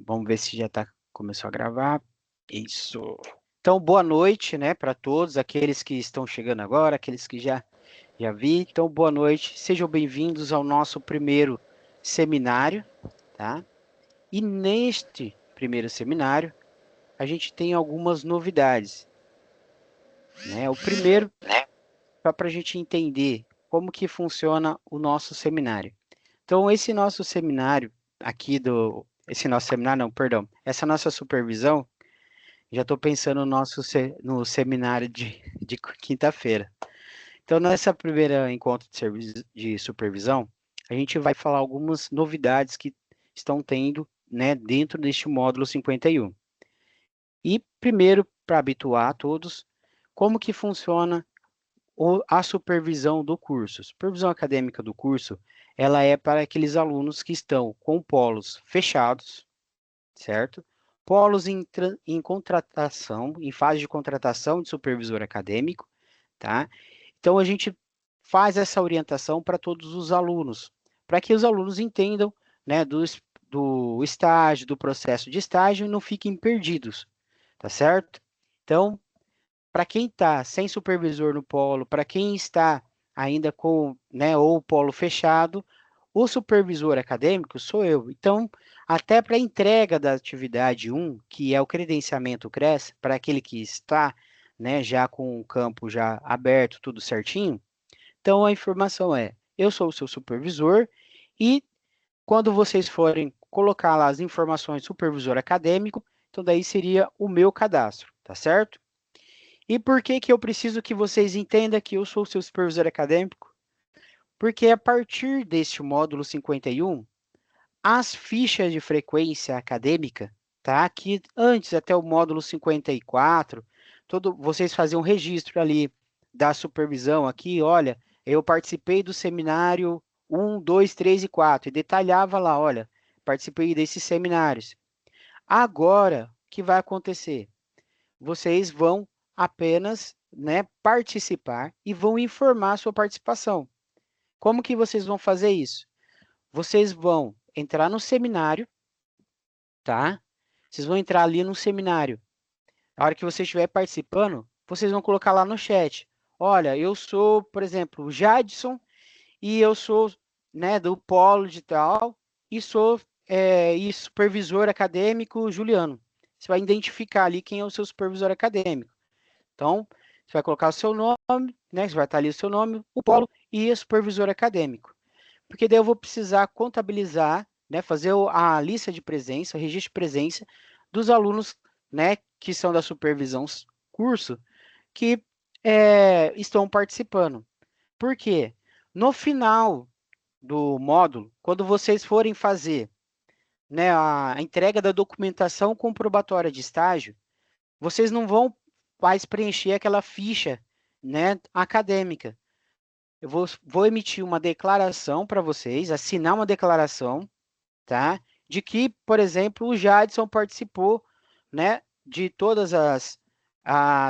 Vamos ver se já começou a gravar. Isso. Então, boa noite, né, para todos, aqueles que estão chegando agora, aqueles que já vi. Então, boa noite. Sejam bem-vindos ao nosso primeiro seminário, tá? E neste primeiro seminário, a gente tem algumas novidades, né? O primeiro, só para a gente entender como que funciona o nosso seminário. Então, esse nosso seminário aqui esse nosso seminário, não, perdão, essa nossa supervisão. Já estou pensando no seminário de quinta-feira. Então, nessa primeira encontro de supervisão, a gente vai falar algumas novidades que estão tendo, né, dentro deste módulo 51. E primeiro, para habituar a todos, como que funciona a supervisão do curso. A supervisão acadêmica do curso, ela é para aqueles alunos que estão com polos fechados, certo? Polos em contratação, em fase de contratação de supervisor acadêmico, tá? Então, a gente faz essa orientação para todos os alunos, para que os alunos entendam, né, do estágio, do processo de estágio e não fiquem perdidos, tá certo? Então, para quem está sem supervisor no polo, para quem está ainda com, né, ou o polo fechado, o supervisor acadêmico sou eu. Então, até para a entrega da atividade 1, que é o credenciamento CRES, para aquele que está, né, já com o campo já aberto, tudo certinho, então a informação é, eu sou o seu supervisor e quando vocês forem colocar lá as informações supervisor acadêmico, então daí seria o meu cadastro, tá certo? E por que que eu preciso que vocês entendam que eu sou o seu supervisor acadêmico? Porque a partir deste módulo 51, as fichas de frequência acadêmica, tá? Que antes, até o módulo 54, vocês faziam um registro ali da supervisão aqui, olha, eu participei do seminário 1, 2, 3 e 4, e detalhava lá, olha, participei desses seminários. Agora, o que vai acontecer? Vocês vão apenas, né, participar e vão informar a sua participação. Como que vocês vão fazer isso? Vocês vão entrar no seminário, tá? Vocês vão entrar ali no seminário. A hora que você estiver participando, vocês vão colocar lá no chat. Olha, eu sou, por exemplo, o Jadson e eu sou, né, do polo de tal e sou e supervisor acadêmico Juliano. Você vai identificar ali quem é o seu supervisor acadêmico. Então, você vai colocar o seu nome, né? Você vai estar ali o seu nome, o polo e o supervisor acadêmico. Porque daí eu vou precisar contabilizar, né? Fazer a lista de presença, o registro de presença dos alunos, né? Que são da supervisão curso, que estão participando. Por quê? No final do módulo, quando vocês forem fazer, né, a entrega da documentação comprobatória de estágio, vocês não vão mais preencher aquela ficha, né, acadêmica. Eu vou emitir uma declaração para vocês, assinar uma declaração, tá? De que, por exemplo, o Jadson participou, né, de todas as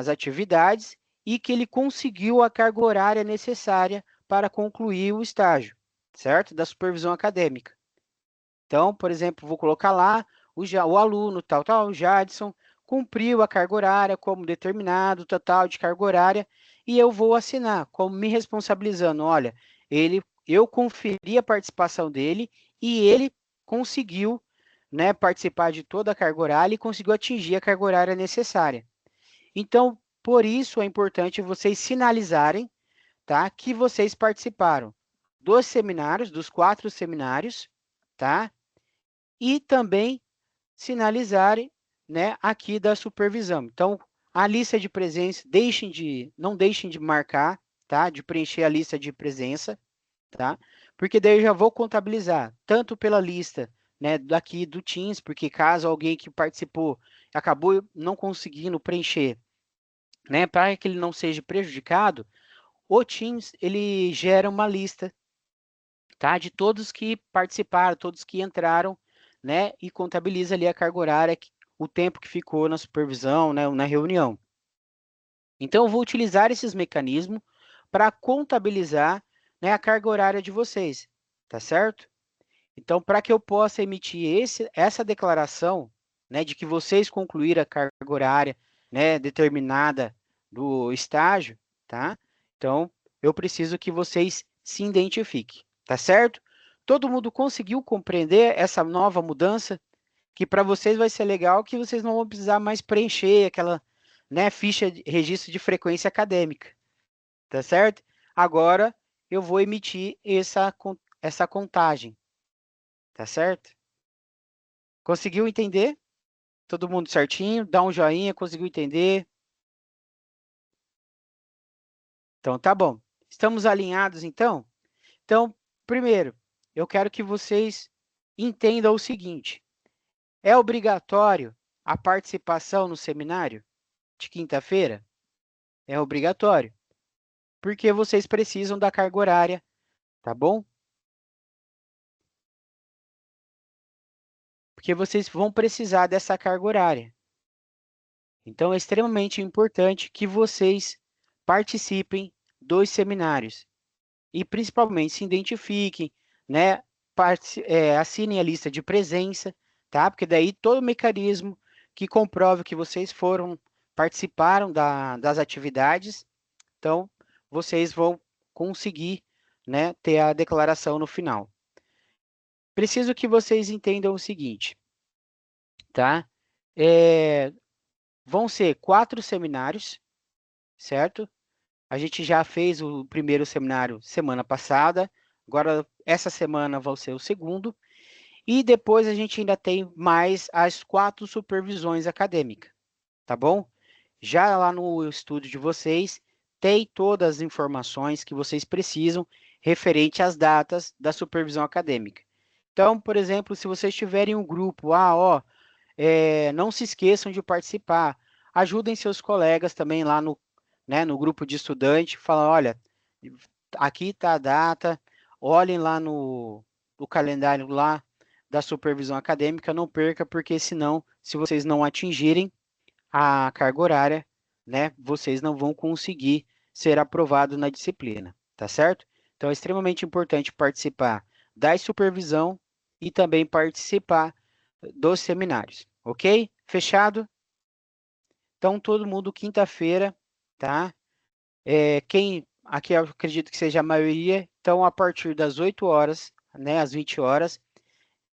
atividades e que ele conseguiu a carga horária necessária para concluir o estágio, certo? Da supervisão acadêmica. Então, por exemplo, vou colocar lá o aluno, o Jadson, cumpriu a carga horária como determinado, total de carga horária, e eu vou assinar, como me responsabilizando. Olha, eu conferi a participação dele e ele conseguiu, né, participar de toda a carga horária e conseguiu atingir a carga horária necessária. Então, por isso é importante vocês sinalizarem, tá, que vocês participaram dos seminários, dos 4 seminários, tá? E também sinalizarem, né, aqui da supervisão. Então, a lista de presença, não deixem de marcar, tá? De preencher a lista de presença, tá? Porque daí eu já vou contabilizar, tanto pela lista, né, daqui do Teams, porque caso alguém que participou acabou não conseguindo preencher, né, para que ele não seja prejudicado, o Teams, ele gera uma lista, tá? De todos que participaram, todos que entraram, né? E contabiliza ali a carga horária, o tempo que ficou na supervisão, né? Na reunião. Então, eu vou utilizar esses mecanismos para contabilizar, né, a carga horária de vocês, tá certo? Então, para que eu possa emitir essa declaração, né, de que vocês concluíram a carga horária, né, determinada do estágio, tá? Então, eu preciso que vocês se identifiquem, tá certo? Todo mundo conseguiu compreender essa nova mudança? Que para vocês vai ser legal, que vocês não vão precisar mais preencher aquela, né, ficha de registro de frequência acadêmica, tá certo? Agora eu vou emitir essa contagem, tá certo? Conseguiu entender? Todo mundo certinho? Dá um joinha, conseguiu entender? Então tá bom. Estamos alinhados então? Então, primeiro, eu quero que vocês entendam o seguinte: é obrigatório a participação no seminário de quinta-feira? É obrigatório, porque vocês precisam da carga horária, tá bom? Porque vocês vão precisar dessa carga horária. Então, é extremamente importante que vocês participem dos seminários e, principalmente, se identifiquem, né? Assinem a lista de presença, tá? Porque daí todo o mecanismo que comprove que vocês participaram das atividades, então, vocês vão conseguir, né, ter a declaração no final. Preciso que vocês entendam o seguinte, tá? Vão ser 4 seminários, certo? A gente já fez o primeiro seminário semana passada, agora essa semana vai ser o segundo, e depois a gente ainda tem mais as 4 supervisões acadêmicas, tá bom? Já lá no estúdio de vocês, tem todas as informações que vocês precisam referente às datas da supervisão acadêmica. Então, por exemplo, se vocês tiverem um grupo, não se esqueçam de participar. Ajudem seus colegas também lá no, né, no grupo de estudante. Falam, olha, aqui está a data, olhem lá no calendário lá da supervisão acadêmica, não perca, porque senão, se vocês não atingirem a carga horária, né, vocês não vão conseguir ser aprovados na disciplina, tá certo? Então, é extremamente importante participar da supervisão e também participar dos seminários, ok? Fechado? Então, todo mundo quinta-feira, tá? Quem aqui eu acredito que seja a maioria, então a partir das 8 horas, né, às 20 horas,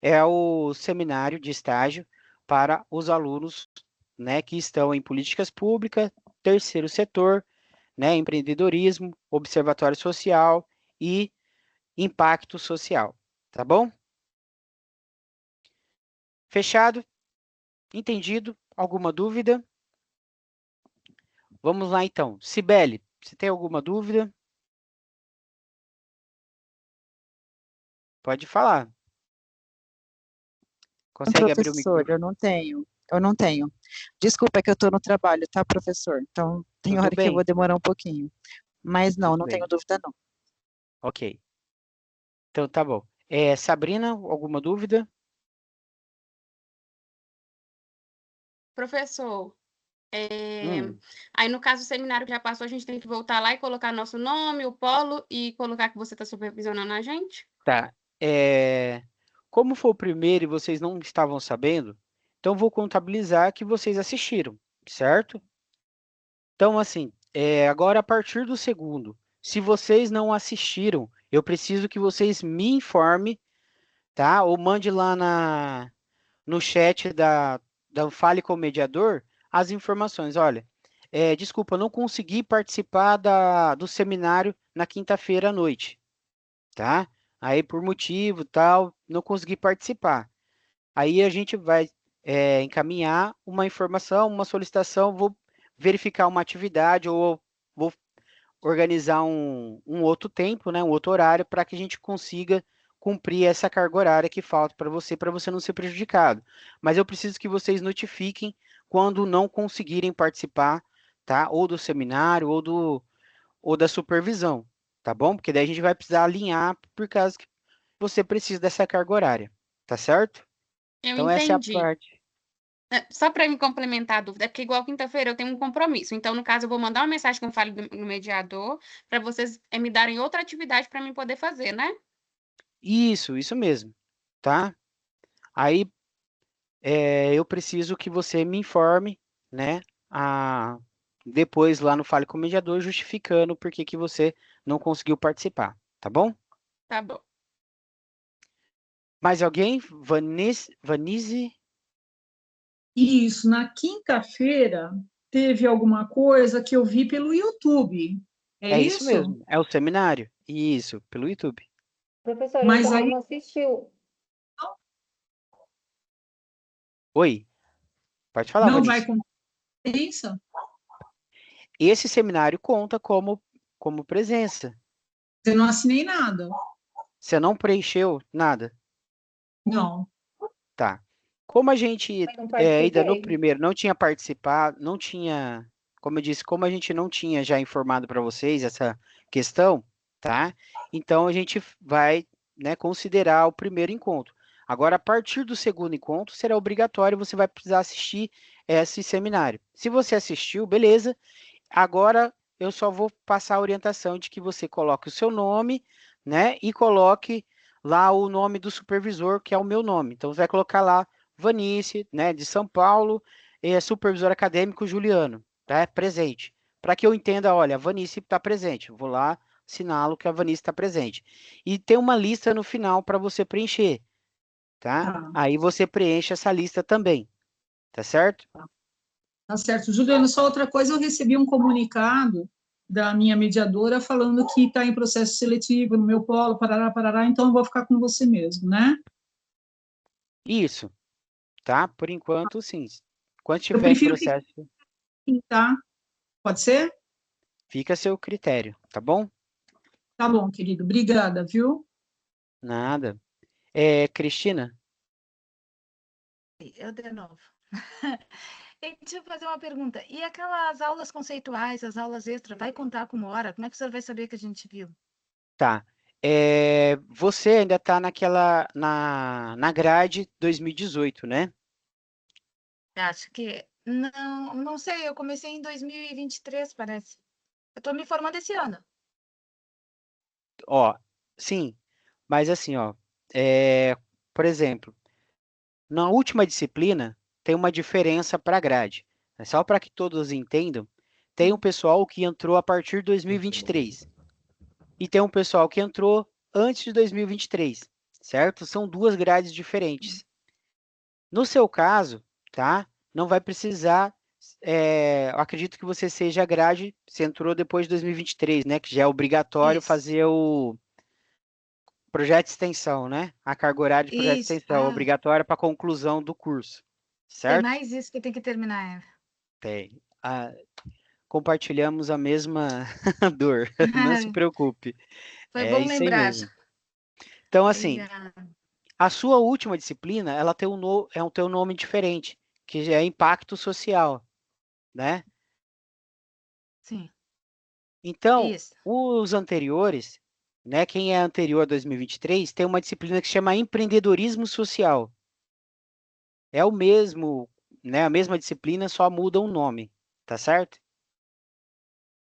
é o seminário de estágio para os alunos, né, que estão em políticas públicas, terceiro setor, né, empreendedorismo, observatório social e impacto social, tá bom? Fechado? Entendido? Alguma dúvida? Vamos lá então. Cibele, você tem alguma dúvida? Pode falar. Consegue abrir o Professor, microfone? eu não tenho. Desculpa, é que eu estou no trabalho, tá, professor? Então, tem Tudo hora que eu vou bem, demorar um pouquinho. Mas não, tudo não tenho bem. dúvida, não. Ok. Então tá bom. Sabrina, alguma dúvida? Professor, Hum, aí no caso do seminário que já passou, a gente tem que voltar lá e colocar nosso nome, o polo e colocar que você está supervisionando a gente? tá. Como foi o primeiro e vocês não estavam sabendo, então vou contabilizar que vocês assistiram, certo? Então, assim, agora a partir do segundo, se vocês não assistiram, eu preciso que vocês me informem, tá? Ou mande lá no chat da Fale com o Mediador as informações. Olha, desculpa, eu não consegui participar do seminário na quinta-feira à noite, tá? Aí, por motivo tal, não consegui participar. Aí a gente vai encaminhar uma informação, uma solicitação, vou verificar uma atividade ou vou organizar um outro tempo, né, um outro horário, para que a gente consiga cumprir essa carga horária que falta para você não ser prejudicado. Mas eu preciso que vocês notifiquem quando não conseguirem participar, tá? Ou do seminário ou da supervisão, tá bom? Porque daí a gente vai precisar alinhar por causa que você precisa dessa carga horária, tá certo? Eu Então essa é a entendi. parte. Só para me complementar a dúvida, é porque igual quinta-feira eu tenho um compromisso. Então, no caso, eu vou mandar uma mensagem com fale no mediador para vocês me darem outra atividade para mim poder fazer, né? Isso mesmo. tá? Aí eu preciso que você me informe, né? Depois lá no Fale com o Mediador, justificando por que você não conseguiu participar, tá bom? Tá bom. Mais alguém? Vanise? Isso, na quinta-feira teve alguma coisa que eu vi pelo YouTube. É É isso isso? mesmo, é o seminário. Isso, pelo YouTube. Professora, Mas então ela aí não assistiu. Oi, pode falar, não vai Vanise. com isso? Esse seminário conta como presença. Eu não assinei nada. Você não preencheu nada? Não. Tá. Como a gente Eu não ainda no participei. primeiro não tinha participado, não tinha, como eu disse, como a gente não tinha já informado para vocês essa questão, tá? Então a gente vai, né, considerar o primeiro encontro. Agora, a partir do segundo encontro, será obrigatório, você vai precisar assistir esse seminário. Se você assistiu, beleza. Agora eu só vou passar a orientação de que você coloque o seu nome, né? E coloque lá o nome do supervisor, que é o meu nome. Então você vai colocar lá Vanice, né, de São Paulo, supervisor acadêmico Juliano, tá? Presente. Para que eu entenda, olha, a Vanice está presente. Eu vou lá, assinalo que a Vanice está presente. E tem uma lista no final para você preencher, tá? Tá, Aí você preenche essa lista também, tá certo? tá certo. Juliana, só outra coisa, eu recebi um comunicado da minha mediadora falando que está em processo seletivo no meu polo, parará, parará, então eu vou ficar com você mesmo, né? Isso, tá? Por enquanto, sim. Quando Eu estiver em prefiro ficar processo, aqui, tá? Pode ser? fica a seu critério, tá bom? Tá bom, querido. Obrigada, viu? Nada. Cristina, Eu de novo. E deixa eu fazer uma pergunta. E aquelas aulas conceituais, as aulas extras, vai contar como hora? Como é que você vai saber que a gente viu? tá. Você ainda está na grade 2018, né? Acho que. Não, não sei, eu comecei em 2023, parece. Eu estou me formando esse ano. Ó, sim, mas assim, ó, por exemplo, na última disciplina tem uma diferença para a grade. É só para que todos entendam, tem um pessoal que entrou a partir de 2023 e tem um pessoal que entrou antes de 2023, certo? São duas grades diferentes. No seu caso, tá? Não vai precisar. Eu acredito que você seja grade, você entrou depois de 2023, né? Que já é obrigatório Isso. fazer o projeto de extensão, né? A carga horária de projeto de Isso. extensão, obrigatória para conclusão do curso, Tem certo? mais isso que tem que terminar. Tem. Compartilhamos a mesma dor, não se preocupe. Foi É bom isso aí lembrar. mesmo. Então, assim, Obrigada. a sua última disciplina, ela tem tem um nome diferente, que já é impacto social, né? Sim, Então, isso. os anteriores, né, quem é anterior a 2023, tem uma disciplina que chama empreendedorismo social. É o mesmo, né, a mesma disciplina, só muda o nome, tá certo?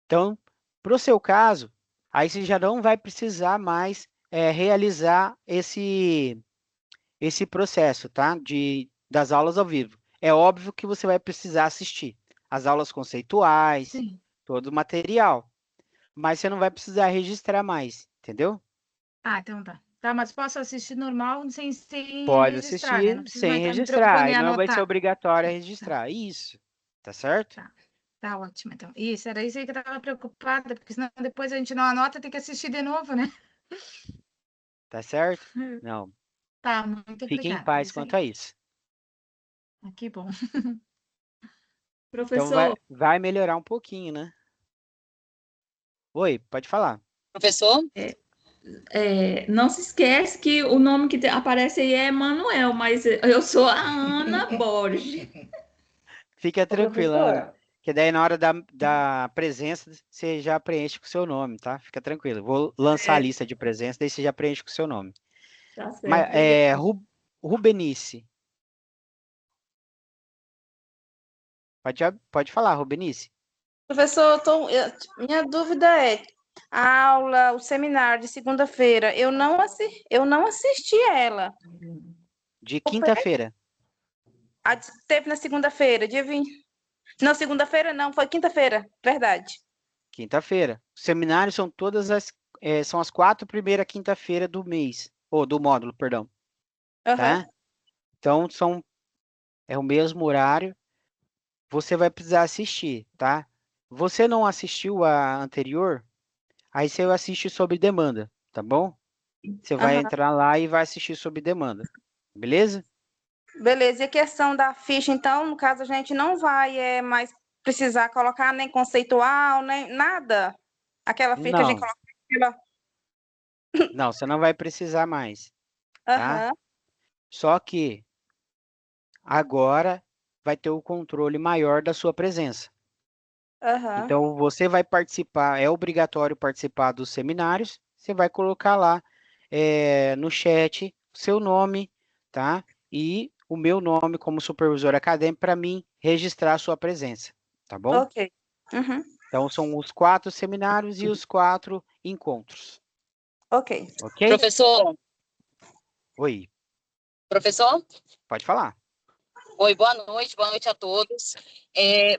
Então, para o seu caso, aí você já não vai precisar mais realizar esse processo, tá? Das aulas ao vivo. É óbvio que você vai precisar assistir as aulas conceituais, Sim. todo o material, mas você não vai precisar registrar mais, entendeu? Ah, então tá. Tá, mas posso assistir normal sem Pode registrar, né? Não assistir preciso sem mais estar me registrar, preocupando aí em não vai ser anotar. obrigatório Tá, registrar. Isso, tá certo? tá. Tá ótimo, então. Isso, era isso aí que eu estava preocupada, porque senão depois a gente não anota, tem que assistir de novo, né? Tá certo? Não, Tá, muito fique em obrigada. É paz isso quanto aí. a isso. Ah, que bom. Então Professor, vai melhorar um pouquinho, né? Oi, pode falar. professor, não se esquece que o nome que aparece aí é Manuel, mas eu sou a Ana Borges. Fica Ô, tranquila, Ana. professor, Que daí na hora da presença você já preenche com o seu nome, tá? Fica tranquilo. Vou lançar a é, lista de presença, daí você já preenche com o seu nome. tá Mas certo, obrigada. Rubenice. Pode falar, Rubenice. Professor, minha dúvida é, a aula, o seminário de segunda-feira, eu não assisti ela. De quinta-feira. Teve na segunda-feira, dia 20. Não, segunda-feira não, foi quinta-feira, verdade. Quinta-feira. Os seminários são são as 4 primeiras quinta-feira do mês, ou do módulo, perdão, Aham. tá? Então, é o mesmo horário, você vai precisar assistir, tá? Você não assistiu a anterior, aí você assiste sob demanda, tá bom? Você vai Aham. entrar lá e vai assistir sob demanda, beleza? Beleza, e a questão da ficha, então, no caso, a gente não vai mais precisar colocar nem conceitual, nem nada. Aquela ficha que a gente Não, coloca. Aquela- não, você não vai precisar mais, tá? Aham, Só que agora vai ter o controle maior da sua presença. aham. Então, você vai participar, é obrigatório participar dos seminários, você vai colocar lá no chat o seu nome, tá? E o meu nome como supervisor acadêmico para mim registrar a sua presença, tá bom? Ok. Uhum, Então, são os 4 seminários e os 4 encontros, ok. ok? Professor, Oi, professor? pode falar. Oi, boa noite a todos.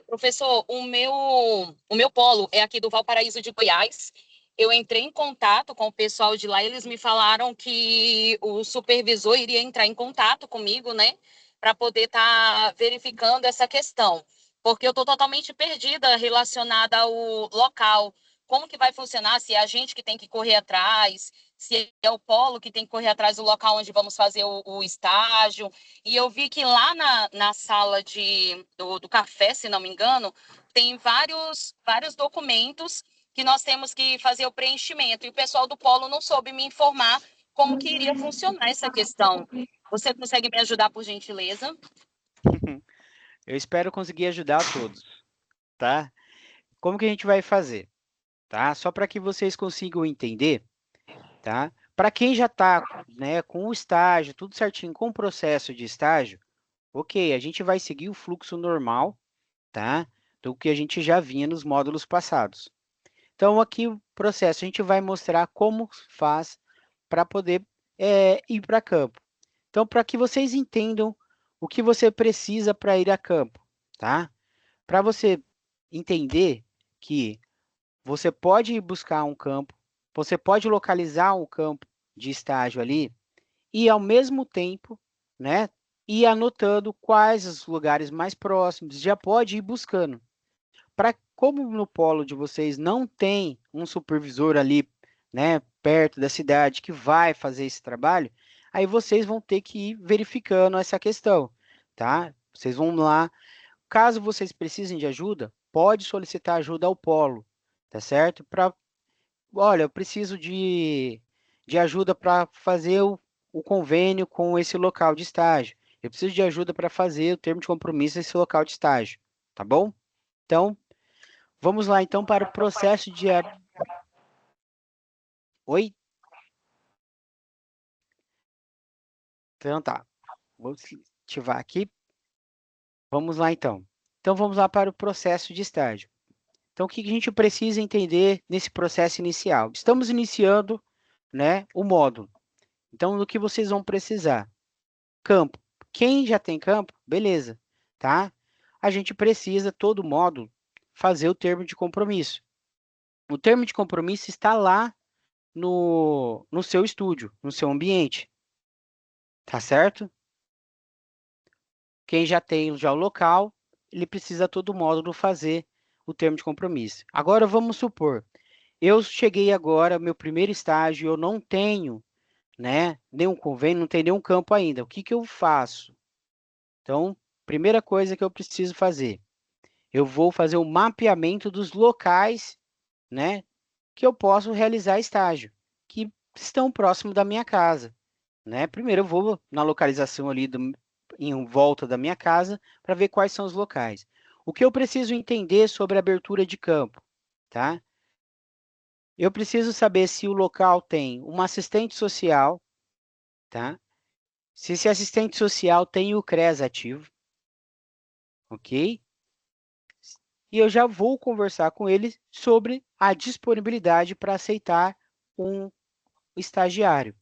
Professor, o meu polo é aqui do Valparaíso de Goiás. Eu entrei em contato com o pessoal de lá, eles me falaram que o supervisor iria entrar em contato comigo, né, para poder estar verificando essa questão, porque eu estou totalmente perdida relacionada ao local. Como que vai funcionar? Se é a gente que tem que correr atrás, se é o polo que tem que correr atrás do local onde vamos fazer o estágio. E eu vi que lá na sala do café, se não me engano, tem vários documentos que nós temos que fazer o preenchimento. E o pessoal do Polo não soube me informar como que iria funcionar essa questão. Você consegue me ajudar, por gentileza? Eu espero conseguir ajudar a todos, tá? Como que a gente vai fazer, tá? Só para que vocês consigam entender, tá? Para quem já está, né, com o estágio, tudo certinho, com o processo de estágio, ok, a gente vai seguir o fluxo normal, tá? Do que a gente já vinha nos módulos passados. Então, aqui o processo, a gente vai mostrar como faz para poder ir para campo. Então, para que vocês entendam o que você precisa para ir a campo, tá? Para você entender que você pode ir buscar um campo, você pode localizar um campo de estágio ali e, ao mesmo tempo, né, ir anotando quais os lugares mais próximos, já pode ir buscando. Como no polo de vocês não tem um supervisor ali, né, perto da cidade que vai fazer esse trabalho, aí vocês vão ter que ir verificando essa questão, tá? Vocês vão lá, caso vocês precisem de ajuda, pode solicitar ajuda ao polo, tá certo? Olha, eu preciso de ajuda para fazer o convênio com esse local de estágio. Eu preciso de ajuda para fazer o termo de compromisso desse local de estágio, tá bom? Então, vamos lá então para o processo de... Oi? Então tá, vou ativar aqui. Vamos lá então. Então, vamos lá para o processo de estágio. Então, o que a gente precisa entender nesse processo inicial? Estamos iniciando, né, o módulo. Então, do que vocês vão precisar? Campo. Quem já tem campo, beleza, tá? A gente precisa, todo módulo, fazer o termo de compromisso. O termo de compromisso está lá no seu estúdio, no seu ambiente, tá certo? Quem já tem já o local, ele precisa, todo módulo, fazer o termo de compromisso. Agora, vamos supor, eu cheguei agora, meu primeiro estágio, eu não tenho, né, nenhum convênio, não tenho nenhum campo ainda. O que que eu faço? Então, primeira coisa que eu preciso fazer, eu vou fazer o mapeamento dos locais, né, que eu posso realizar estágio, que estão próximo da minha casa, né? Primeiro eu vou na localização ali em volta da minha casa para ver quais são os locais. O que eu preciso entender sobre a abertura de campo, tá? Eu preciso saber se o local tem uma assistente social, tá? Se esse assistente social tem o CRES ativo, ok? e eu já vou conversar com ele sobre a disponibilidade para aceitar um estagiário.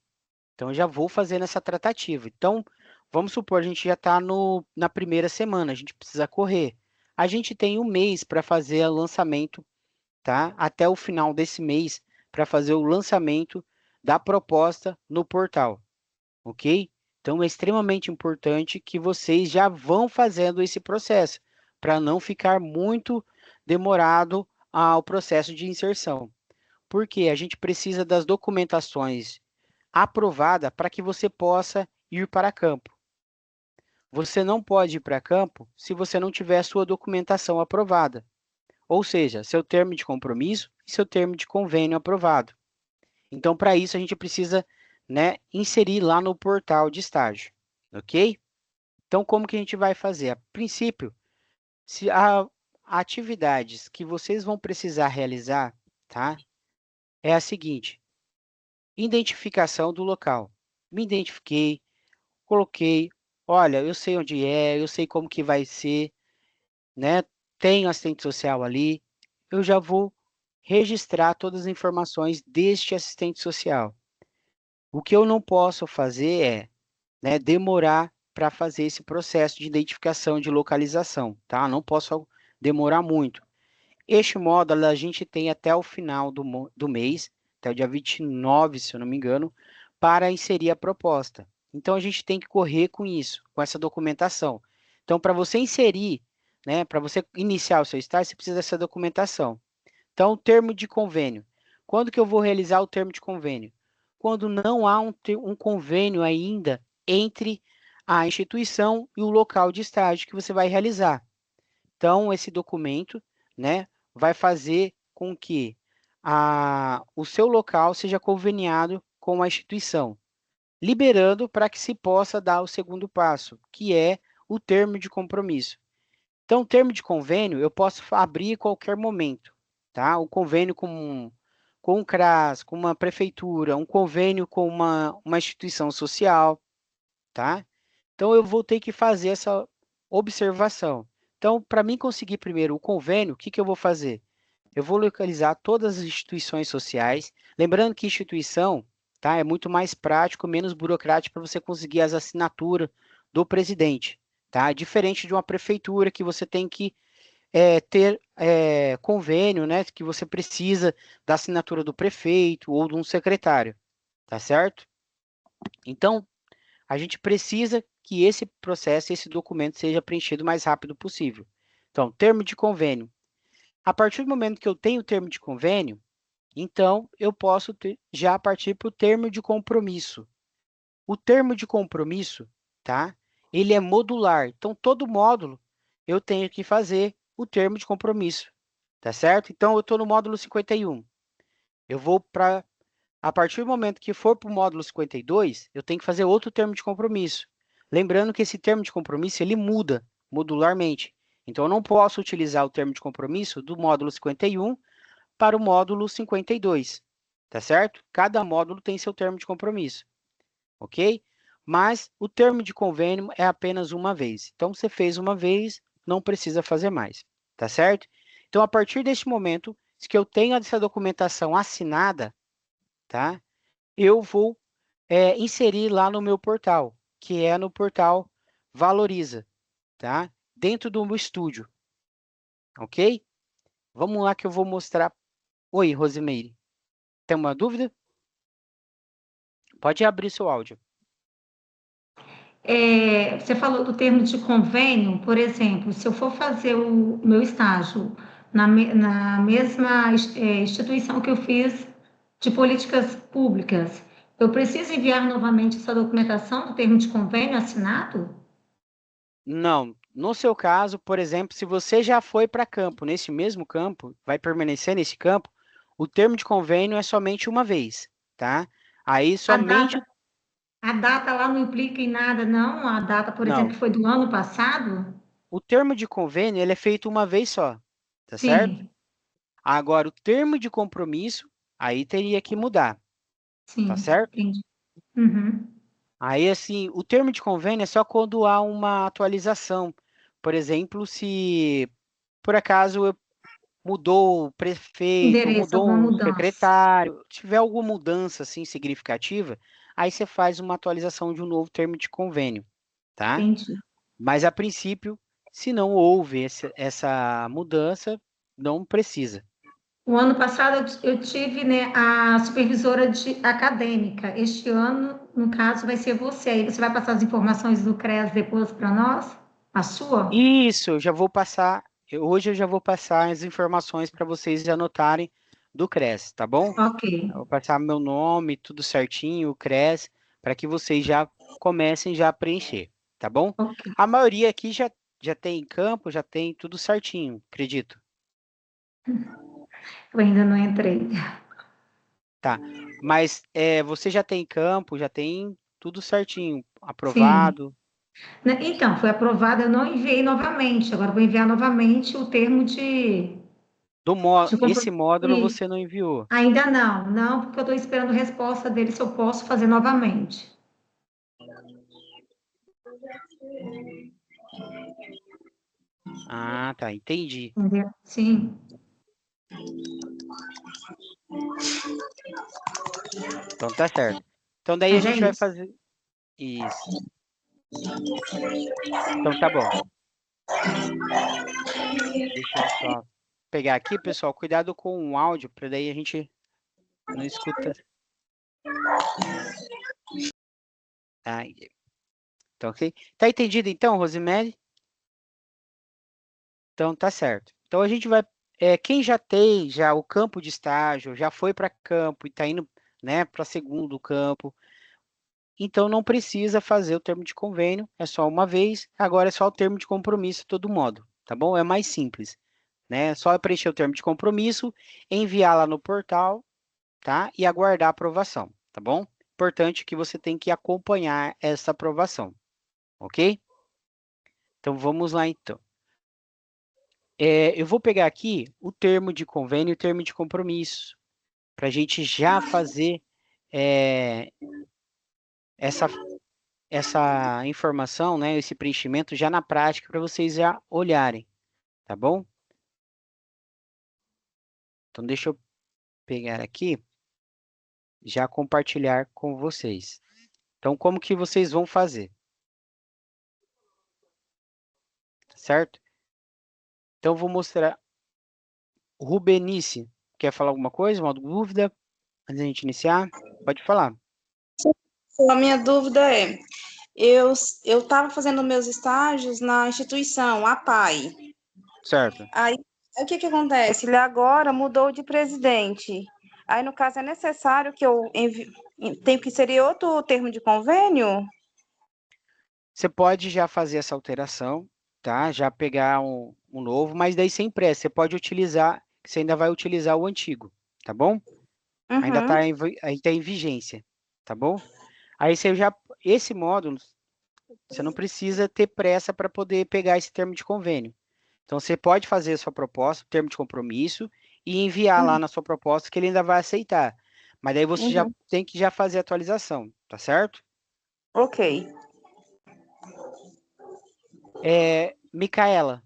Então, eu já vou fazendo essa tratativa. Então, vamos supor, a gente já está na primeira semana, a gente precisa correr. A gente tem um mês para fazer o lançamento, tá? Até o final desse mês, para fazer o lançamento da proposta no portal, ok? Então, é extremamente importante que vocês já vão fazendo esse processo, para não ficar muito demorado ao processo de inserção. Porque a gente precisa das documentações aprovadas para que você possa ir para campo. Você não pode ir para campo se você não tiver a sua documentação aprovada, ou seja, seu termo de compromisso e seu termo de convênio aprovado. Então, para isso, a gente precisa, né, inserir lá no portal de estágio, ok? Então, como que a gente vai fazer? A princípio, se há atividades que vocês vão precisar realizar, tá? É a seguinte: identificação do local. Me identifiquei, coloquei, olha, eu sei onde é, eu sei como que vai ser, né? Tenho assistente social ali, eu já vou registrar todas as informações deste assistente social. O que eu não posso fazer é, né, demorar para fazer esse processo de identificação de localização, tá? Não posso demorar muito. Este módulo a gente tem até o final do mês, até o dia 29, se eu não me engano, para inserir a proposta. Então, a gente tem que correr com isso, com essa documentação. Então, para você inserir, né, para você iniciar o seu estágio, você precisa dessa documentação. Então, termo de convênio. Quando que eu vou realizar o termo de convênio? Quando não há um convênio ainda entre a instituição e o local de estágio que você vai realizar. Então, esse documento, né, vai fazer com que o seu local seja conveniado com a instituição, liberando para que se possa dar o segundo passo, que é o termo de compromisso. Então, o termo de convênio eu posso abrir em qualquer momento, tá? O convênio com um CRAS, com uma prefeitura, um convênio com uma instituição social, tá? Então, eu vou ter que fazer essa observação. Então, para mim conseguir primeiro o convênio, o que eu vou fazer? Eu vou localizar todas as instituições sociais, lembrando que instituição, tá, é muito mais prático, menos burocrático para você conseguir as assinaturas do presidente, tá? Diferente de uma prefeitura que você tem que ter convênio, né, que você precisa da assinatura do prefeito ou de um secretário, tá certo? Então, a gente precisa que esse processo, esse documento seja preenchido o mais rápido possível. Então, termo de convênio. A partir do momento que eu tenho o termo de convênio, então eu posso já partir para o termo de compromisso. O termo de compromisso, tá? Ele é modular. Então, todo módulo eu tenho que fazer o termo de compromisso, tá certo? Então, eu estou no módulo 51. Eu vou para... A partir do momento que for para o módulo 52, eu tenho que fazer outro termo de compromisso. Lembrando que esse termo de compromisso, ele muda modularmente. Então, eu não posso utilizar o termo de compromisso do módulo 51 para o módulo 52, tá certo? Cada módulo tem seu termo de compromisso, ok? Mas o termo de convênio é apenas uma vez. Então, você fez uma vez, não precisa fazer mais, tá certo? Então, a partir deste momento, que eu tenho essa documentação assinada, tá? Eu vou inserir lá no meu portal, que é no portal Valoriza, tá? Dentro do meu estúdio, ok? Vamos lá que eu vou mostrar. Oi, Rosimeire. Tem uma dúvida? Pode abrir seu áudio. Você falou do termo de convênio, por exemplo, se eu for fazer o meu estágio na mesma instituição que eu fiz de políticas públicas, eu preciso enviar novamente essa documentação do termo de convênio assinado? Não. No seu caso, por exemplo, se você já foi para campo, nesse mesmo campo, vai permanecer nesse campo, o termo de convênio é somente uma vez, tá? Aí somente... A data lá não implica em nada, não? A data, por exemplo, Não. que foi do ano passado? O termo de convênio, ele é feito uma vez só, tá certo? Sim, Agora, o termo de compromisso, aí teria que mudar, tá sim, certo? entendi. Uhum. Aí, assim, o termo de convênio é só quando há uma atualização. Por exemplo, se por acaso mudou o prefeito, Endereço, mudou alguma o mudança. secretário, tiver alguma mudança assim significativa, aí você faz uma atualização de um novo termo de convênio, tá? Entendi. Mas a princípio, se não houve essa mudança, não precisa. O ano passado eu tive, né, a supervisora acadêmica. Este ano, no caso, vai ser você. Aí você vai passar as informações do CRES depois para nós? A sua? Isso, eu já vou passar. Hoje eu já vou passar as informações para vocês anotarem do CRES, tá bom? Ok. Eu vou passar meu nome, tudo certinho, o CRES, para que vocês já comecem já a preencher, tá bom? Ok. A maioria aqui já tem campo, já tem tudo certinho, acredito. Eu ainda não entrei. Tá. Mas você já tem campo, já tem tudo certinho, Sim. aprovado. Né, então, foi aprovado, eu não enviei novamente. Agora vou enviar novamente o termo de Esse compromisso. módulo você não enviou. Ainda não, porque eu estou esperando resposta dele se eu posso fazer novamente. Ah, tá, entendi. Entendeu? Sim. Então tá certo. Então daí a Mas é gente vai isso. fazer isso. Então tá bom. Deixa eu só pegar aqui, pessoal. Cuidado com o áudio, para daí a gente não escuta. Ah, então, ok? Tá entendido então, Rosemary? Então tá certo. Então a gente vai. Quem já tem já o campo de estágio, já foi para campo e está indo, né, para segundo campo, então não precisa fazer o termo de convênio, é só uma vez. Agora é só o termo de compromisso, de todo modo, tá bom? É mais simples, né? É só preencher o termo de compromisso, enviar lá no portal, tá? E aguardar a aprovação, tá bom? Importante que você tem que acompanhar essa aprovação, ok? Então vamos lá então. Eu vou pegar aqui o termo de convênio e o termo de compromisso, para a gente já fazer essa informação, né, esse preenchimento já na prática, para vocês já olharem, tá bom? Então, deixa eu pegar aqui, já compartilhar com vocês. Então, como que vocês vão fazer? Certo? Então, vou mostrar. Rubenice, quer falar alguma coisa, uma dúvida? Antes da gente iniciar? Pode falar. A minha dúvida é, eu estava fazendo meus estágios na instituição, a PAI. Certo. Aí, o que acontece? Ele agora mudou de presidente. Aí, no caso, é necessário que eu tenho que inserir outro termo de convênio? Você pode já fazer essa alteração, tá? Já pegar um novo, mas daí sem pressa. Você pode utilizar, você ainda vai utilizar o antigo, tá bom? Ainda está em vigência, tá bom? Aí você já, esse módulo, você não precisa ter pressa para poder pegar esse termo de convênio. Então você pode fazer a sua proposta, termo de compromisso, e enviar lá na sua proposta que ele ainda vai aceitar. Mas daí você já tem que já fazer a atualização, tá certo? Ok. Micaela.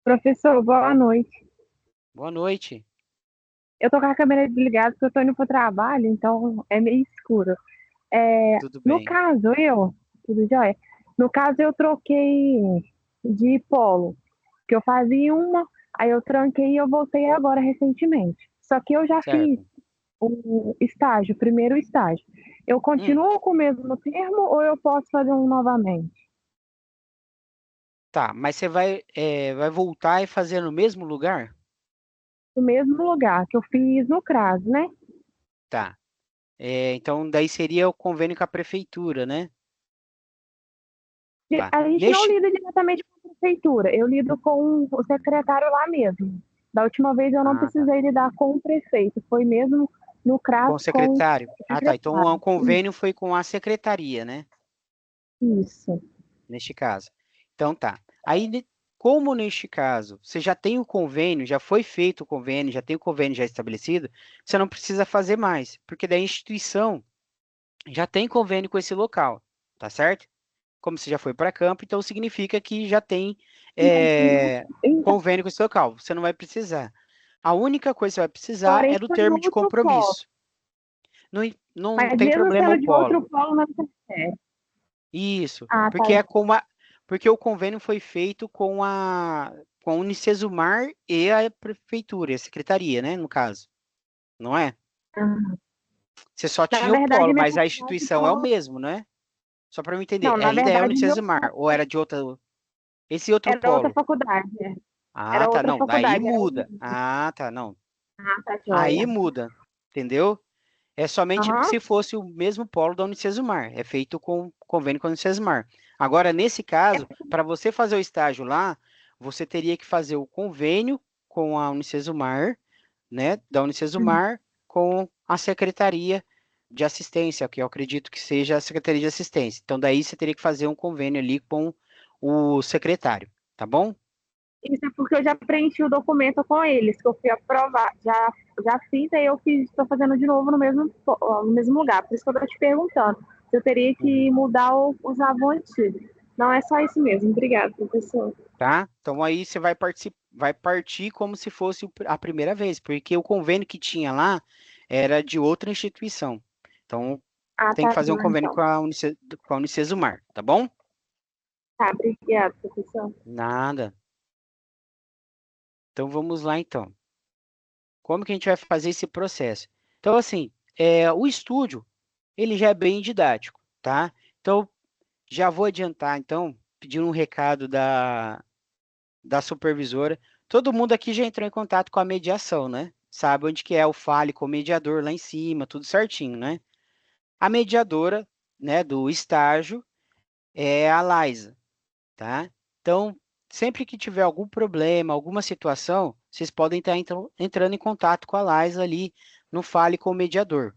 Professor, boa noite. Boa noite. Eu tô com a câmera desligada porque eu tô indo pro trabalho, então é meio escuro. Tudo No bem. caso, tudo jóia? No caso, eu troquei de polo, que eu fazia uma, aí eu tranquei e eu voltei agora recentemente. Só que eu já fiz Certo. o estágio, o primeiro estágio. Eu continuo com o mesmo termo ou eu posso fazer um novamente? Tá, mas você vai voltar e fazer no mesmo lugar? No mesmo lugar que eu fiz no CRAS, né? Tá. Então, daí seria o convênio com a prefeitura, né? Tá. A gente não lida diretamente com a prefeitura, eu lido com o secretário lá mesmo. Da última vez eu não precisei lidar com o prefeito, foi mesmo no CRAS com o secretário. com Tá. Então o convênio foi com a secretaria, né? Isso. Neste caso. Então tá. Aí, como neste caso, você já tem o convênio, já foi feito o convênio, já tem o convênio já estabelecido, você não precisa fazer mais, porque daí a instituição já tem convênio com esse local, tá certo? Como você já foi para campo, então significa que já tem Então, convênio com esse local. Você não vai precisar. A única coisa que você vai precisar porém, é do foi termo no de outro polo. compromisso. Não Mas tem mesmo problema o sendo de outro polo. polo, não interfere. Isso, Ah, tá. porque o convênio foi feito com a Unicesumar e a prefeitura, a secretaria, né, no caso. Não é? Ah, Você só na tinha o verdade, polo, minha mas a faculdade instituição é o falou. mesmo, né? Só para eu entender, Não, na ainda é a verdade, meu Unicesumar, ou era de outra, esse outro era outra polo? faculdade. Ah, Era tá, outra não, daí faculdade. muda. Ah, tá, não. Ah, tá Aí joia. muda, entendeu? É somente Aham. se fosse o mesmo polo da Unicesumar, é feito com convênio com a Unicesumar. Agora, nesse caso, para você fazer o estágio lá, você teria que fazer o convênio com a Unicesumar, né, da Unicesumar, com a Secretaria de Assistência, que eu acredito que seja a Secretaria de Assistência. Então, daí você teria que fazer um convênio ali com o secretário, tá bom? Isso é porque eu já preenchi o documento com eles, que eu fui aprovar. Já fiz, aí eu estou fazendo de novo no mesmo lugar. Por isso que eu estou te perguntando se eu teria que Uhum. mudar ou usar o antigo. Não é só isso mesmo. Obrigada, professor. Tá? Então aí você vai partir como se fosse a primeira vez, porque o convênio que tinha lá era de outra instituição. Então Ah, tem que tá fazer um bom, convênio então. com a Unicesumar, tá bom? Tá, obrigada, professor. Nada. Então vamos lá então. Como que a gente vai fazer esse processo? Então assim, o estúdio ele já é bem didático, tá? Então já vou adiantar então, pedindo um recado da supervisora. Todo mundo aqui já entrou em contato com a mediação, né? Sabe onde que é o fale com o mediador lá em cima, tudo certinho, né? A mediadora, né, do estágio é a Laisa, tá? Então, sempre que tiver algum problema, alguma situação, vocês podem estar entrando em contato com a Laisa ali no fale com o mediador,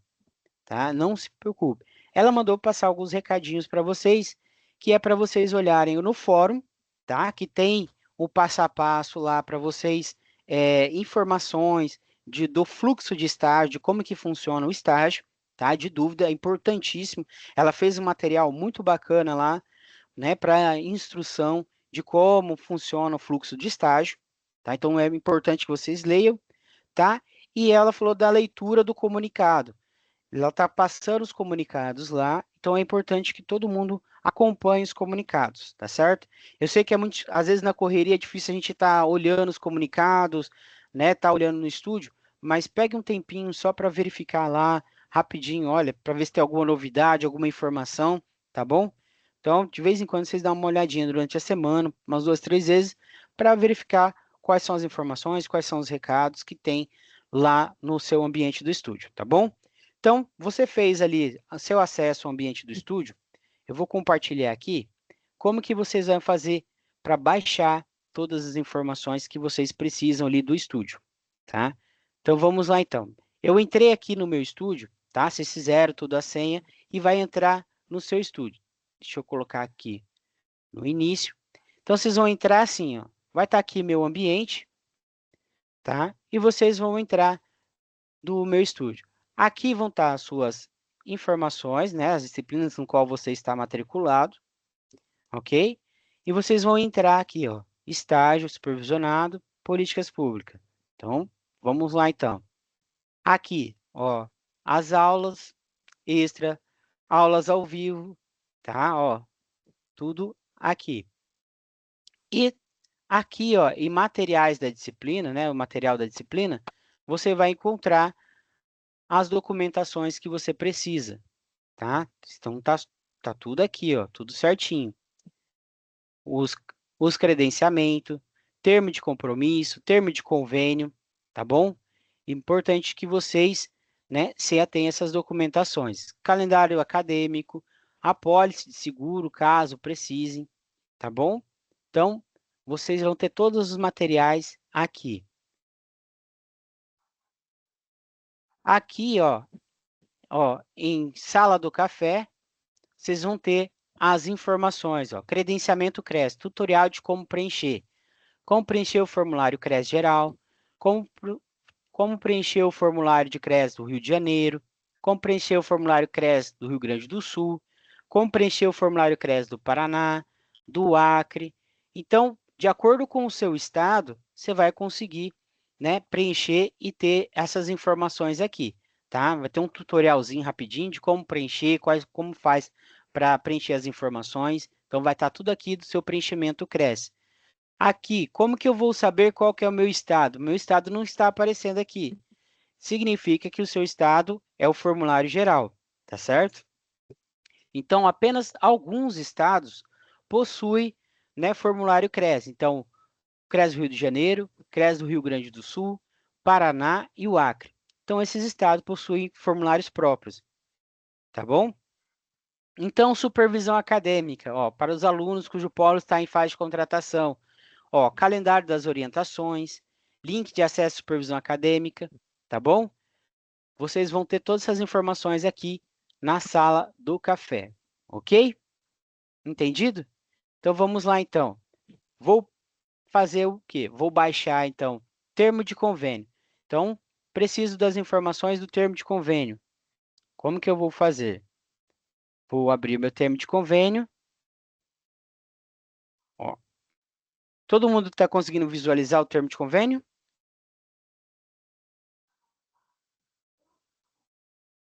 tá? Não se preocupe. Ela mandou passar alguns recadinhos para vocês, que é para vocês olharem no fórum, tá? Que tem o passo a passo lá para vocês, informações do fluxo de estágio, de como que funciona o estágio, tá? De dúvida, é importantíssimo. Ela fez um material muito bacana lá, né? Para instrução de como funciona o fluxo de estágio, tá? Então é importante que vocês leiam, tá? E ela falou da leitura do comunicado. Ela está passando os comunicados lá, então é importante que todo mundo acompanhe os comunicados, tá certo? Eu sei que às vezes na correria é difícil a gente estar olhando os comunicados, né? Tá olhando no estúdio, mas pegue um tempinho só para verificar lá rapidinho, olha, para ver se tem alguma novidade, alguma informação, tá bom? Então, de vez em quando vocês dão uma olhadinha durante a semana, umas 2, 3 vezes, para verificar quais são as informações, quais são os recados que tem lá no seu ambiente do estúdio, tá bom? Então, você fez ali o seu acesso ao ambiente do estúdio. Eu vou compartilhar aqui como que vocês vão fazer para baixar todas as informações que vocês precisam ali do estúdio, tá? Então, vamos lá então. Eu entrei aqui no meu estúdio, tá? Vocês fizeram toda a senha e vai entrar no seu estúdio. Deixa eu colocar aqui no início. Então, vocês vão entrar assim, ó. Vai estar aqui meu ambiente, tá? E vocês vão entrar do meu estúdio. Aqui vão estar as suas informações, né, as disciplinas no qual você está matriculado, ok? E vocês vão entrar aqui, ó, estágio supervisionado, políticas públicas. Então, vamos lá então. Aqui, ó, as aulas extra, aulas ao vivo, tá? Ó, tudo aqui. E aqui, ó, em materiais da disciplina, né, o material da disciplina, você vai encontrar as documentações que você precisa, tá? Então tá tudo aqui, ó, tudo certinho. Os credenciamento, termo de compromisso, termo de convênio, tá bom? Importante que vocês, né, se atenham a essas documentações. Calendário acadêmico, apólice de seguro, caso precisem, tá bom? Então, vocês vão ter todos os materiais aqui. Aqui, ó, em sala do café, vocês vão ter as informações, ó, credenciamento CRES, tutorial de como preencher o formulário CRES geral, como preencher o formulário de CRES do Rio de Janeiro, como preencher o formulário CRES do Rio Grande do Sul, como preencher o formulário CRES do Paraná, do Acre. Então, de acordo com o seu estado, você vai conseguir, né, preencher e ter essas informações aqui, tá? Vai ter um tutorialzinho rapidinho de como preencher, como faz para preencher as informações. Então, vai estar tudo aqui do seu preenchimento CRES. Aqui, como que eu vou saber qual que é o meu estado? Meu estado não está aparecendo aqui. Significa que o seu estado é o formulário geral, tá certo? Então, apenas alguns estados possuem, né, formulário CRES. Então, CRES do Rio de Janeiro, CRES do Rio Grande do Sul, Paraná e o Acre. Então, esses estados possuem formulários próprios, tá bom? Então, supervisão acadêmica, ó, para os alunos cujo polo está em fase de contratação. Ó, calendário das orientações, link de acesso à supervisão acadêmica, tá bom? Vocês vão ter todas essas informações aqui na sala do café, ok? Entendido? Então, vamos lá, então. Vou fazer o quê? Vou baixar, então, termo de convênio. Então, preciso das informações do termo de convênio. Como que eu vou fazer? Vou abrir meu termo de convênio. Ó. Todo mundo está conseguindo visualizar o termo de convênio?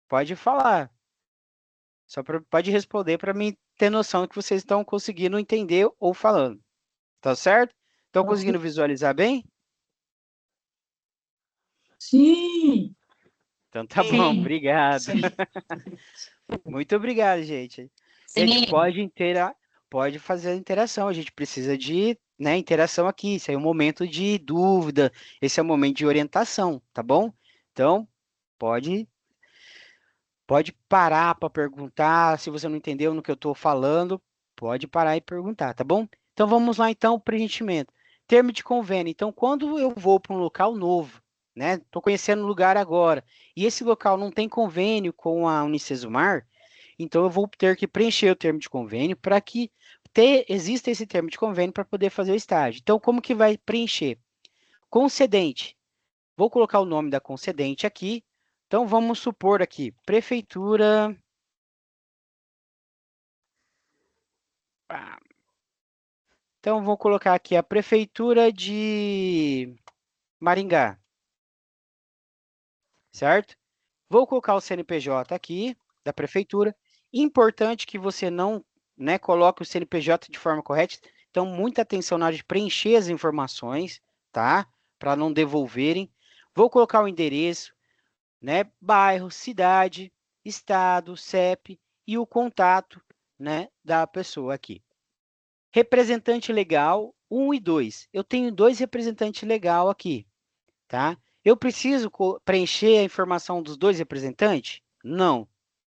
Pode falar. Pode responder para mim ter noção que vocês estão conseguindo entender ou falando. Tá certo? Estão conseguindo visualizar bem? Sim. Então tá Sim. bom, obrigado. Sim. Muito obrigado, gente. Sim. Gente, pode fazer a interação. A gente precisa de, né, interação aqui. Isso aí é um momento de dúvida. Esse é um momento de orientação, tá bom? Então, pode parar para perguntar. Se você não entendeu no que eu estou falando, pode parar e perguntar, tá bom? Então, vamos lá, então, o preenchimento. Termo de convênio. Então, quando eu vou para um local novo, né? Estou conhecendo o lugar agora, e esse local não tem convênio com a Unicesumar, então eu vou ter que preencher o termo de convênio para que exista esse termo de convênio para poder fazer o estágio. Então, como que vai preencher? Concedente. Vou colocar o nome da concedente aqui. Então, vamos supor aqui, Prefeitura... Então, vou colocar aqui a Prefeitura de Maringá. Certo? Vou colocar o CNPJ aqui, da Prefeitura. Importante que você não, né, coloque o CNPJ de forma correta. Então, muita atenção na hora de preencher as informações, tá? Para não devolverem. Vou colocar o endereço, né? Bairro, cidade, estado, CEP e o contato, né, da pessoa aqui. Representante legal 1 e 2. Eu tenho 2 representantes legal aqui, tá? Eu preciso preencher a informação dos 2 representantes? Não,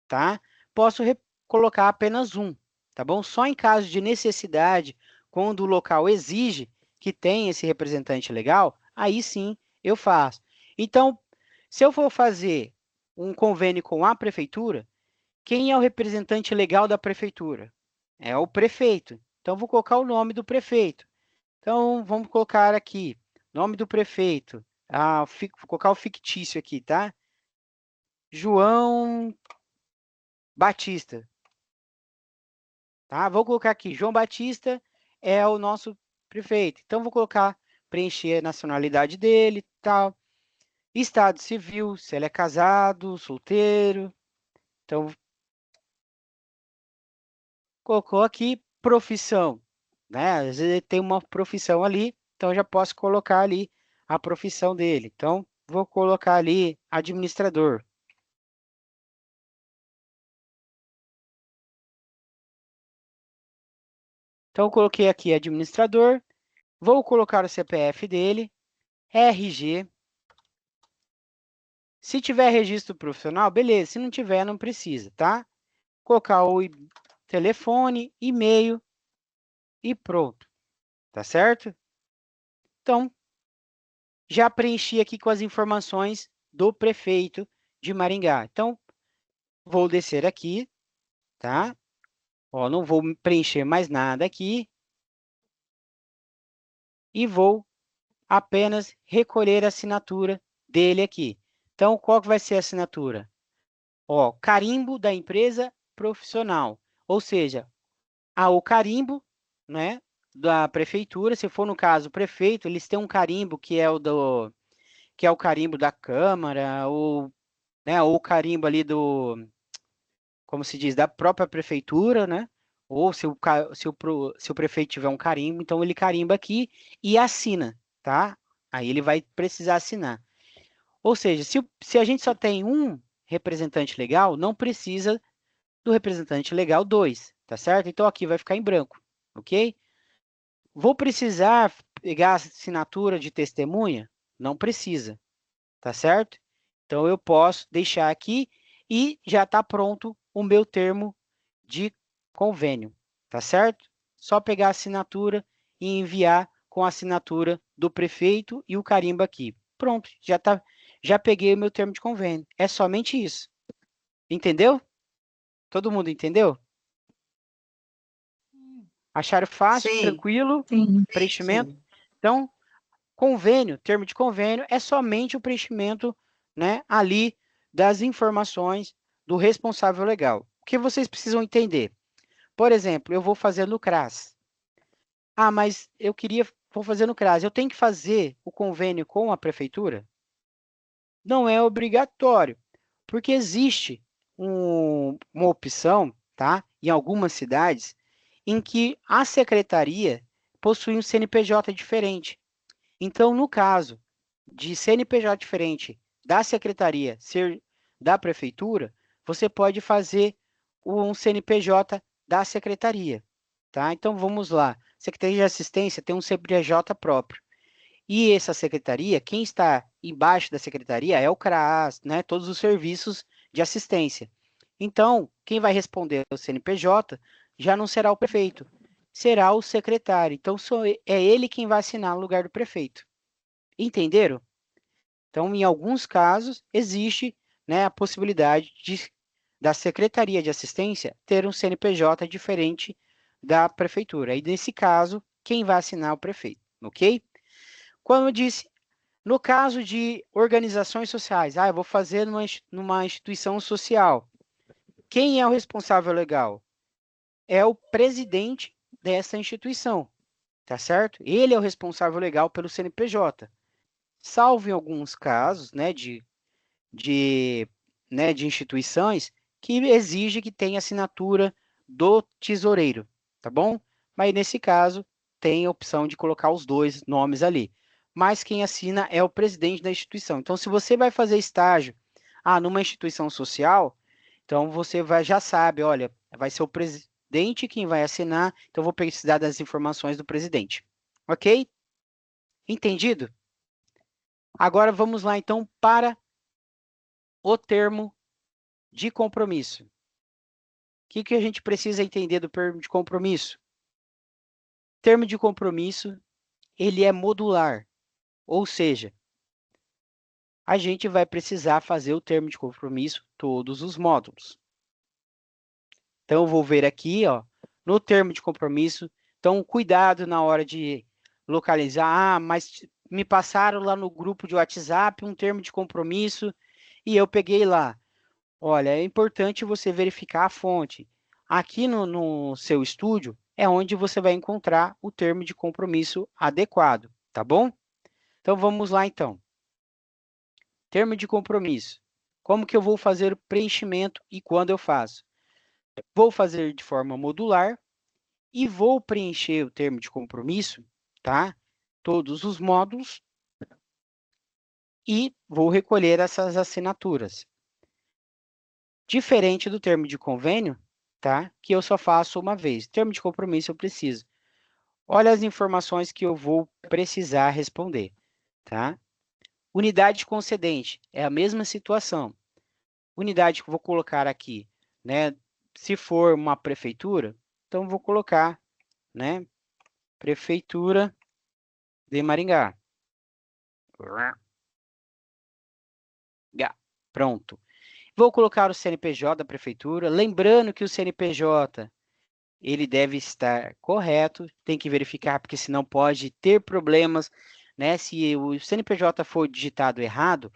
tá? Posso colocar apenas um, tá bom? Só em caso de necessidade, quando o local exige que tenha esse representante legal, aí sim eu faço. Então, se eu for fazer um convênio com a prefeitura, quem é o representante legal da prefeitura? É o prefeito. Então, vou colocar o nome do prefeito. Então, vamos colocar aqui, nome do prefeito. Vou colocar o fictício aqui, tá? João Batista. Tá? Vou colocar aqui, João Batista é o nosso prefeito. Então, vou colocar, preencher a nacionalidade dele, tal. Estado civil, se ele é casado, solteiro. Então, colocou aqui profissão, né? Às vezes ele tem uma profissão ali, então já posso colocar ali a profissão dele. Então, vou colocar ali administrador. Então, eu coloquei aqui administrador, vou colocar o CPF dele, RG. Se tiver registro profissional, beleza. Se não tiver, não precisa, tá? Colocar o telefone, e-mail e pronto. Tá certo? Então, já preenchi aqui com as informações do prefeito de Maringá. Então, vou descer aqui, tá? Ó, não vou preencher mais nada aqui. E vou apenas recolher a assinatura dele aqui. Então, qual que vai ser a assinatura? Ó, carimbo da empresa profissional. Ou seja, o carimbo, né, da prefeitura, se for no caso o prefeito, eles têm um carimbo que é o carimbo da Câmara, ou, né, ou o carimbo ali como se diz, da própria prefeitura, né? Ou se o prefeito tiver um carimbo, então ele carimba aqui e assina, tá? Aí ele vai precisar assinar. Ou seja, se a gente só tem um representante legal, não precisa do representante legal 2, tá certo? Então aqui vai ficar em branco, ok? Vou precisar pegar a assinatura de testemunha? Não precisa, tá certo? Então eu posso deixar aqui e já está pronto o meu termo de convênio, tá certo? Só pegar a assinatura e enviar com a assinatura do prefeito e o carimbo aqui. Pronto, já peguei o meu termo de convênio. É somente isso. Entendeu? Todo mundo entendeu? Acharam fácil, Sim. tranquilo? Sim. Preenchimento? Sim. Então, convênio, termo de convênio, é somente o preenchimento, né, ali das informações do responsável legal. O que vocês precisam entender? Por exemplo, eu vou fazer no CRAS. Mas vou fazer no CRAS. Eu tenho que fazer o convênio com a prefeitura? Não é obrigatório, porque existe uma opção, tá, em algumas cidades, em que a secretaria possui um CNPJ diferente. Então, no caso de CNPJ diferente da secretaria ser da prefeitura, você pode fazer um CNPJ da secretaria, tá? Então, vamos lá. Secretaria de Assistência tem um CNPJ próprio. E essa secretaria, quem está embaixo da secretaria é o CRAS, né? Todos os serviços de assistência. Então, quem vai responder ao CNPJ já não será o prefeito, será o secretário. Então, é ele quem vai assinar no lugar do prefeito. Entenderam? Então, em alguns casos, existe, né, a possibilidade da Secretaria de Assistência ter um CNPJ diferente da prefeitura. E, nesse caso, quem vai assinar é o prefeito, ok? Como eu disse, no caso de organizações sociais, eu vou fazer numa instituição social. Quem é o responsável legal? É o presidente dessa instituição, tá certo? Ele é o responsável legal pelo CNPJ. Salvo em alguns casos, né, de instituições que exige que tenha assinatura do tesoureiro, tá bom? Mas nesse caso, tem a opção de colocar os dois nomes ali. Mas quem assina é o presidente da instituição. Então, se você vai fazer estágio numa instituição social, então você já sabe, olha, vai ser o presidente quem vai assinar, então eu vou precisar das informações do presidente. Ok? Entendido? Agora vamos lá, então, para o termo de compromisso. O que a gente precisa entender do termo de compromisso? Termo de compromisso, ele é modular, ou seja, a gente vai precisar fazer o termo de compromisso todos os módulos. Então, eu vou ver aqui, ó, no termo de compromisso, então, cuidado na hora de localizar, mas me passaram lá no grupo de WhatsApp um termo de compromisso e eu peguei lá. Olha, é importante você verificar a fonte. Aqui no seu estúdio é onde você vai encontrar o termo de compromisso adequado, tá bom? Então, vamos lá, então. Termo de compromisso. Como que eu vou fazer o preenchimento e quando eu faço? Vou fazer de forma modular e vou preencher o termo de compromisso, tá? Todos os módulos e vou recolher essas assinaturas. Diferente do termo de convênio, tá? Que eu só faço uma vez. Termo de compromisso eu preciso. Olha as informações que eu vou precisar responder, tá? Unidade concedente, é a mesma situação. Unidade que eu vou colocar aqui, né? Se for uma prefeitura, então vou colocar, né? Prefeitura de Maringá. Pronto. Vou colocar o CNPJ da prefeitura, lembrando que o CNPJ ele deve estar correto, tem que verificar, porque senão pode ter problemas, né? Se o CNPJ for digitado errado,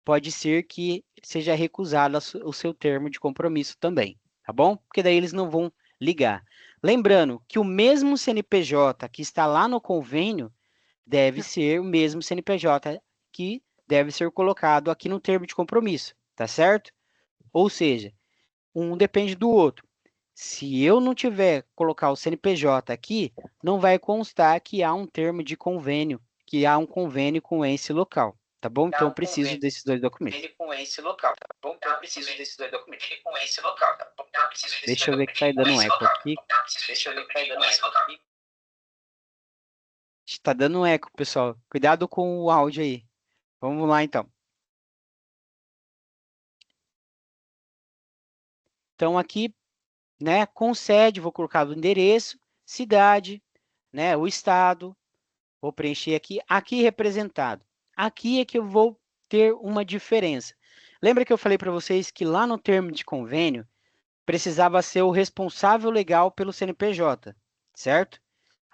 pode ser que seja recusado o seu termo de compromisso também, tá bom? Porque daí eles não vão ligar. Lembrando que o mesmo CNPJ que está lá no convênio deve ser o mesmo CNPJ que deve ser colocado aqui no termo de compromisso, tá certo? Ou seja, um depende do outro. Se eu não tiver colocar o CNPJ aqui, não vai constar que há um termo de convênio, que há um convênio com esse local, tá bom? Então eu preciso desses dois documentos. Com esse local, tá bom? Então eu preciso desses dois documentos. Com esse local, tá bom? Então eu preciso desses Deixa eu ver que tá dando um eco aqui. Deixa eu ver que tá dando eco aqui. Está dando um eco, pessoal. Cuidado com o áudio aí. Vamos lá, então. Então, aqui, né, concede, vou colocar o endereço, cidade, né, o estado, vou preencher aqui, aqui representado. Aqui é que eu vou ter uma diferença. Lembra que eu falei para vocês que lá no termo de convênio, precisava ser o responsável legal pelo CNPJ, certo?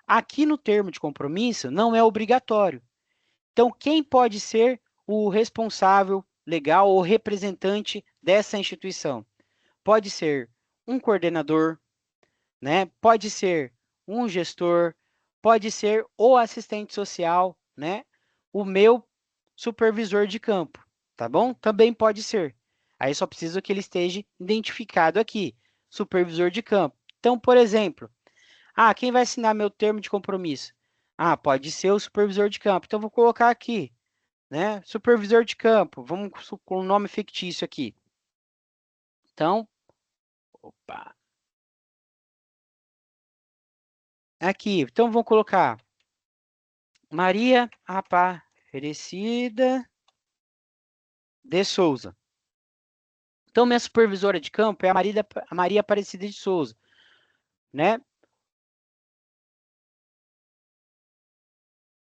Aqui no termo de compromisso, não é obrigatório. Então, quem pode ser o responsável legal ou representante dessa instituição? Pode ser um coordenador, né? Pode ser um gestor, pode ser o assistente social, né? O meu supervisor de campo, tá bom? Também pode ser. Aí só preciso que ele esteja identificado aqui, supervisor de campo. Então, por exemplo, quem vai assinar meu termo de compromisso? Pode ser o supervisor de campo. Então, vou colocar aqui, né? Supervisor de campo. Vamos com o nome fictício aqui. Então, opa. Aqui, então vamos colocar Maria Aparecida de Souza. Então, minha supervisora de campo é a Maria Aparecida de Souza, né?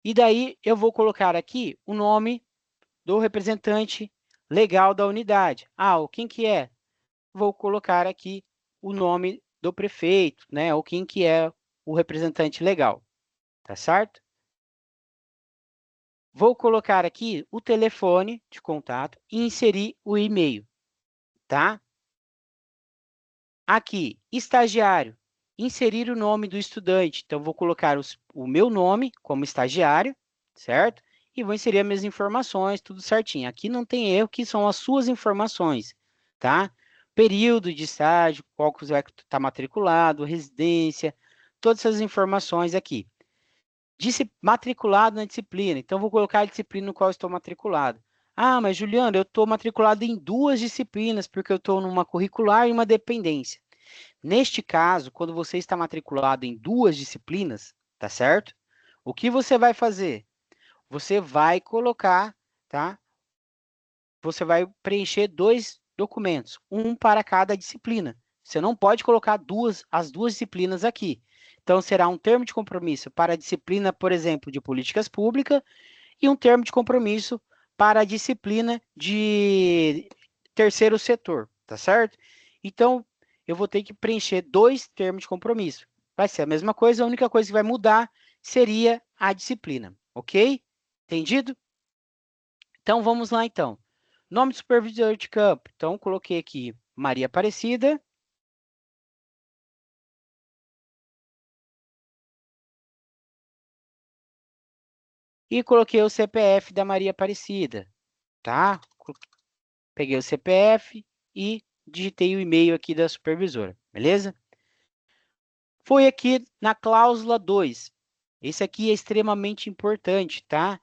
E daí eu vou colocar aqui o nome do representante legal da unidade. Quem que é? Vou colocar aqui o nome do prefeito, né? Ou quem que é o representante legal, tá certo? Vou colocar aqui o telefone de contato e inserir o e-mail, tá? Aqui, estagiário, inserir o nome do estudante. Então, vou colocar o meu nome como estagiário, certo? E vou inserir as minhas informações, tudo certinho. Aqui não tem erro, que são as suas informações, tá? Período de estágio, qual que você vai estar matriculado, residência, todas essas informações aqui. Matriculado na disciplina, então vou colocar a disciplina no qual estou matriculado. Mas Juliano, eu estou matriculado em 2 disciplinas, porque eu estou numa curricular e uma dependência. Neste caso, quando você está matriculado em 2 disciplinas, tá certo? O que você vai fazer? Você vai colocar, tá? Você vai preencher 2 documentos, um para cada disciplina. Você não pode colocar as duas disciplinas aqui. Então, será um termo de compromisso para a disciplina, por exemplo, de políticas públicas e um termo de compromisso para a disciplina de terceiro setor, tá certo? Então, eu vou ter que preencher 2 termos de compromisso. Vai ser a mesma coisa, a única coisa que vai mudar seria a disciplina, ok? Entendido? Então, vamos lá, então. Nome do supervisor de campo. Então, coloquei aqui Maria Aparecida. E coloquei o CPF da Maria Aparecida, tá? Peguei o CPF e digitei o e-mail aqui da supervisora, beleza? Fui aqui na cláusula 2. Esse aqui é extremamente importante, tá?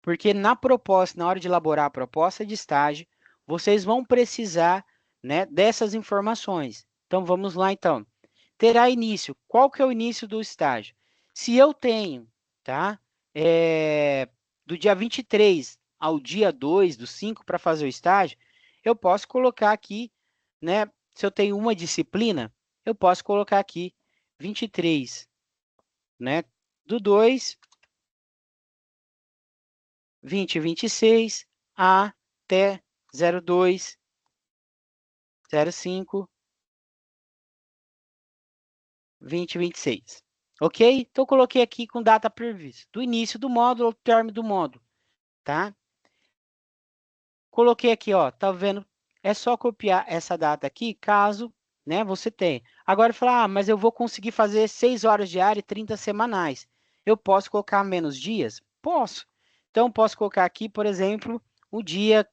Porque na proposta, na hora de elaborar a proposta de estágio, vocês vão precisar, né, dessas informações. Então, vamos lá, então. Terá início. Qual que é o início do estágio? Se eu tenho, tá? Do dia 23 ao dia 2 do 5 para fazer o estágio, eu posso colocar aqui, né? Se eu tenho uma disciplina, eu posso colocar aqui 23, né? Do 2, 2026 até 02, 05, 2026. Ok? Então, eu coloquei aqui com data prevista, do início do módulo ao término do módulo, tá? Coloquei aqui, ó, tá vendo? É só copiar essa data aqui, caso, né? Você tem. Agora, falar, mas eu vou conseguir fazer 6 horas diárias e 30 semanais. Eu posso colocar menos dias? Posso. Então, posso colocar aqui, por exemplo, o dia,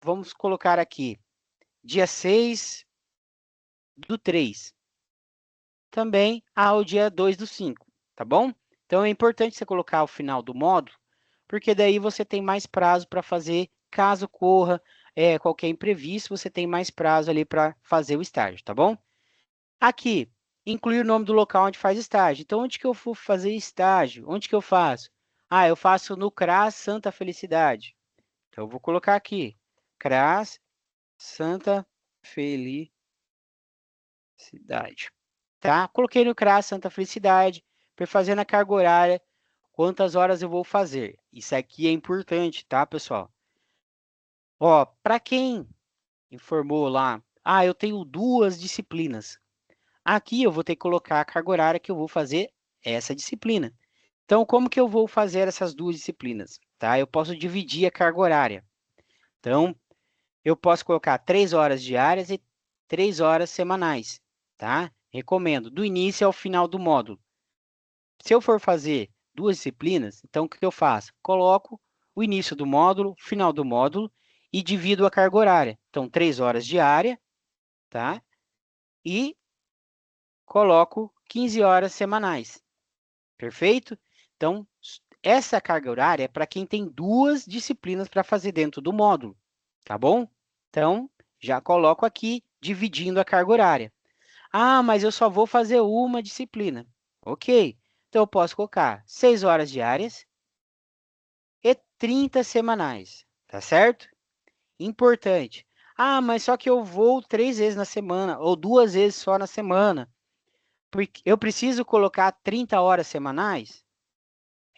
vamos colocar aqui, dia 6/3. Também o dia 2/5, tá bom? Então, é importante você colocar o final do módulo, porque daí você tem mais prazo para fazer, caso corra qualquer imprevisto, você tem mais prazo ali para fazer o estágio, tá bom? Aqui, incluir o nome do local onde faz estágio. Então, onde que eu for fazer estágio? Onde que eu faço? Eu faço no CRAS Santa Felicidade. Então, eu vou colocar aqui, CRAS Santa Felicidade, tá? Coloquei no CRAS Santa Felicidade, para fazer na carga horária, quantas horas eu vou fazer. Isso aqui é importante, tá, pessoal? Ó, para quem informou lá, eu tenho 2 disciplinas. Aqui eu vou ter que colocar a carga horária que eu vou fazer essa disciplina. Então, como que eu vou fazer essas 2 disciplinas? Tá? Eu posso dividir a carga horária. Então, eu posso colocar 3 horas diárias e 3 horas semanais, tá? Recomendo, do início ao final do módulo. Se eu for fazer 2 disciplinas, então o que eu faço? Coloco o início do módulo, final do módulo e divido a carga horária. Então, 3 horas diária, tá? E coloco 15 horas semanais. Perfeito? Então, essa carga horária é para quem tem 2 disciplinas para fazer dentro do módulo, tá bom? Então, já coloco aqui, dividindo a carga horária. Mas eu só vou fazer uma disciplina. Ok. Então, eu posso colocar 6 horas diárias e 30 semanais, tá certo? Importante. Mas só que eu vou 3 vezes na semana, ou 2 vezes só na semana. Porque eu preciso colocar 30 horas semanais?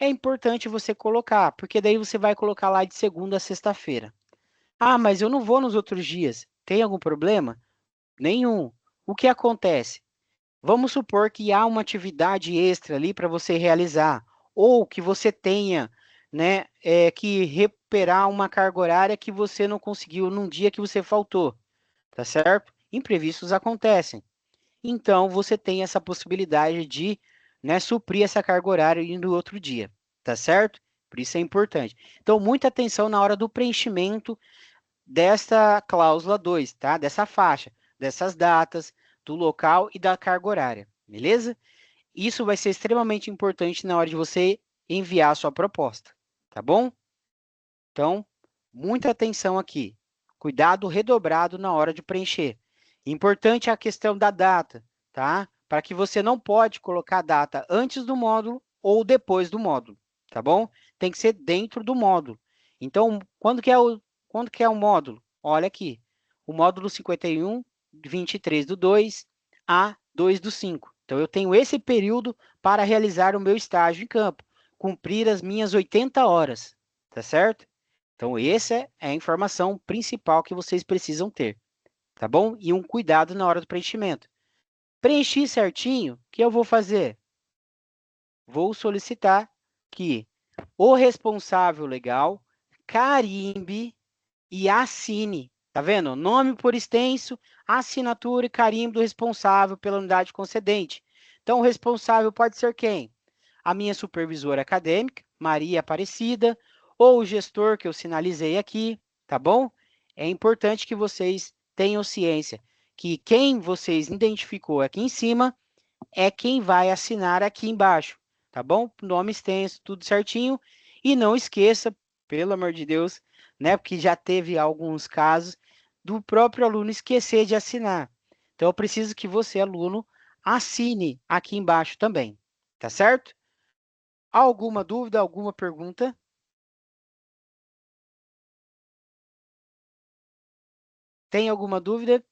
É importante você colocar, porque daí você vai colocar lá de segunda a sexta-feira. Mas eu não vou nos outros dias. Tem algum problema? Nenhum. O que acontece? Vamos supor que há uma atividade extra ali para você realizar, ou que você tenha, né, que recuperar uma carga horária que você não conseguiu num dia que você faltou, tá certo? Imprevistos acontecem. Então, você tem essa possibilidade de, né, suprir essa carga horária indo outro dia, tá certo? Por isso é importante. Então, muita atenção na hora do preenchimento dessa cláusula 2, tá? Dessa faixa, dessas datas, do local e da carga horária, beleza? Isso vai ser extremamente importante na hora de você enviar a sua proposta, tá bom? Então, muita atenção aqui. Cuidado redobrado na hora de preencher. Importante a questão da data, tá? Para que você não pode colocar a data antes do módulo ou depois do módulo, tá bom? Tem que ser dentro do módulo. Então, quando que é o módulo? Olha aqui. O módulo 51, 23/2 a 2/5. Então, eu tenho esse período para realizar o meu estágio em campo, cumprir as minhas 80 horas, tá certo? Então, essa é a informação principal que vocês precisam ter, tá bom? E um cuidado na hora do preenchimento. Preenchi certinho, o que eu vou fazer? Vou solicitar que o responsável legal carimbe e assine. Tá vendo? Nome por extenso, assinatura e carimbo do responsável pela unidade concedente. Então, o responsável pode ser quem? A minha supervisora acadêmica, Maria Aparecida, ou o gestor que eu sinalizei aqui, tá bom? É importante que vocês tenham ciência que quem vocês identificou aqui em cima é quem vai assinar aqui embaixo, tá bom? Nome extenso, tudo certinho. E não esqueça, pelo amor de Deus, né? Porque já teve alguns casos do próprio aluno esquecer de assinar. Então, eu preciso que você, aluno, assine aqui embaixo também, tá certo? Alguma dúvida, alguma pergunta? Tem alguma dúvida?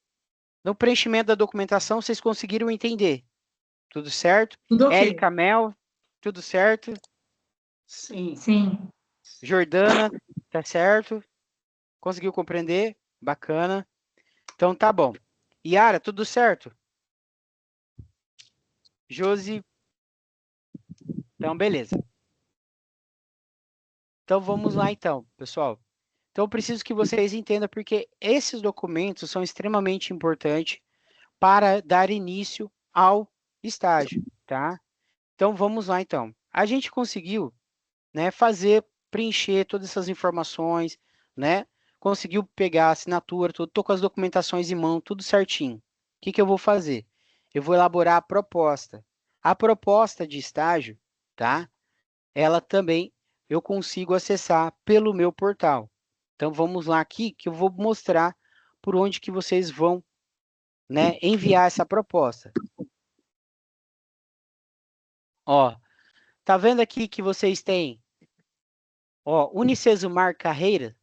No preenchimento da documentação, vocês conseguiram entender? Tudo certo? Tudo ok. Érica Mel, tudo certo? Sim. Sim. Jordana, tá certo? Conseguiu compreender? Bacana. Então tá bom. Yara, tudo certo? Josi? Então, beleza. Então vamos lá então, pessoal. Então, eu preciso que vocês entendam, porque esses documentos são extremamente importantes para dar início ao estágio, tá? Então, vamos lá, então. A gente conseguiu, né, preencher todas essas informações, né? Conseguiu pegar a assinatura, tudo, tô com as documentações em mão, tudo certinho. O que que eu vou fazer? Eu vou elaborar a proposta. A proposta de estágio, tá? Ela também eu consigo acessar pelo meu portal. Então, vamos lá aqui, que eu vou mostrar por onde que vocês vão, né, enviar essa proposta. Ó, tá vendo aqui que vocês têm, ó, Unicesumar Carreira?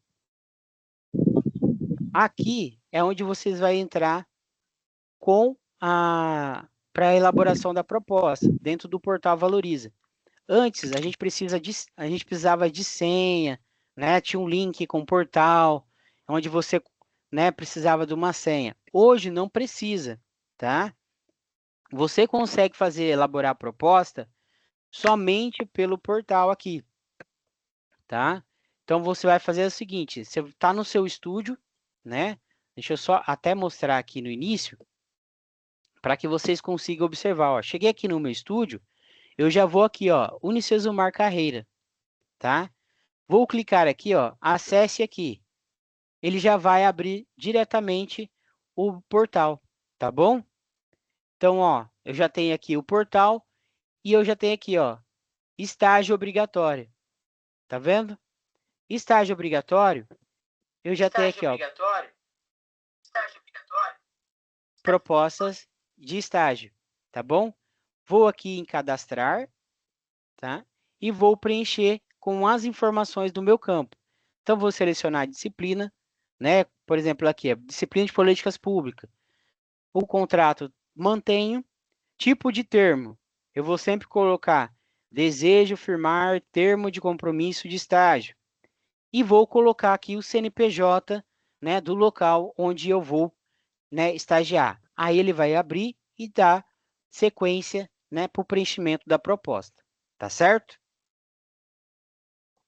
Aqui é onde vocês vão entrar com para a elaboração da proposta, dentro do portal Valoriza. Antes, a gente precisava de senha, né? Tinha um link com o portal, onde você, né, precisava de uma senha. Hoje não precisa, tá? Você consegue elaborar a proposta somente pelo portal aqui, tá? Então, você vai fazer o seguinte, você está no seu estúdio, né? Deixa eu só até mostrar aqui no início, para que vocês consigam observar, ó. Cheguei aqui no meu estúdio, eu já vou aqui, ó, Unicesumar Carreira, tá? Vou clicar aqui, ó, acesse aqui. Ele já vai abrir diretamente o portal, tá bom? Então, ó, eu já tenho aqui o portal e eu já tenho aqui, ó, estágio obrigatório. Tá vendo? Estágio obrigatório, eu já tenho aqui, ó, propostas de estágio, tá bom? Vou aqui em cadastrar, tá? E vou preencher com as informações do meu campo. Então, vou selecionar a disciplina, né? Por exemplo, aqui, disciplina de políticas públicas. O contrato mantenho. Tipo de termo, eu vou sempre colocar desejo firmar termo de compromisso de estágio. E vou colocar aqui o CNPJ, né, do local onde eu vou, né, estagiar. Aí ele vai abrir e dar sequência, né, para o preenchimento da proposta. Tá certo?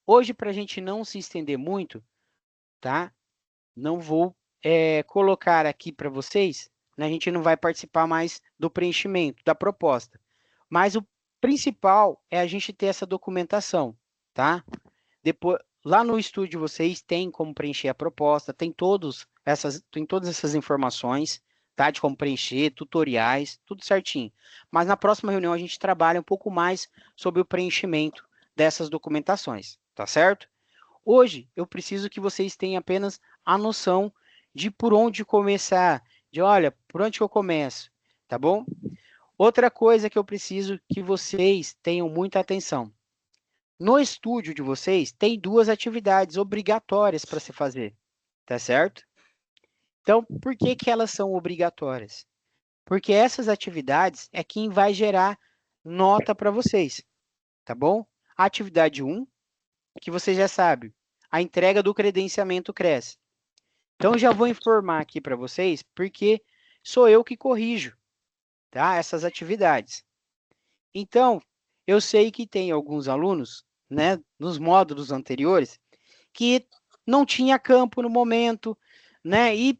Hoje, para a gente não se estender muito, tá? Não vou colocar aqui para vocês, né? A gente não vai participar mais do preenchimento da proposta. Mas o principal é a gente ter essa documentação, tá? Depois, lá no estúdio de vocês tem como preencher a proposta, tem todas essas informações, tá? De como preencher, tutoriais, tudo certinho. Mas na próxima reunião a gente trabalha um pouco mais sobre o preenchimento dessas documentações, tá certo? Hoje eu preciso que vocês tenham apenas a noção de por onde começar, de olha, por onde eu começo, tá bom? Outra coisa que eu preciso que vocês tenham muita atenção. No estúdio de vocês, tem 2 atividades obrigatórias para se fazer, tá certo? Então, por que que elas são obrigatórias? Porque essas atividades é quem vai gerar nota para vocês, tá bom? A atividade 1, que você já sabe, a entrega do credenciamento cresce. Então, já vou informar aqui para vocês, porque sou eu que corrijo, tá? Essas atividades. Então, eu sei que tem alguns alunos, né, nos módulos anteriores, que não tinha campo no momento, né, e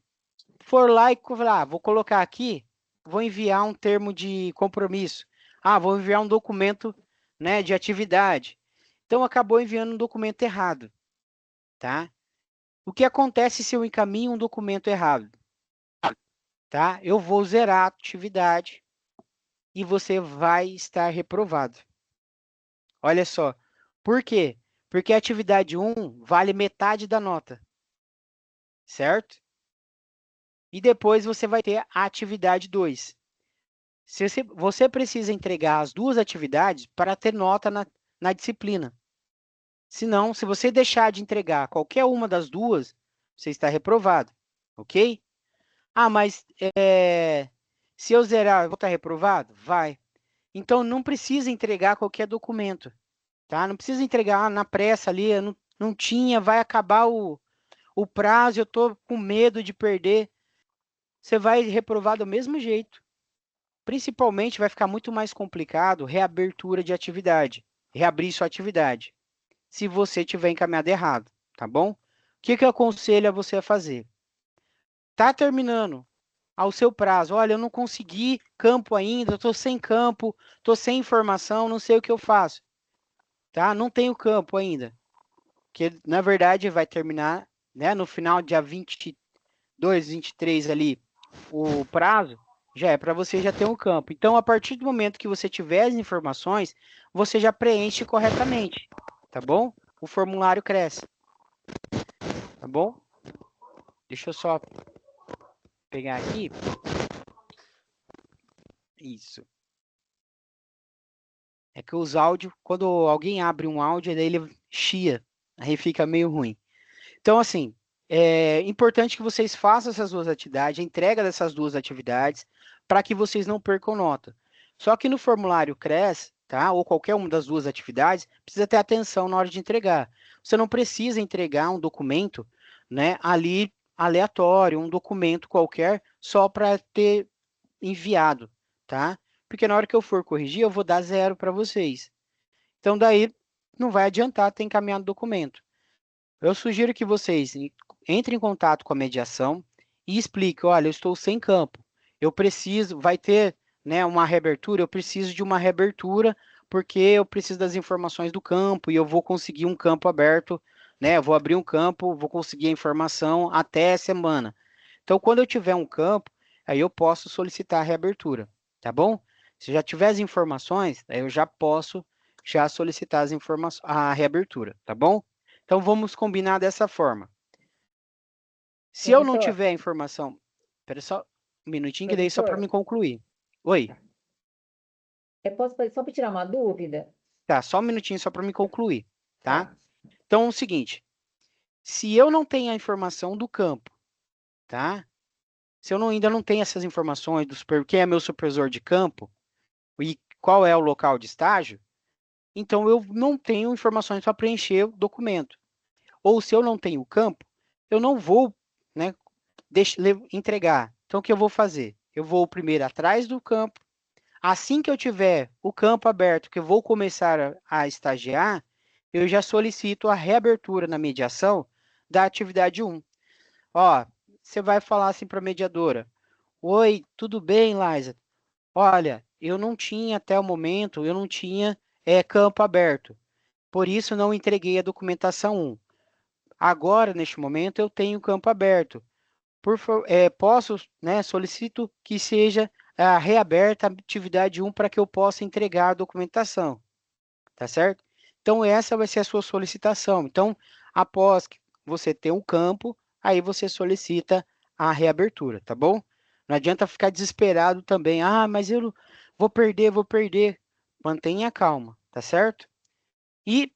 for lá e falar, vou colocar aqui, vou enviar um termo de compromisso, vou enviar um documento, né, de atividade. Então, acabou enviando um documento errado, tá? O que acontece se eu encaminho um documento errado? Tá? Eu vou zerar a atividade e você vai estar reprovado. Olha só. Por quê? Porque a atividade 1 vale metade da nota. Certo? E depois você vai ter a atividade 2. Você precisa entregar as 2 atividades para ter nota na disciplina. Senão, se você deixar de entregar qualquer uma das 2, você está reprovado. Ok? Mas se eu zerar, eu vou estar reprovado? Vai. Então, não precisa entregar qualquer documento. Tá? Não precisa entregar na pressa ali, não tinha, vai acabar o prazo, eu estou com medo de perder. Você vai reprovar do mesmo jeito. Principalmente, vai ficar muito mais complicado reabertura de atividade, reabrir sua atividade, se você tiver encaminhado errado, tá bom? que eu aconselho a você a fazer? Tá terminando ao seu prazo. Olha, eu não consegui campo ainda, estou sem campo, estou sem informação, não sei o que eu faço. Tá? Não tenho campo ainda. Que, na verdade, vai terminar, né, no final, dia 22, 23 ali, o prazo, já é para você já ter um campo. Então, a partir do momento que você tiver as informações, você já preenche corretamente, tá bom? O formulário cresce. Tá bom? Deixa eu só pegar aqui. Isso. É que os áudios, quando alguém abre um áudio, daí ele chia, aí fica meio ruim. Então, assim, é importante que vocês façam essas duas atividades, a entrega dessas duas atividades, para que vocês não percam nota. Só que no formulário CRES, tá? Ou qualquer uma das duas atividades, precisa ter atenção na hora de entregar. Você não precisa entregar um documento, né, ali aleatório, um documento qualquer, só para ter enviado, tá? Porque na hora que eu for corrigir, eu vou dar 0 para vocês. Então, daí, não vai adiantar ter encaminhado o documento. Eu sugiro que vocês entrem em contato com a mediação e expliquem, olha, eu estou sem campo, eu preciso, vai ter, né, uma reabertura, eu preciso de uma reabertura, porque eu preciso das informações do campo e eu vou conseguir um campo aberto, né, eu vou abrir um campo, vou conseguir a informação até a semana. Então, quando eu tiver um campo, aí eu posso solicitar a reabertura, tá bom? Se já tiver as informações, aí eu já posso solicitar as informações, a reabertura, tá bom? Então, vamos combinar dessa forma. Se eu não tiver a informação... Espera só um minutinho, que daí só para me concluir. Oi. Eu posso fazer só para tirar uma dúvida? Tá, só um minutinho só para me concluir, tá? Então, é o seguinte. Se eu não tenho a informação do campo, tá? Se eu ainda não tenho essas informações do quem é meu supervisor de campo e qual é o local de estágio, então eu não tenho informações para preencher o documento. Ou se eu não tenho o campo, eu não vou, né, entregar. Então, o que eu vou fazer? Eu vou primeiro atrás do campo. Assim que eu tiver o campo aberto, que eu vou começar a estagiar, eu já solicito a reabertura na mediação da atividade 1. Ó, você vai falar assim para a mediadora: oi, tudo bem, Liza? Olha, eu não tinha até o momento, eu não tinha campo aberto. Por isso, não entreguei a documentação 1. Agora, neste momento, eu tenho campo aberto. Posso, né, solicito que seja reaberta a atividade 1 para que eu possa entregar a documentação. Tá certo? Então, essa vai ser a sua solicitação. Então, após você ter um campo, aí você solicita a reabertura, tá bom? Não adianta ficar desesperado também. Ah, mas eu vou perder. Mantenha calma, tá certo? E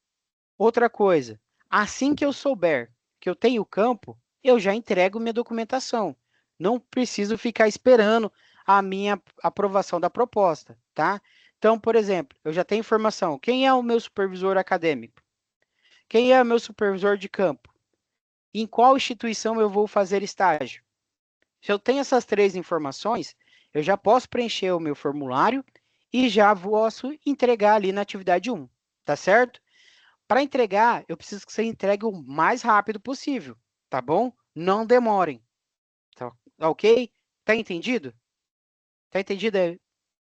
outra coisa, assim que eu souber que eu tenho campo, eu já entrego minha documentação. Não preciso ficar esperando a minha aprovação da proposta, tá? Então, por exemplo, eu já tenho informação. Quem é o meu supervisor acadêmico? Quem é o meu supervisor de campo? Em qual instituição eu vou fazer estágio? Se eu tenho essas 3 informações, eu já posso preencher o meu formulário e já posso entregar ali na atividade 1, tá certo? Para entregar, eu preciso que você entregue o mais rápido possível, tá bom? Não demorem. Tá ok? Tá entendido? Tá entendida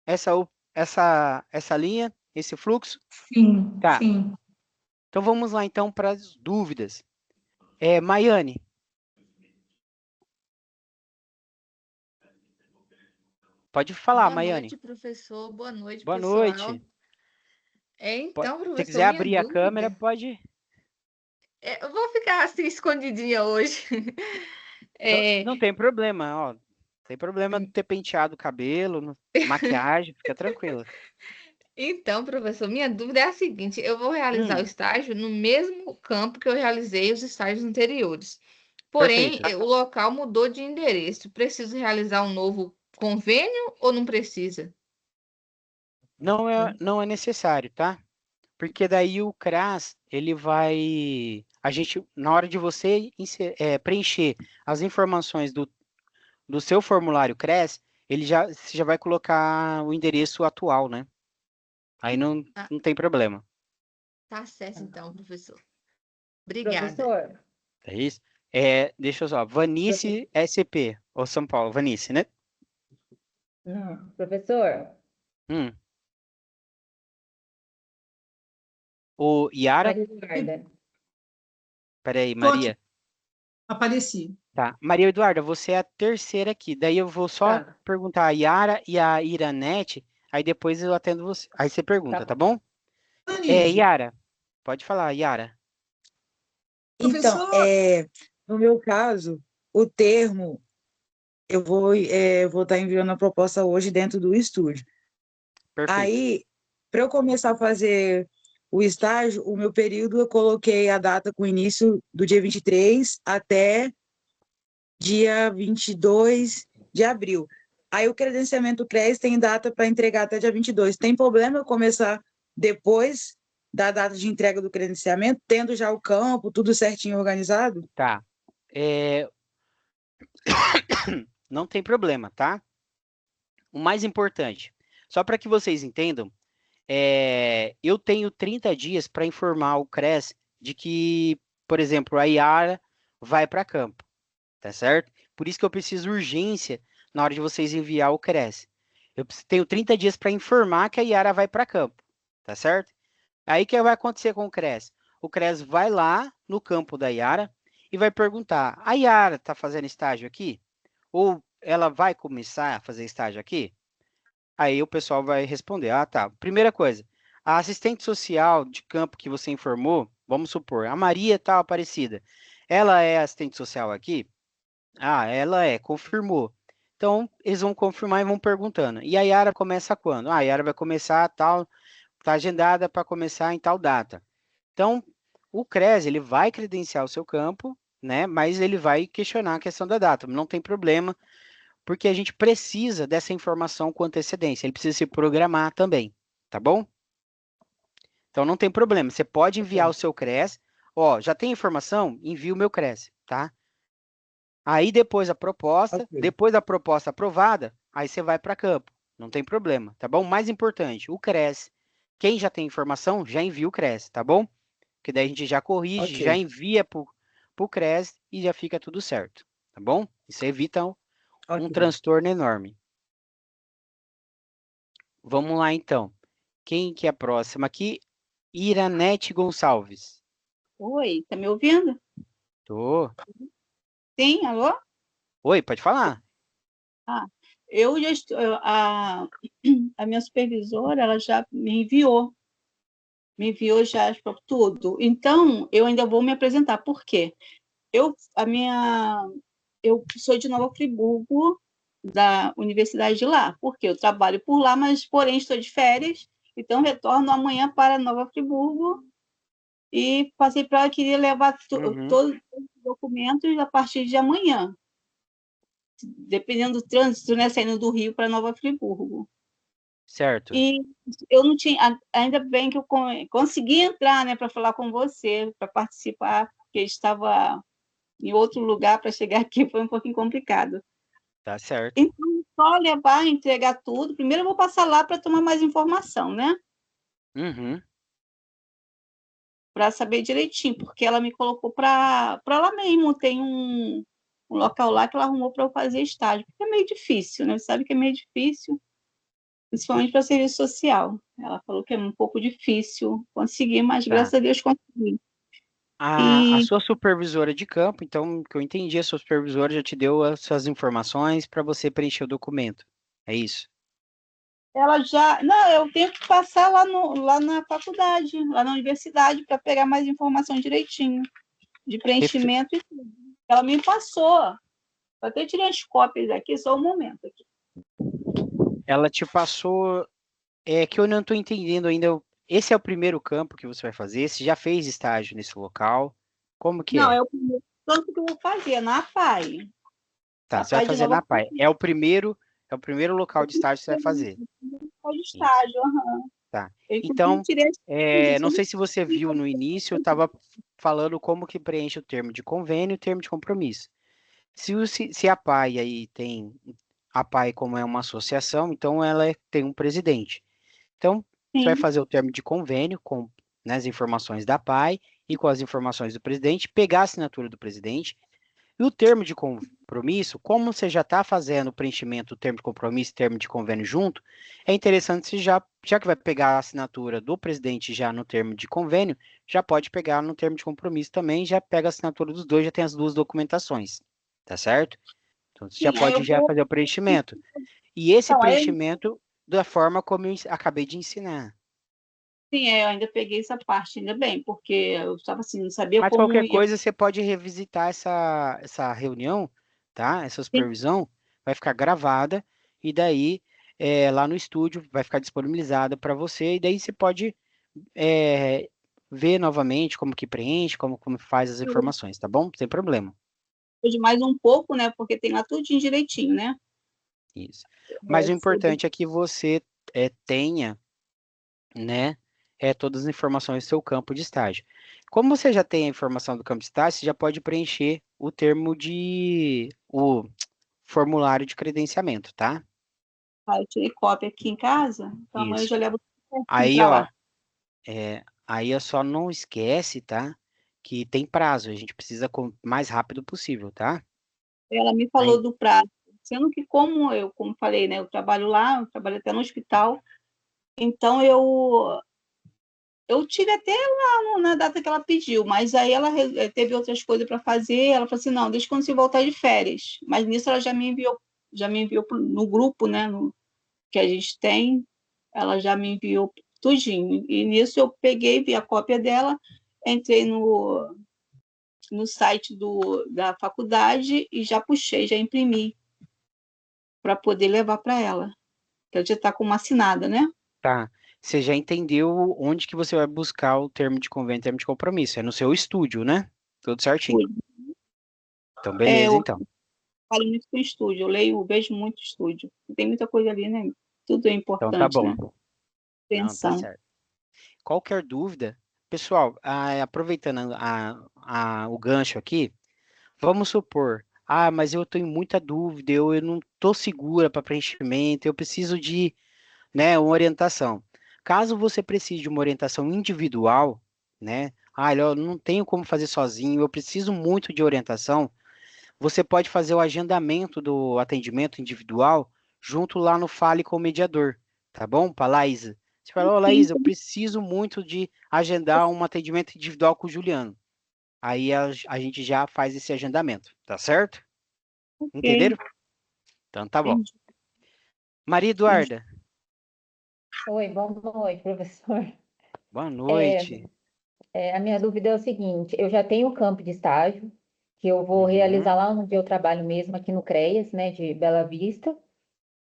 essa linha, esse fluxo? Sim, tá. Sim. Então, vamos lá, então, para as dúvidas. Maiane. Pode falar, Maiane. Boa noite, professor. Boa noite, Boa pessoal. noite. Então, professor, se quiser abrir a câmera, pode. Eu vou ficar assim, escondidinha hoje. Não tem problema, ó. Não tem problema de ter penteado o cabelo, maquiagem, fica tranquila. Então, professor, minha dúvida é a seguinte: eu vou realizar o estágio no mesmo campo que eu realizei os estágios anteriores. Porém, o local mudou de endereço. Preciso realizar um novo convênio ou não precisa? Não é necessário, tá? Porque daí o CRAS, ele vai... na hora de você preencher as informações do seu formulário CRES, você já vai colocar o endereço atual, né? Aí não tem problema. Tá certo, então, professor. Obrigada. Professor, É isso? Deixa eu só. Vanice SP, ou São Paulo, Vanice, né? Não, professor, Hum. O Yara, Maria Eduarda. peraí, Tô aqui, Maria. apareci. Tá. Maria Eduarda, você é a terceira aqui. Daí eu vou só Tá, perguntar a Yara e a Iranete, aí depois eu atendo você. Aí você pergunta, tá bom? Anise, Yara, pode falar, Yara. Então, professor, no meu caso, o termo, eu vou estar enviando a proposta hoje dentro do estúdio. Perfeito. Aí, para eu começar a fazer o estágio, o meu período, eu coloquei a data com início do dia 23 até dia 22 de abril. Aí, o credenciamento CRES tem data para entregar até dia 22. Tem problema eu começar depois da data de entrega do credenciamento, tendo já o campo, tudo certinho organizado? Tá. Não tem problema, tá? O mais importante, só para que vocês entendam, eu tenho 30 dias para informar o CRES de que, por exemplo, a Yara vai para campo, tá certo? Por isso que eu preciso urgência na hora de vocês enviar o CRES. Eu tenho 30 dias para informar que a Yara vai para campo, tá certo? Aí o que vai acontecer com o CRES? O CRES vai lá no campo da Yara e vai perguntar: a Yara está fazendo estágio aqui? Ou ela vai começar a fazer estágio aqui? Aí o pessoal vai responder: ah, tá. Primeira coisa, a assistente social de campo que você informou, vamos supor, a Maria tá Aparecida, ela é assistente social aqui? Ah, ela é, confirmou. Então, eles vão confirmar e vão perguntando. E a Yara começa quando? Ah, a Yara vai começar tal, tá agendada para começar em tal data. Então, o CRES, ele vai credenciar o seu campo, né? Mas ele vai questionar a questão da data. Não tem problema, porque a gente precisa dessa informação com antecedência. Ele precisa se programar também, tá bom? Então, não tem problema. Você pode enviar o seu CRES. Ó, já tem informação? Envia o meu CRES, tá? Aí, depois da proposta aprovada, aí você vai para campo. Não tem problema, tá bom? Mais importante, o CRES. Quem já tem informação, já envia o CRES, tá bom? Que daí a gente já corrige, já envia para o CRES e já fica tudo certo, tá bom? Isso evita um transtorno enorme. Vamos lá, então. Quem que é a próxima aqui? Iranete Gonçalves. Oi, tá me ouvindo? Tô. Sim, alô? Oi, pode falar. Eu já estou, a minha supervisora, ela já me enviou já para tudo. Então, eu ainda vou me apresentar. Por quê? Eu sou de Nova Friburgo, da universidade de lá, porque eu trabalho por lá, mas, porém, estou de férias, então retorno amanhã para Nova Friburgo e passei para queria levar todos os documentos a partir de amanhã, dependendo do trânsito, né, saindo do Rio para Nova Friburgo. Certo. E eu não tinha, ainda bem que eu consegui entrar, né, para falar com você, para participar, porque estava em outro lugar para chegar aqui, foi um pouquinho complicado. Tá certo. Então, só levar, entregar tudo. Primeiro eu vou passar lá para tomar mais informação, né? Para saber direitinho, porque ela me colocou para lá mesmo. Tem um local lá que ela arrumou para eu fazer estágio, porque é meio difícil, né? Você sabe que é meio difícil, principalmente para serviço social. Ela falou que é um pouco difícil conseguir, mas graças a Deus consegui. A sua supervisora de campo, então, que eu entendi, a sua supervisora já te deu as suas informações para você preencher o documento. É isso? Ela já... Não, eu tenho que passar lá na faculdade, lá na universidade, para pegar mais informação direitinho, de preenchimento e tudo. Ela me passou. Eu até tirei as cópias aqui, só um momento aqui. Ela te passou... É que eu não estou entendendo ainda. Esse é o primeiro campo que você vai fazer? Você já fez estágio nesse local? Como que Não, é? é o primeiro campo que eu vou fazer, na APAE. Tá, você vai fazer na APAE. É o primeiro local de estágio que você vai fazer. De estágio, Tá. Então, não sei se você viu no início, eu estava falando como que preenche o termo de convênio e o termo de compromisso. Se a APAE aí tem... A APAE, como é uma associação, então ela tem um presidente. Então, você vai fazer o termo de convênio com, né, as informações da APAE e com as informações do presidente, pegar a assinatura do presidente. E o termo de compromisso, como você já está fazendo o preenchimento do termo de compromisso e termo de convênio junto, é interessante você já que vai pegar a assinatura do presidente já no termo de convênio, já pode pegar no termo de compromisso também, já pega a assinatura dos dois, já tem as duas documentações, tá certo? Então você já Sim, aí pode já fazer o preenchimento. E esse preenchimento da forma como eu acabei de ensinar. Sim, eu ainda peguei essa parte, ainda bem, porque eu estava assim, não sabia Mas como qualquer ia. coisa você pode revisitar essa reunião, tá? Essa supervisão vai ficar gravada e daí lá no estúdio vai ficar disponibilizada para você e daí você pode ver novamente como que preenche, como faz as informações, tá bom? Sem problema. De mais um pouco, né? Porque tem lá tudinho direitinho, né? Isso. Mas o importante é que você tenha, né, todas as informações do seu campo de estágio. Como você já tem a informação do campo de estágio, você já pode preencher o formulário de credenciamento, tá? Eu tirei cópia aqui em casa, então amanhã eu Isso. já levo Aí, para ó, lá. aí só não esquece, tá? Que tem prazo, a gente precisa o mais rápido possível, tá? Ela me falou do prazo, sendo que como falei, né, eu trabalho lá, eu trabalho até no hospital, então eu tive até lá na data que ela pediu, mas aí ela teve outras coisas para fazer, ela falou assim, não, deixa quando você voltar de férias, mas nisso ela já me enviou no grupo, né, que a gente tem, ela já me enviou tudinho, e nisso eu peguei, vi a cópia dela, entrei no site da faculdade e já puxei, já imprimi para poder levar para ela. Ela já está com uma assinada, né? Tá. Você já entendeu onde que você vai buscar o termo de convênio, termo de compromisso? É no seu estúdio, né? Tudo certinho. Então, beleza, então. Eu falo muito com estúdio, vejo muito estúdio. Tem muita coisa ali, né? Tudo é importante, Então tá bom. né? Não, tá certo. Qualquer dúvida, pessoal, aproveitando o gancho aqui, vamos supor, mas eu tenho muita dúvida, eu não estou segura para preenchimento, eu preciso de, né, uma orientação. Caso você precise de uma orientação individual, né, eu não tenho como fazer sozinho, eu preciso muito de orientação, você pode fazer o agendamento do atendimento individual junto lá no Fale com o Mediador, tá bom? Para Laísa. Você fala, Laísa, eu preciso muito de agendar um atendimento individual com o Juliano. Aí a gente já faz esse agendamento, tá certo? Entenderam? Então tá bom. Maria Eduarda. Oi, boa noite, professor. Boa noite. A minha dúvida é o seguinte, eu já tenho o campo de estágio, que eu vou realizar lá onde eu trabalho mesmo, aqui no CREAS, né, de Bela Vista.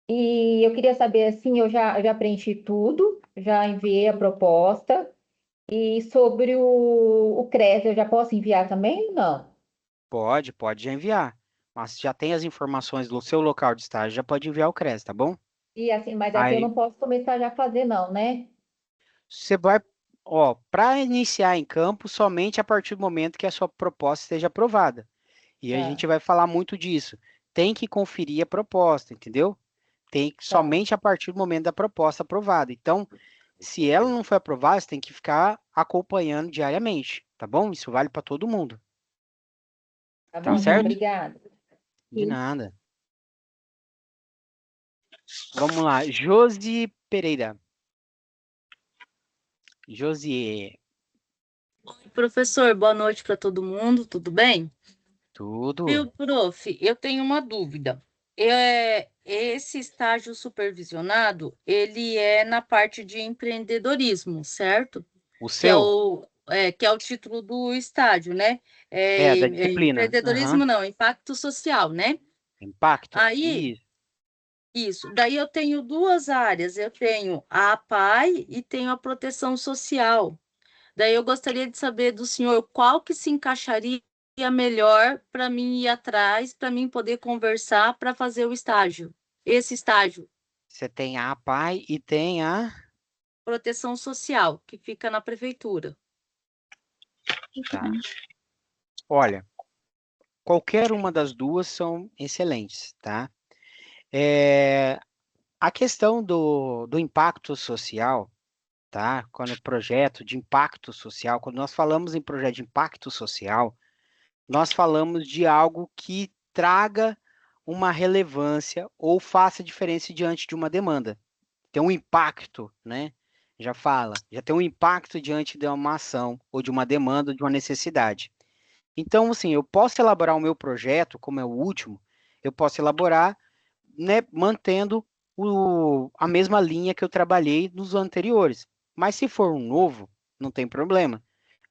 E eu queria saber, assim, eu já preenchi tudo, já enviei a proposta, e sobre o CREAS, eu já posso enviar também ou não? Pode já enviar. Mas já tem as informações do seu local de estágio, já pode enviar o CRES, tá bom? E assim, mas assim eu Aí não posso começar já a fazer, não, né? você vai, para iniciar em campo, somente a partir do momento que a sua proposta esteja aprovada. E a gente vai falar muito disso. Tem que conferir a proposta, entendeu? Tem que somente a partir do momento da proposta aprovada. Então, se ela não foi aprovada, você tem que ficar acompanhando diariamente, tá bom? Isso vale para todo mundo. Tá Tá bom, então, certo? obrigada. De nada. Vamos lá, Josi Pereira. Josi. Professor, boa noite para todo mundo, tudo bem? Tudo. Viu, prof, eu tenho uma dúvida. Esse estágio supervisionado, ele é na parte de empreendedorismo, certo? O Que é seu? que é o título do estágio, né? Da disciplina. Empreendedorismo não, impacto social, né? Impacto. Aí, isso. Daí eu tenho duas áreas. Eu tenho a APAE e tenho a proteção social. Daí eu gostaria de saber do senhor qual que se encaixaria melhor para mim ir atrás, para mim poder conversar para fazer o estágio. Esse estágio. Você tem a APAE e tem a proteção social, que fica na prefeitura. Tá. Olha, qualquer uma das duas são excelentes, tá? A questão do impacto social, tá? Quando projeto de impacto social, quando nós falamos em projeto de impacto social, nós falamos de algo que traga uma relevância ou faça diferença diante de uma demanda. Tem um impacto, né? Já tem um impacto diante de uma ação ou de uma demanda, ou de uma necessidade. Então, assim, eu posso elaborar o meu projeto, como é o último, eu posso elaborar, né, mantendo a mesma linha que eu trabalhei nos anteriores. Mas se for um novo, não tem problema.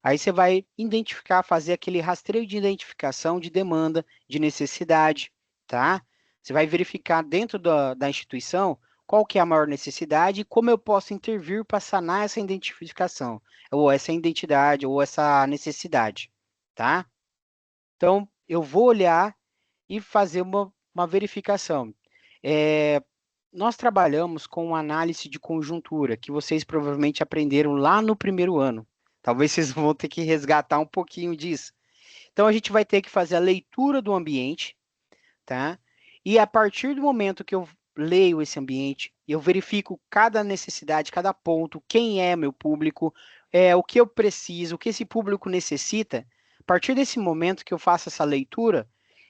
Aí você vai identificar, fazer aquele rastreio de identificação de demanda, de necessidade, tá? Você vai verificar dentro da instituição qual que é a maior necessidade e como eu posso intervir para sanar essa identificação, ou essa identidade, ou essa necessidade, tá? Então, eu vou olhar e fazer uma verificação. Nós trabalhamos com análise de conjuntura, que vocês provavelmente aprenderam lá no primeiro ano. Talvez vocês vão ter que resgatar um pouquinho disso. Então, a gente vai ter que fazer a leitura do ambiente, tá? E a partir do momento que eu leio esse ambiente, eu verifico cada necessidade, cada ponto, quem é meu público, o que eu preciso, o que esse público necessita. A partir desse momento que eu faço essa leitura,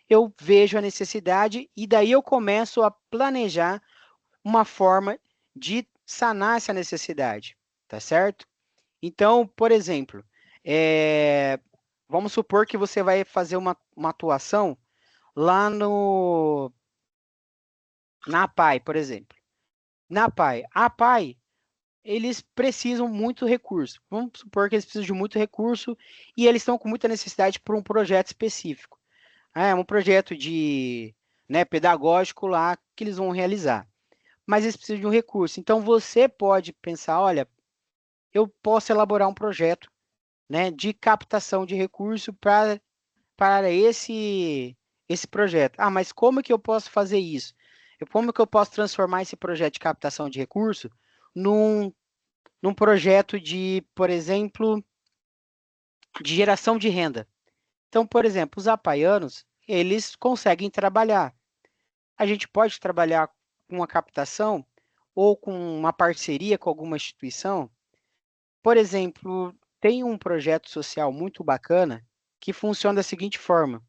eu vejo a necessidade e daí eu começo a planejar uma forma de sanar essa necessidade, tá certo? Então, por exemplo, vamos supor que você vai fazer uma atuação lá na APAE, por exemplo. Na APAE. A APAE, eles precisam muito recurso. Vamos supor que eles precisam de muito recurso e eles estão com muita necessidade por um projeto específico. Um projeto pedagógico lá que eles vão realizar. Mas eles precisam de um recurso. Então, você pode pensar, olha, eu posso elaborar um projeto, né, de captação de recurso para esse projeto. Mas como que eu posso fazer isso? Como que eu posso transformar esse projeto de captação de recurso num projeto de, por exemplo, de geração de renda? Então, por exemplo, os apaianos, eles conseguem trabalhar. A gente pode trabalhar com uma captação ou com uma parceria com alguma instituição. Por exemplo, tem um projeto social muito bacana que funciona da seguinte forma.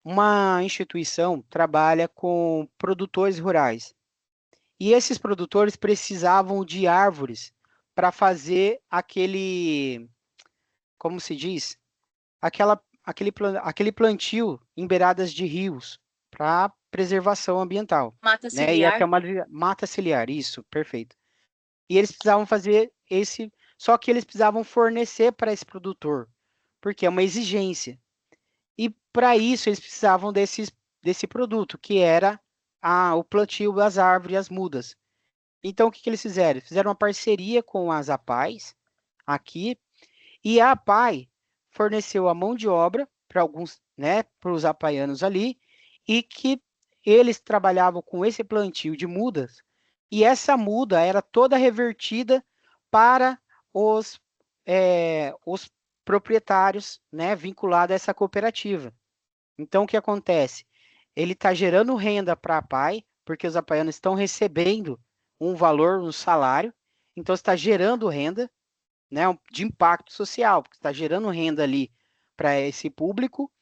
Uma instituição trabalha com produtores rurais. E esses produtores precisavam de árvores para fazer como se diz? Aquele plantio em beiradas de rios para preservação ambiental. Mata né? ciliar. Mata ciliar, isso, perfeito. E eles precisavam fazer só que eles precisavam fornecer para esse produtor, porque é uma exigência. E para isso eles precisavam desse produto, que era o plantio das árvores, as mudas. Então, o que eles fizeram? Fizeram uma parceria com as APAES aqui, e a APAE forneceu a mão de obra para alguns, para os apaianos ali, e que eles trabalhavam com esse plantio de mudas, e essa muda era toda revertida para os proprietários, vinculados a essa cooperativa. Então, o que acontece? Ele está gerando renda para a APAE, porque os apaianos estão recebendo um valor, um salário, então está gerando renda, de impacto social, porque está gerando renda ali para esse público,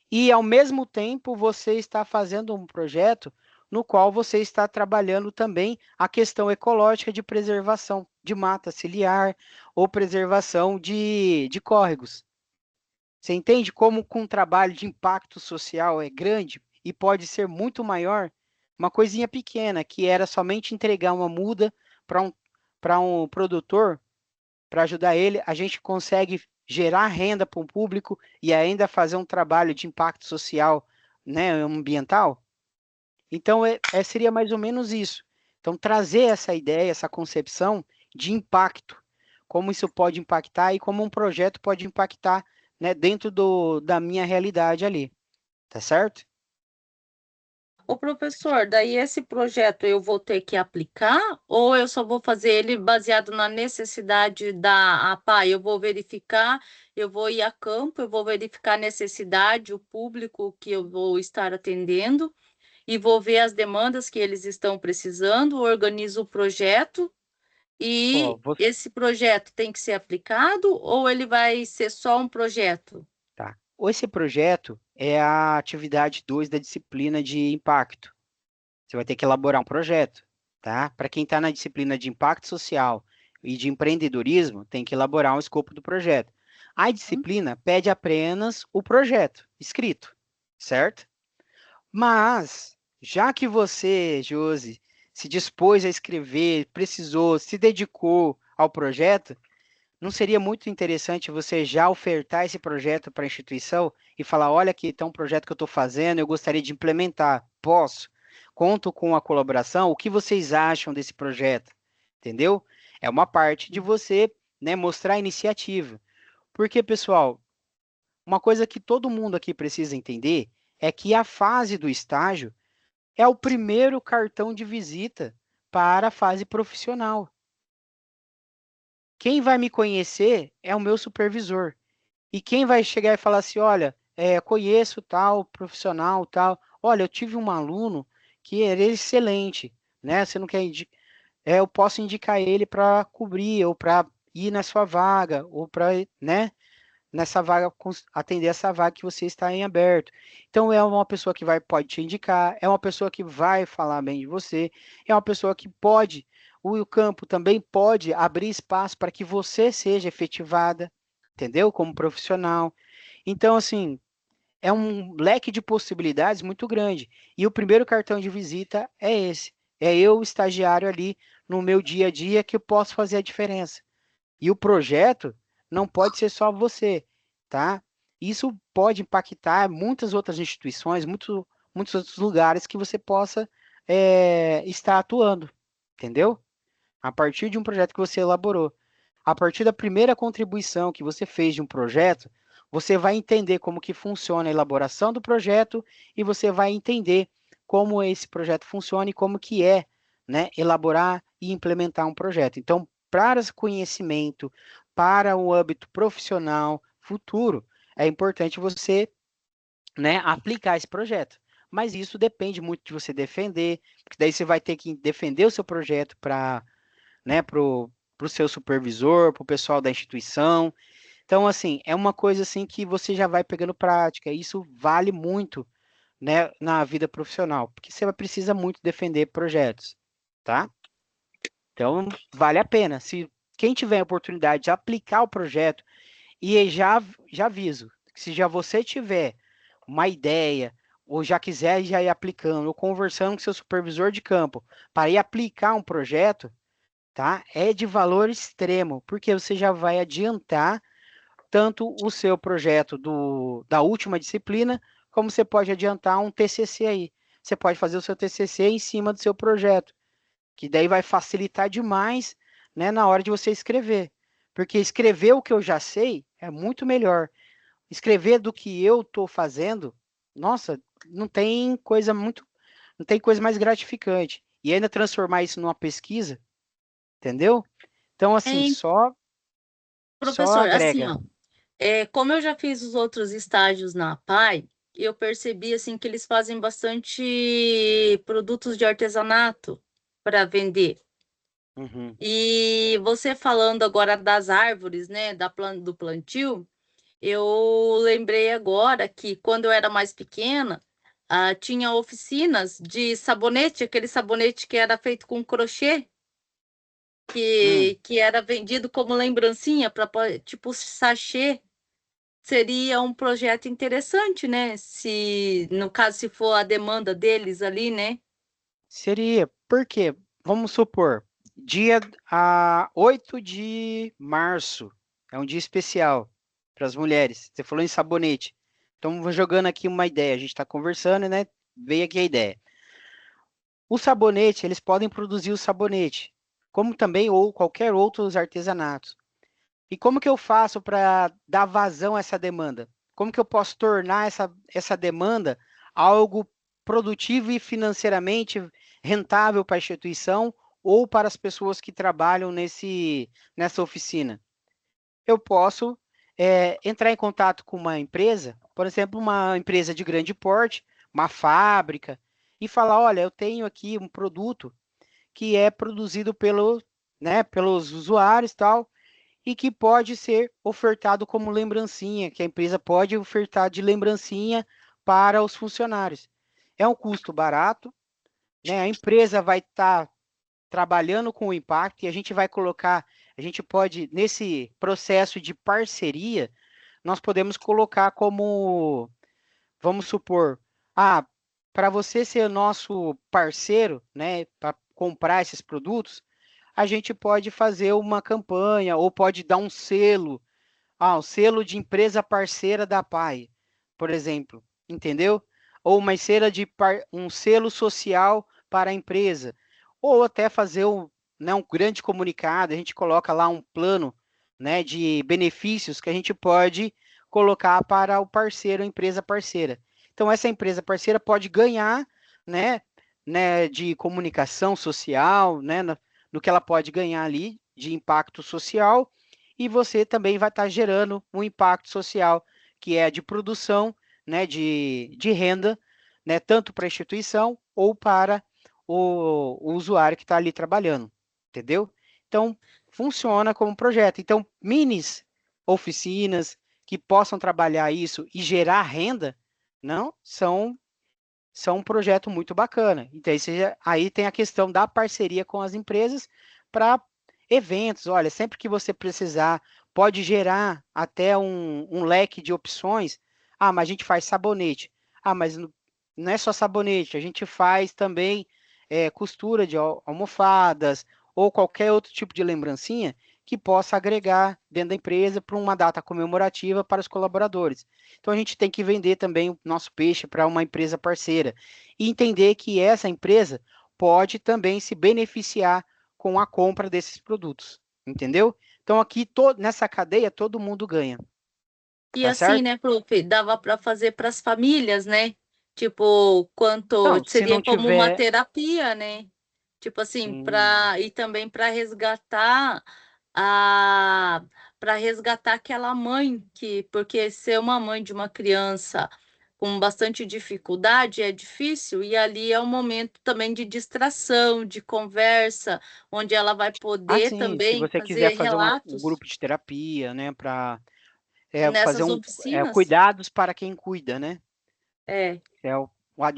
e ao mesmo tempo você está fazendo um projeto no qual você está trabalhando também a questão ecológica de preservação de mata ciliar ou preservação de córregos. Você entende como com um trabalho de impacto social é grande e pode ser muito maior? Uma coisinha pequena, que era somente entregar uma muda para um produtor, para ajudar ele, a gente consegue gerar renda para um público e ainda fazer um trabalho de impacto social, ambiental. Então, seria mais ou menos isso. Então, trazer essa ideia, essa concepção de impacto, como isso pode impactar e como um projeto pode impactar, dentro da minha realidade ali. Tá certo? Ô, professor, daí esse projeto eu vou ter que aplicar ou eu só vou fazer ele baseado na necessidade da APAE? Eu vou verificar, eu vou ir a campo, eu vou verificar a necessidade, o público que eu vou estar atendendo e vou ver as demandas que eles estão precisando, organizo o projeto E Ó, esse projeto tem que ser aplicado ou ele vai ser só um projeto? Tá. Esse projeto é a atividade 2 da disciplina de impacto. Você vai ter que elaborar um projeto, tá? Para quem está na disciplina de impacto social e de empreendedorismo, tem que elaborar um escopo do projeto. A disciplina pede apenas o projeto escrito, certo? Mas, já que você, Josi, se dispôs a escrever, precisou, se dedicou ao projeto, não seria muito interessante você já ofertar esse projeto para a instituição e falar, olha aqui, tem um projeto que eu estou fazendo, eu gostaria de implementar. Posso? Conto com a colaboração. O que vocês acham desse projeto? Entendeu? É uma parte de você, né, mostrar a iniciativa. Porque, pessoal, uma coisa que todo mundo aqui precisa entender é que a fase do estágio é o primeiro cartão de visita para a fase profissional. Quem vai me conhecer é o meu supervisor. E quem vai chegar e falar assim, olha, conheço tal profissional, tal. Olha, eu tive um aluno que era excelente, né? Você não quer eu posso indicar ele para cobrir ou para ir na sua vaga ou para, né? Nessa vaga, atender essa vaga que você está em aberto. Então, é uma pessoa que pode te indicar, é uma pessoa que vai falar bem de você, é uma pessoa que pode, o campo também pode abrir espaço para que você seja efetivada, entendeu? Como profissional. Então, assim, é um leque de possibilidades muito grande. E o primeiro cartão de visita é esse. É eu, estagiário ali, no meu dia a dia, que eu posso fazer a diferença. E o projeto não pode ser só você, tá? Isso pode impactar muitas outras instituições, muitos outros lugares que você possa estar atuando, entendeu? A partir de um projeto que você elaborou. A partir da primeira contribuição que você fez de um projeto, você vai entender como que funciona a elaboração do projeto e você vai entender como esse projeto funciona e como que é, né, elaborar e implementar um projeto. Então, para esse conhecimento, para o âmbito profissional futuro, é importante você, né, aplicar esse projeto. Mas isso depende muito de você defender, porque daí você vai ter que defender o seu projeto para, né, pro seu supervisor, para o pessoal da instituição. Então, assim, é uma coisa assim que você já vai pegando prática. E isso vale muito, né, na vida profissional, porque você precisa muito defender projetos, tá? Então, vale a pena. Se quem tiver a oportunidade de aplicar o projeto, e já aviso, se já você tiver uma ideia, ou já quiser já ir aplicando, ou conversando com seu supervisor de campo para ir aplicar um projeto, tá? É de valor extremo, porque você já vai adiantar tanto o seu projeto da última disciplina, como você pode adiantar um TCC aí. Você pode fazer o seu TCC em cima do seu projeto, que daí vai facilitar demais, né, na hora de você escrever. Porque escrever o que eu já sei é muito melhor. Escrever do que eu estou fazendo, nossa, não tem coisa mais gratificante. E ainda transformar isso numa pesquisa, entendeu? Então, assim, só Professor, assim, agrega. ó, como eu já fiz os outros estágios na APAE, eu percebi assim que eles fazem bastante produtos de artesanato para vender. Uhum. E você falando agora das árvores, né, do plantio, eu lembrei agora que quando eu era mais pequena, tinha oficinas de sabonete, aquele sabonete que era feito com crochê, que era vendido como lembrancinha para tipo sachê. Seria um projeto interessante, né? Se, no caso, se for a demanda deles ali, né? Seria, porque, vamos supor, dia 8 de março, é um dia especial para as mulheres. Você falou em sabonete. Então, vou jogando aqui uma ideia. A gente está conversando, né? Veio aqui a ideia. O sabonete, eles podem produzir o sabonete, como também ou qualquer outros artesanatos. E como que eu faço para dar vazão a essa demanda? Como que eu posso tornar essa demanda algo produtivo e financeiramente rentável para a instituição ou para as pessoas que trabalham nessa oficina? Eu posso entrar em contato com uma empresa, por exemplo, uma empresa de grande porte, uma fábrica, e falar, olha, eu tenho aqui um produto que é produzido né, pelos usuários e tal, e que pode ser ofertado como lembrancinha, que a empresa pode ofertar de lembrancinha para os funcionários. É um custo barato, né? A empresa vai estar trabalhando com o impacto e a gente vai colocar, a gente pode, nesse processo de parceria, nós podemos colocar como, vamos supor, para você ser nosso parceiro, né, para comprar esses produtos, a gente pode fazer uma campanha ou pode dar um selo, um selo de empresa parceira da PAI, por exemplo, entendeu? Ou um selo social para a empresa, ou até fazer né, um grande comunicado, a gente coloca lá um plano, né, de benefícios que a gente pode colocar para o parceiro, a empresa parceira. Então, essa empresa parceira pode ganhar, né, de comunicação social, né, no que ela pode ganhar ali de impacto social, e você também vai estar gerando um impacto social, que é de produção, né, de renda, né, tanto para a instituição ou para o usuário que está ali trabalhando, entendeu? Então, funciona como projeto. Então, minis oficinas que possam trabalhar isso e gerar renda, não, são um projeto muito bacana. Então, aí tem a questão da parceria com as empresas para eventos. Olha, sempre que você precisar, pode gerar até um leque de opções. Mas a gente faz sabonete. Mas não é só sabonete, a gente faz também costura de almofadas ou qualquer outro tipo de lembrancinha que possa agregar dentro da empresa para uma data comemorativa para os colaboradores. Então, a gente tem que vender também o nosso peixe para uma empresa parceira e entender que essa empresa pode também se beneficiar com a compra desses produtos, entendeu? Então, aqui, nessa cadeia, todo mundo ganha. E Tá assim, certo? né, prof, dava para fazer para as famílias, né? Tipo, quanto Não, se seria não como uma tiver... terapia, né? Tipo assim, Sim. e também para resgatar a para resgatar aquela mãe porque ser uma mãe de uma criança com bastante dificuldade é difícil, e ali é um momento também de distração, de conversa, onde ela vai poder Sim, se também você quiser fazer fazer um relatos grupo de terapia, né, para fazer nessas oficinas. cuidados para quem cuida, né? É.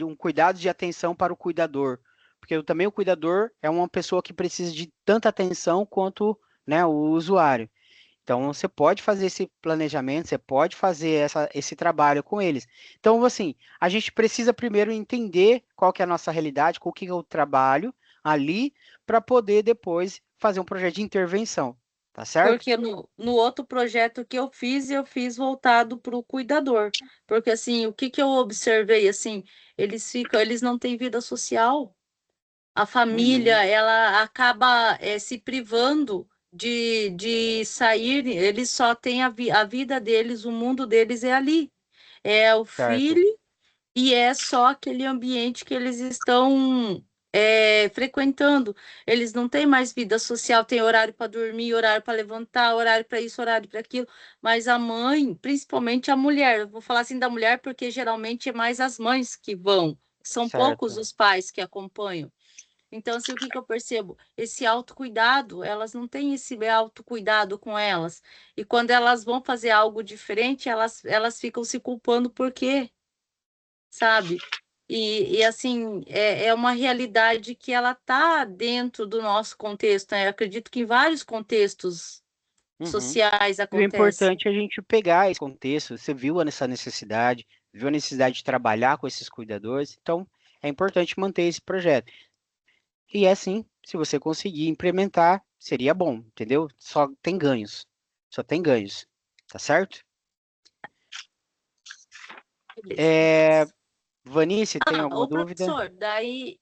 Um cuidado de atenção para o cuidador, porque também o cuidador é uma pessoa que precisa de tanta atenção quanto, né, o usuário. Então, você pode fazer esse planejamento, você pode fazer esse trabalho com eles. Então, assim, a gente precisa primeiro entender qual que é a nossa realidade, com o que eu trabalho ali, para poder depois fazer um projeto de intervenção, tá certo? Porque no outro projeto que eu fiz voltado para o cuidador. Porque assim, o que eu observei, assim, eles não têm vida social. A família, Uhum, ela acaba se privando de sair, eles só têm a vida deles, o mundo deles é ali. É o certo, filho e é só aquele ambiente que eles estão frequentando. Eles não têm mais vida social, tem horário para dormir, horário para levantar, horário para isso, horário para aquilo. Mas a mãe, principalmente a mulher, eu vou falar assim da mulher porque geralmente é mais as mães que vão, são poucos certo, os pais que acompanham. Então, assim, o que eu percebo? Esse autocuidado, elas não têm esse autocuidado com elas. E quando elas vão fazer algo diferente, elas ficam se culpando por quê? Sabe? E assim, é uma realidade que ela está dentro do nosso contexto, né? Eu acredito que em vários contextos uhum. sociais E o acontece. importante é a gente pegar esse contexto, você viu essa necessidade, viu a necessidade de trabalhar com esses cuidadores, então é importante manter esse projeto. E é assim, se você conseguir implementar, seria bom, entendeu? Só tem ganhos. Só tem ganhos. Tá certo? Beleza, então. Vanice, tem alguma Ô dúvida? professor, daí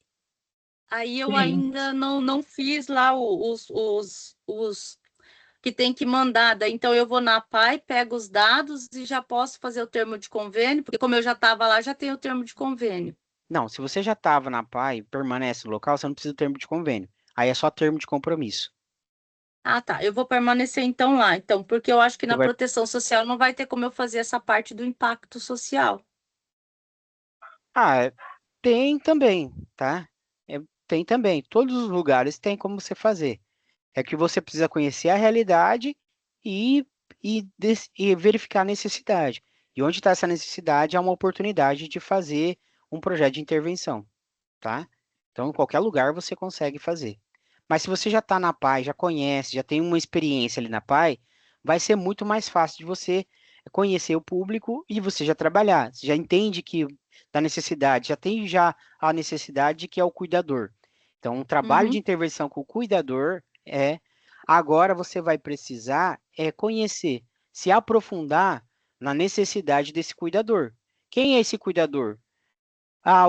aí eu Sim. ainda não fiz lá os que tem que mandar. Daí, então eu vou na PAI, pego os dados e já posso fazer o termo de convênio, porque como eu já estava lá, já tenho o termo de convênio. Não, se você já estava na PAI e permanece no local, você não precisa do termo de convênio. Aí é só termo de compromisso. Ah, tá. Eu vou permanecer então lá, então, porque eu acho que Você na vai... proteção social não vai ter como eu fazer essa parte do impacto social. Ah, tem também, tá? Tem também. Todos os lugares tem como você fazer. É que você precisa conhecer a realidade e, e verificar a necessidade. E onde está essa necessidade, é uma oportunidade de fazer um projeto de intervenção, tá? Então, em qualquer lugar você consegue fazer. Mas se você já está na PAI, já conhece, já tem uma experiência ali na PAI, vai ser muito mais fácil de você conhecer o público e você já trabalhar. Você já entende que da necessidade, já tem já a necessidade que é o cuidador. Então, um trabalho de intervenção com o cuidador agora você vai precisar conhecer, se aprofundar na necessidade desse cuidador. Quem é esse cuidador?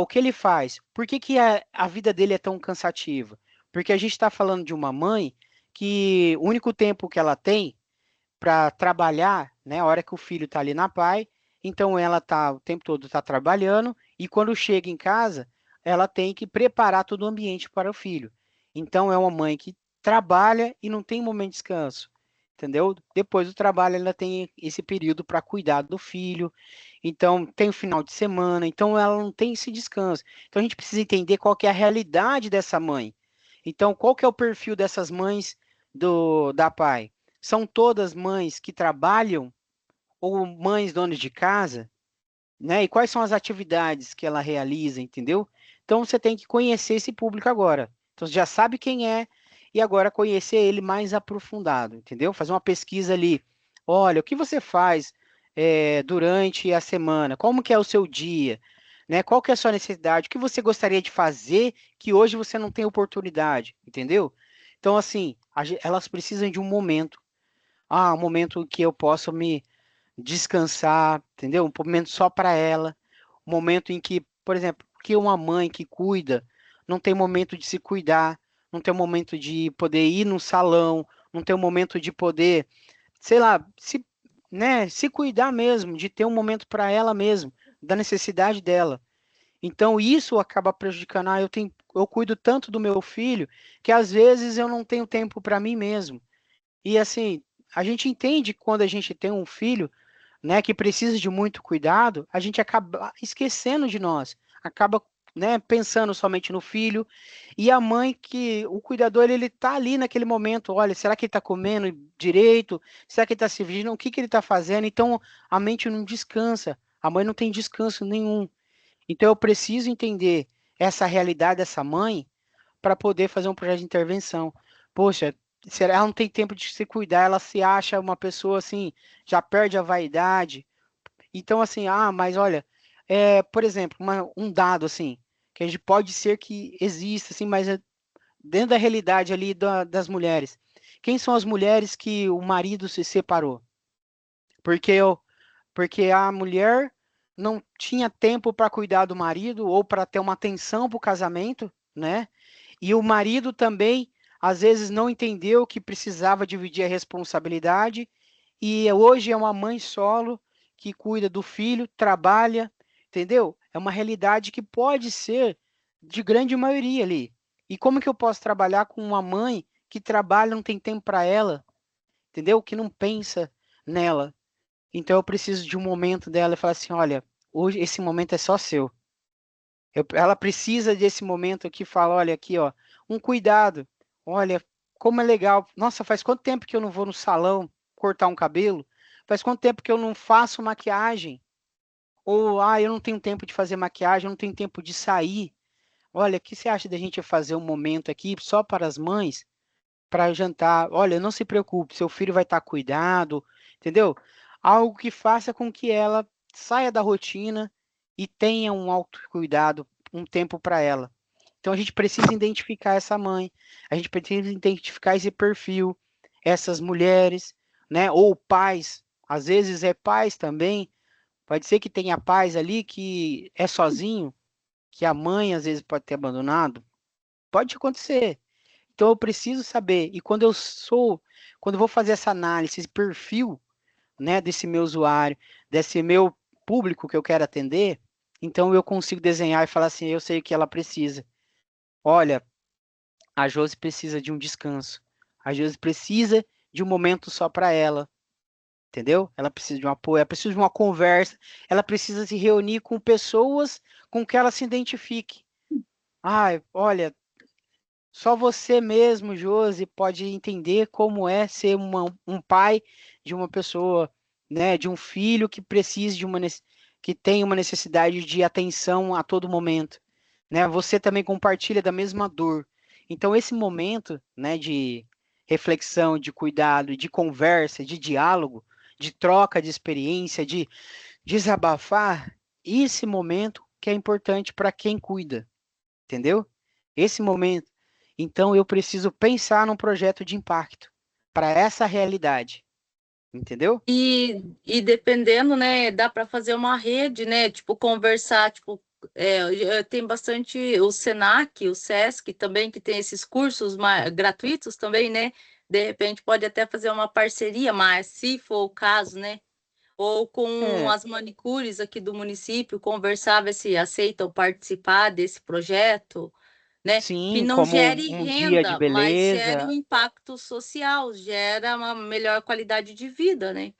O que ele faz? Por que a vida dele é tão cansativa? Porque a gente está falando de uma mãe que o único tempo que ela tem para trabalhar, né, a hora que o filho está ali na PAI, então ela tá o tempo todo está trabalhando e quando chega em casa, ela tem que preparar todo o ambiente para o filho. Então é uma mãe que trabalha e não tem momento de descanso, entendeu? Depois do trabalho ela tem esse período para cuidar do filho. Então tem o final de semana, então ela não tem esse descanso. Então a gente precisa entender qual que é a realidade dessa mãe. Então qual que é o perfil dessas mães da PAI? São todas mães que trabalham ou mães donas de casa, né? E quais são as atividades que ela realiza, entendeu? Então você tem que conhecer esse público agora. Então você já sabe quem é e agora conhecer ele mais aprofundado, entendeu? Fazer uma pesquisa ali. Olha, o que você faz durante a semana? Como que é o seu dia? Né? Qual que é a sua necessidade? O que você gostaria de fazer que hoje você não tem oportunidade, entendeu? Então, assim, elas precisam de um momento. Um momento que eu possa me descansar, entendeu? Um momento só para ela. Um momento em que, por exemplo, que uma mãe que cuida não tem momento de se cuidar, não tem momento de poder ir no salão, não tem um momento de poder, sei lá, se cuidar mesmo, de ter um momento para ela mesmo, da necessidade dela. Então isso acaba prejudicando. Eu cuido tanto do meu filho que às vezes eu não tenho tempo para mim mesmo. E assim, a gente entende que quando a gente tem um filho, né, que precisa de muito cuidado, a gente acaba esquecendo de nós, acaba, né, pensando somente no filho, e a mãe que, o cuidador, ele tá ali naquele momento, olha, será que ele tá comendo direito? Será que ele tá se vestindo? O que que ele tá fazendo? Então, a mente não descansa, a mãe não tem descanso nenhum. Então, eu preciso entender essa realidade dessa mãe para poder fazer um projeto de intervenção. Poxa, ela não tem tempo de se cuidar, ela se acha uma pessoa assim, já perde a vaidade. Então, assim, mas olha, por exemplo, um dado assim, que a gente pode ser que exista, assim, mas dentro da realidade ali das mulheres. Quem são as mulheres que o marido se separou? Porque a mulher não tinha tempo para cuidar do marido ou para ter uma atenção para o casamento, né? E o marido também, às vezes, não entendeu que precisava dividir a responsabilidade. E hoje é uma mãe solo que cuida do filho, trabalha, entendeu? É uma realidade que pode ser de grande maioria ali. E como que eu posso trabalhar com uma mãe que trabalha, não tem tempo para ela, entendeu? Que não pensa nela. Então eu preciso de um momento dela e falar assim, olha, hoje esse momento é só seu. Ela precisa desse momento aqui, fala, olha aqui, ó, um cuidado. Olha, como é legal. Nossa, faz quanto tempo que eu não vou no salão cortar um cabelo? Faz quanto tempo que eu não faço maquiagem? Ou, eu não tenho tempo de fazer maquiagem, eu não tenho tempo de sair. Olha, o que você acha da gente fazer um momento aqui só para as mães, para jantar? Olha, não se preocupe, seu filho vai estar cuidado, entendeu? Algo que faça com que ela saia da rotina e tenha um autocuidado, um tempo para ela. Então a gente precisa identificar essa mãe, a gente precisa identificar esse perfil, essas mulheres, né? Ou pais, às vezes é pais também, pode ser que tenha pais ali que é sozinho, que a mãe às vezes pode ter abandonado, pode acontecer. Então eu preciso saber, e quando eu vou fazer essa análise, esse perfil, né, desse meu usuário, desse meu público que eu quero atender, então eu consigo desenhar e falar assim, eu sei o que ela precisa. Olha, a Josi precisa de um descanso. A Josi precisa de um momento só para ela. Entendeu? Ela precisa de um apoio, ela precisa de uma conversa, ela precisa se reunir com pessoas com que ela se identifique. Olha, Só você mesmo, Josi, pode entender como é ser um pai de uma pessoa, né, de um filho que precisa que tem uma necessidade de atenção a todo momento, né? Você também compartilha da mesma dor. Então esse momento, né, de reflexão, de cuidado, de conversa, de diálogo, de troca de experiência, de desabafar, esse momento que é importante para quem cuida, entendeu? Esse momento. Então eu preciso pensar num projeto de impacto para essa realidade, entendeu? E dependendo, né, dá para fazer uma rede, né, tipo, conversar, tipo, tem bastante o Senac, o Sesc também, que tem esses cursos gratuitos também, né, de repente pode até fazer uma parceria, mas se for o caso, né, ou com as manicures aqui do município, conversar, ver se aceitam participar desse projeto, né? Que Sim, não como gere um dia de renda, mas gere um beleza. impacto social, gera uma melhor qualidade de vida, né?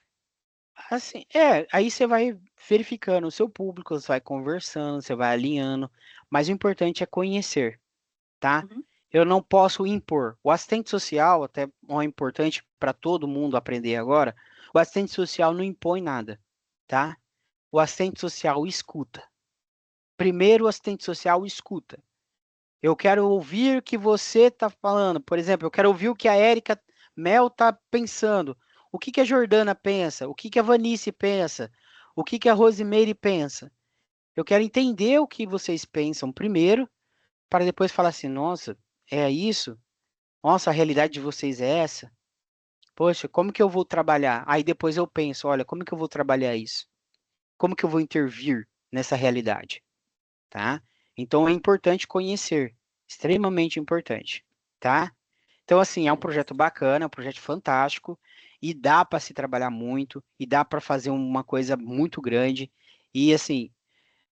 Assim, aí você vai verificando o seu público, você vai conversando, você vai alinhando, mas o importante é conhecer, tá? Eu não posso impor. O assistente social, até é importante para todo mundo aprender agora, o assistente social não impõe nada, tá? O assistente social escuta. Primeiro, o assistente social escuta. Eu quero ouvir o que você está falando. Por exemplo, eu quero ouvir o que a Érica Mel está pensando. O que a Jordana pensa? O que a Vanice pensa? O que a Rosimeire pensa? Eu quero entender o que vocês pensam primeiro, para depois falar assim, nossa, é isso? Nossa, a realidade de vocês é essa? Poxa, como que eu vou trabalhar? Aí depois eu penso, olha, como que eu vou trabalhar isso? Como que eu vou intervir nessa realidade? Tá? Então é importante conhecer, extremamente importante, tá? Então assim, é um projeto bacana, é um projeto fantástico e dá para se trabalhar muito e dá para fazer uma coisa muito grande. E assim,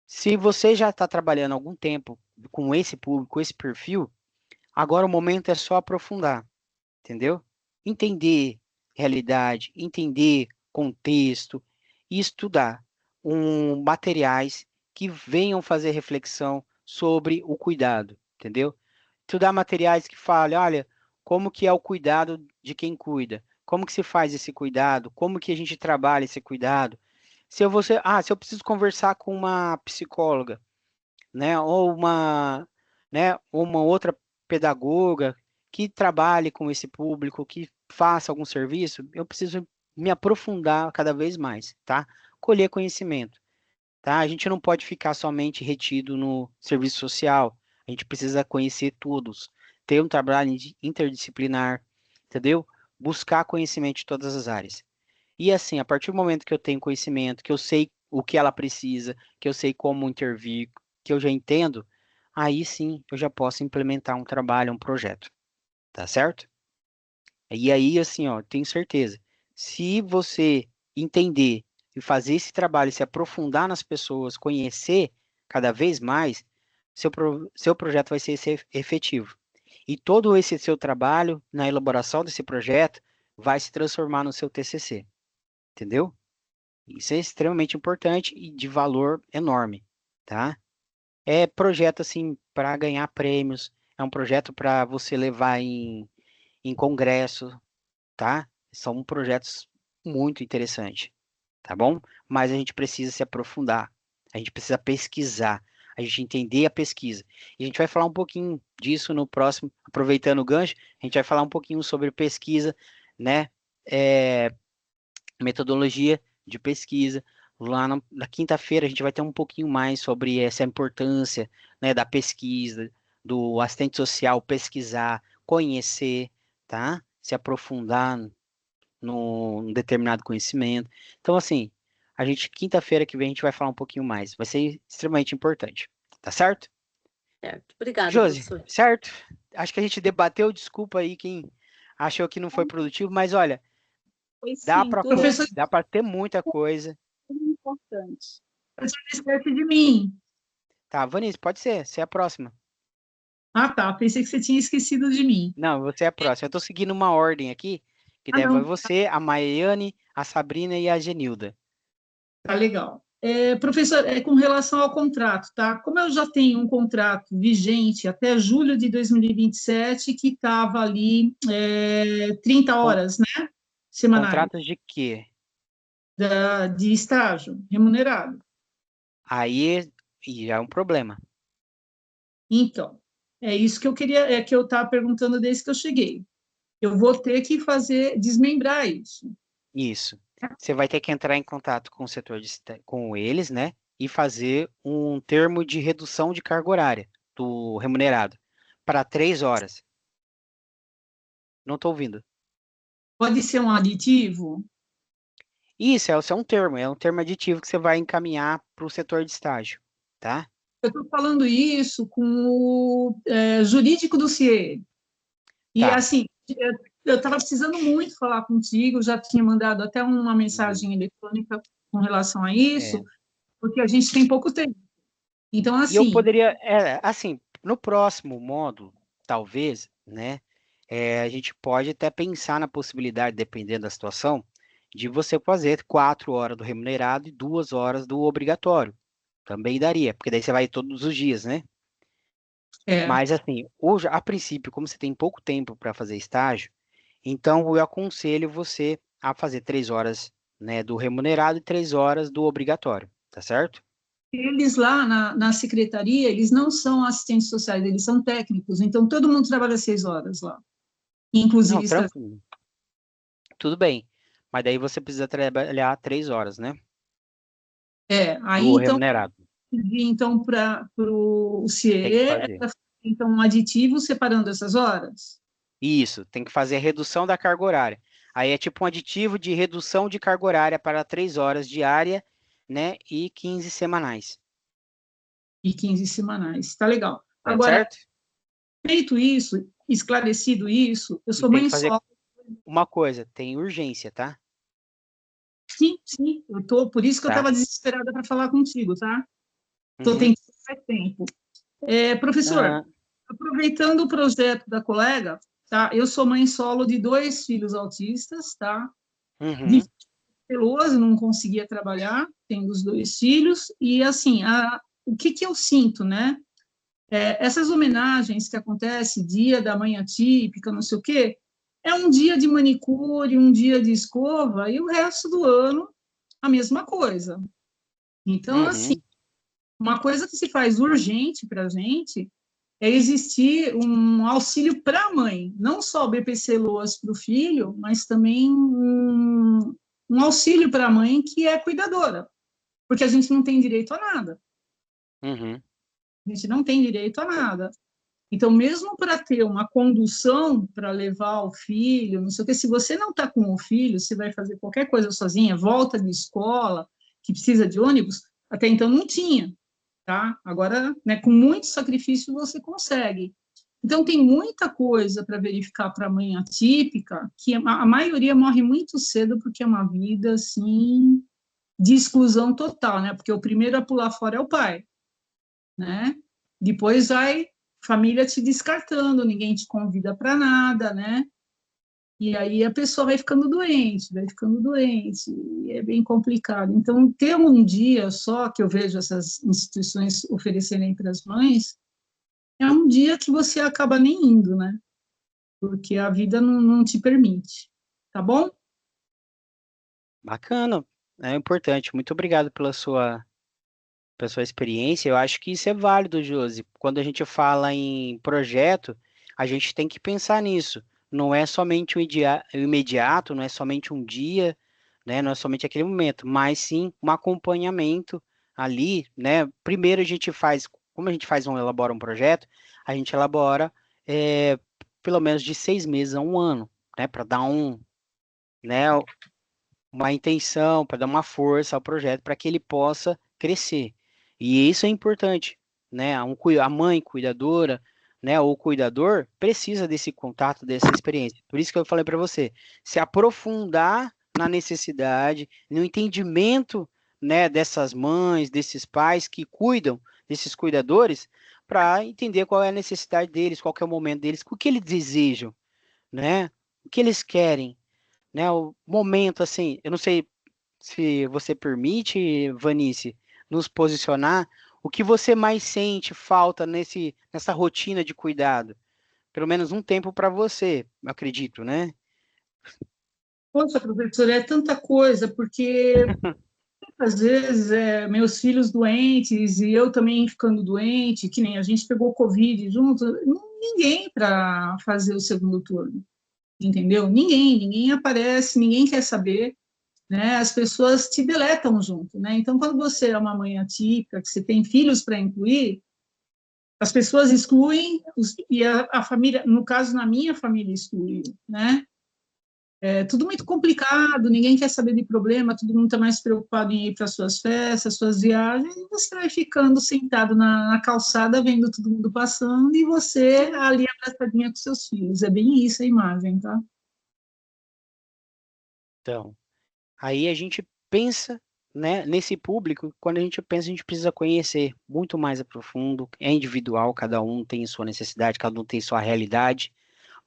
se você já está trabalhando há algum tempo com esse público, com esse perfil, agora o momento é só aprofundar, entendeu? Entender realidade, entender contexto e estudar materiais que venham fazer reflexão sobre o cuidado, entendeu? Estudar materiais que falem, olha, como que é o cuidado de quem cuida, como que se faz esse cuidado, como que a gente trabalha esse cuidado. Se eu preciso conversar com uma psicóloga, né, ou uma outra pedagoga que trabalhe com esse público, que faça algum serviço, eu preciso me aprofundar cada vez mais, tá? Colher conhecimento, tá? A gente não pode ficar somente retido no serviço social, a gente precisa conhecer todos, ter um trabalho interdisciplinar, entendeu? Buscar conhecimento de todas as áreas. E assim, a partir do momento que eu tenho conhecimento, que eu sei o que ela precisa, que eu sei como intervir, que eu já entendo, aí sim eu já posso implementar um trabalho, um projeto, tá certo? E aí, assim, ó, tenho certeza, se você entender e fazer esse trabalho, se aprofundar nas pessoas, conhecer cada vez mais, seu projeto vai ser efetivo. E todo esse seu trabalho na elaboração desse projeto vai se transformar no seu TCC, entendeu? Isso é extremamente importante e de valor enorme, tá? É projeto assim para ganhar prêmios, é um projeto para você levar em congresso, tá? São projetos muito interessantes, tá bom? Mas a gente precisa se aprofundar, a gente precisa pesquisar, a gente entender a pesquisa. E a gente vai falar um pouquinho disso no próximo, aproveitando o gancho, a gente vai falar um pouquinho sobre pesquisa, né? Metodologia de pesquisa. Lá na quinta-feira a gente vai ter um pouquinho mais sobre essa importância, né, da pesquisa, do assistente social pesquisar, conhecer, tá? Se aprofundar num determinado conhecimento. Então, assim, quinta-feira que vem, a gente vai falar um pouquinho mais. Vai ser extremamente importante, tá certo? Certo. Obrigada, Josi, professor. certo? Acho que a gente debateu, desculpa aí quem achou que não foi produtivo, mas olha, dá para ter muita coisa. Importante. Não esquece de mim. Tá, Vanice, pode ser, você é a próxima. Ah, tá. Pensei que você tinha esquecido de mim. Não, você é a próxima. Eu tô seguindo uma ordem aqui, que deve não. você, a Maiane, a Sabrina e a Genilda. Tá legal. Professor, com relação ao contrato, tá? Como eu já tenho um contrato vigente até julho de 2027, que estava ali 30 horas, né? Semanais. Contratos de quê? De estágio remunerado. Aí já é um problema. Então, é isso que eu queria, que eu estava perguntando desde que eu cheguei. Eu vou ter que desmembrar isso. Isso. Você vai ter que entrar em contato com o setor com eles, né? E fazer um termo de redução de carga horária do remunerado para 3 horas. Não estou ouvindo. Pode ser um aditivo? Isso é um termo aditivo que você vai encaminhar para o setor de estágio, tá? Eu estou falando isso com o jurídico do CIE. E, Tá. assim, eu estava precisando muito falar contigo, já tinha mandado até uma mensagem eletrônica com relação a isso, porque a gente tem pouco tempo. Então, assim... E eu poderia, assim, no próximo módulo, talvez, né, a gente pode até pensar na possibilidade, dependendo da situação, de você fazer 4 horas do remunerado e 2 horas do obrigatório. Também daria, porque daí você vai todos os dias, né? Mas, assim, hoje, a princípio, como você tem pouco tempo para fazer estágio, então eu aconselho você a fazer 3 horas, né, do remunerado e 3 horas do obrigatório, tá certo? Eles lá na secretaria, eles não são assistentes sociais, eles são técnicos, então todo mundo trabalha 6 horas lá. Inclusive... Não, tranquilo. Tudo bem, mas daí você precisa trabalhar 3 horas, né? Aí do então... remunerado. Então, para o CIE, então, um aditivo separando essas horas? Isso, tem que fazer a redução da carga horária. Aí é tipo um aditivo de redução de carga horária para 3 horas diária, né, e 15 semanais. E 15 semanais, tá legal. Tá Agora, certo? feito isso, esclarecido isso, eu sou mãe solo. Uma coisa, tem urgência, tá? Sim, por isso que eu estava desesperada para falar contigo, tá? Estou tentando faz tempo. Professor, aproveitando o projeto da colega, tá? Eu sou mãe solo de 2 filhos autistas, tá? Veloso, não conseguia trabalhar, tendo os 2 filhos, e assim, o que eu sinto, né? Essas homenagens que acontecem, dia da mãe atípica, não sei o quê, é um dia de manicure, um dia de escova, e o resto do ano a mesma coisa. Então, assim, uma coisa que se faz urgente para a gente é existir um auxílio para a mãe, não só o BPC Loas para o filho, mas também um auxílio para a mãe que é cuidadora, porque a gente não tem direito a nada. A gente não tem direito a nada. Então, mesmo para ter uma condução para levar o filho, não sei o que, se você não está com o filho, você vai fazer qualquer coisa sozinha, volta de escola, que precisa de ônibus, até então não tinha, tá? Agora, né, com muito sacrifício você consegue. Então, tem muita coisa para verificar para a mãe atípica, que a maioria morre muito cedo, porque é uma vida, assim, de exclusão total, né? Porque o primeiro a pular fora é o pai, né? Depois vai família te descartando, ninguém te convida para nada, né? E aí a pessoa vai ficando doente, e é bem complicado. Então, ter um dia só, que eu vejo essas instituições oferecerem para as mães, é um dia que você acaba nem indo, né? Porque a vida não te permite, tá bom? Bacana, é importante. Muito obrigado pela sua experiência. Eu acho que isso é válido, Josi. Quando a gente fala em projeto, a gente tem que pensar nisso. Não é somente o imediato, não é somente um dia, né? Não é somente aquele momento, mas sim um acompanhamento ali, né? Primeiro a gente faz, como a gente elabora um projeto, a gente elabora pelo menos de 6 meses a 1 ano, né? Para dar né, uma intenção, para dar uma força ao projeto, para que ele possa crescer. E isso é importante, né? A mãe cuidadora, né, ou o cuidador precisa desse contato, dessa experiência. Por isso que eu falei para você, se aprofundar na necessidade, no entendimento, né, dessas mães, desses pais que cuidam, desses cuidadores, para entender qual é a necessidade deles, qual que é o momento deles, o que eles desejam, né? O que eles querem, né? O momento, assim, eu não sei se você permite, Vanice, nos posicionar, o que você mais sente falta nessa rotina de cuidado? Pelo menos um tempo para você, eu acredito, né? Poxa, professor, é tanta coisa, porque às vezes meus filhos doentes e eu também ficando doente, que nem a gente pegou Covid junto, ninguém para fazer o segundo turno, entendeu? Ninguém aparece, ninguém quer saber, né? As pessoas te deletam junto, né? Então, quando você é uma mãe atípica, que você tem filhos para incluir, as pessoas excluem, e a família, no caso, na minha família, excluiu, né? É tudo muito complicado, ninguém quer saber de problema, todo mundo está mais preocupado em ir para suas festas, suas viagens, e você vai ficando sentado na calçada, vendo todo mundo passando, e você ali abraçadinha com seus filhos. É bem isso a imagem, tá? Então, aí a gente pensa, né, nesse público, quando a gente pensa, a gente precisa conhecer muito mais a profundo, é individual, cada um tem sua necessidade, cada um tem sua realidade,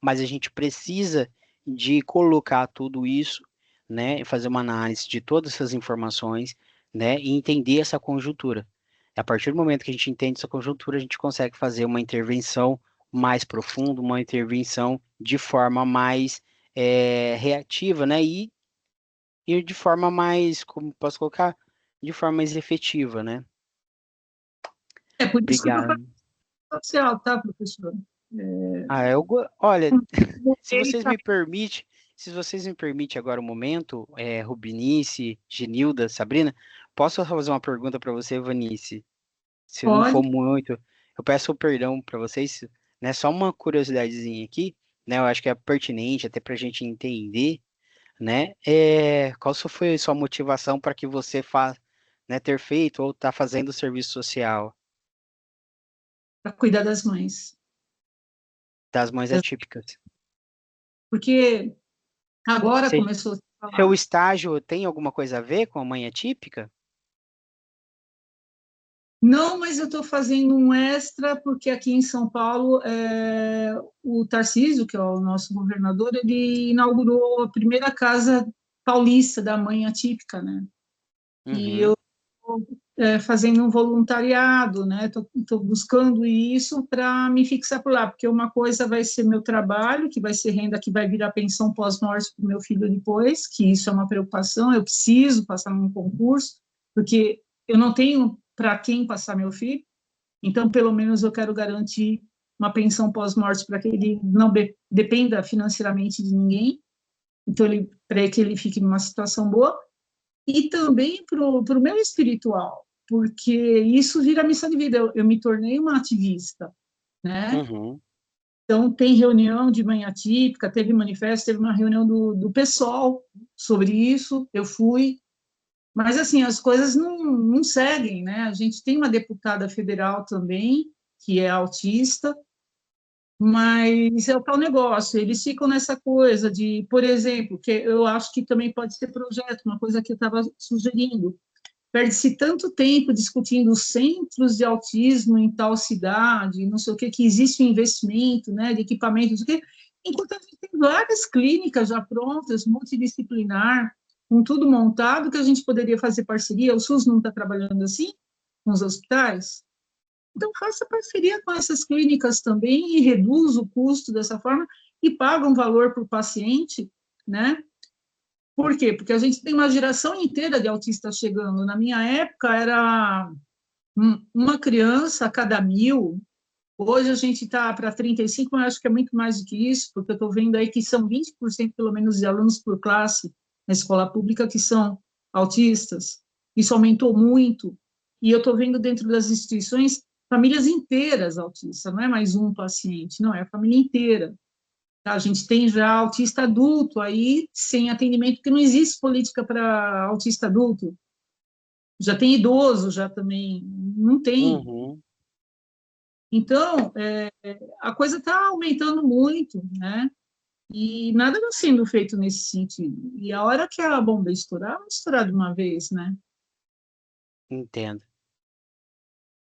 mas a gente precisa de colocar tudo isso, né, e fazer uma análise de todas essas informações, né, e entender essa conjuntura. A partir do momento que a gente entende essa conjuntura, a gente consegue fazer uma intervenção mais profunda, uma intervenção de forma mais reativa, né, e de forma mais, como posso colocar, de forma mais efetiva, né? É por isso que eu Obrigado. faço social, tá, professor? Olha, se vocês me permitem agora um momento, Rubinice, Genilda, Sabrina, posso fazer uma pergunta para você, Vanice? Se não for Pode. muito, eu peço perdão para vocês, né? Só uma curiosidadezinha aqui, né? Eu acho que é pertinente até para a gente entender, né? Qual foi a sua motivação para que você né, ter feito ou está fazendo o serviço social Para cuidar das mães. das mães atípicas? Porque agora Você- começou a se falar. Seu estágio tem alguma coisa a ver com a mãe atípica? Não, mas eu estou fazendo um extra, porque aqui em São Paulo, o Tarcísio, que é o nosso governador, ele inaugurou a primeira casa paulista da mãe atípica, né? E eu estou fazendo um voluntariado, né? Estou buscando isso para me fixar por lá, porque uma coisa vai ser meu trabalho, que vai ser renda que vai virar pensão pós-morte para o meu filho depois, que isso é uma preocupação, eu preciso passar num concurso, porque eu não tenho para quem passar meu filho, então, pelo menos, eu quero garantir uma pensão pós-morte para que ele não dependa financeiramente de ninguém, então, para que ele fique numa situação boa, e também para o meu espiritual, porque isso vira missão de vida. Eu me tornei uma ativista, né? Então, tem reunião de manhã típica, teve manifesto, teve uma reunião do PSOL sobre isso, eu fui, mas, assim, as coisas não seguem, né? A gente tem uma deputada federal também, que é autista, mas é o tal negócio, eles ficam nessa coisa de, por exemplo, que eu acho que também pode ser projeto, uma coisa que eu estava sugerindo, perde-se tanto tempo discutindo centros de autismo em tal cidade, não sei o que existe um investimento, né, de equipamentos, não sei o quê, enquanto a gente tem várias clínicas já prontas, multidisciplinar, com tudo montado, que a gente poderia fazer parceria. O SUS não está trabalhando assim, com os hospitais? Então, faça parceria com essas clínicas também e reduz o custo dessa forma e paga um valor para o paciente, né? Por quê? Porque a gente tem uma geração inteira de autistas chegando. Na minha época, era uma criança a cada 1.000. Hoje a gente está para 35, mas acho que é muito mais do que isso, porque eu estou vendo aí que são 20% pelo menos de alunos por classe na escola pública que são autistas. Isso aumentou muito. E eu estou vendo dentro das instituições famílias inteiras autistas, não é mais um paciente, não, é a família inteira. A gente tem já autista adulto aí, sem atendimento, porque não existe política para autista adulto. Já tem idoso, já também, não tem. Então, a coisa está aumentando muito, né? E nada está sendo feito nesse sentido. E a hora que a bomba estourar, vai estourar de uma vez, né? Entendo.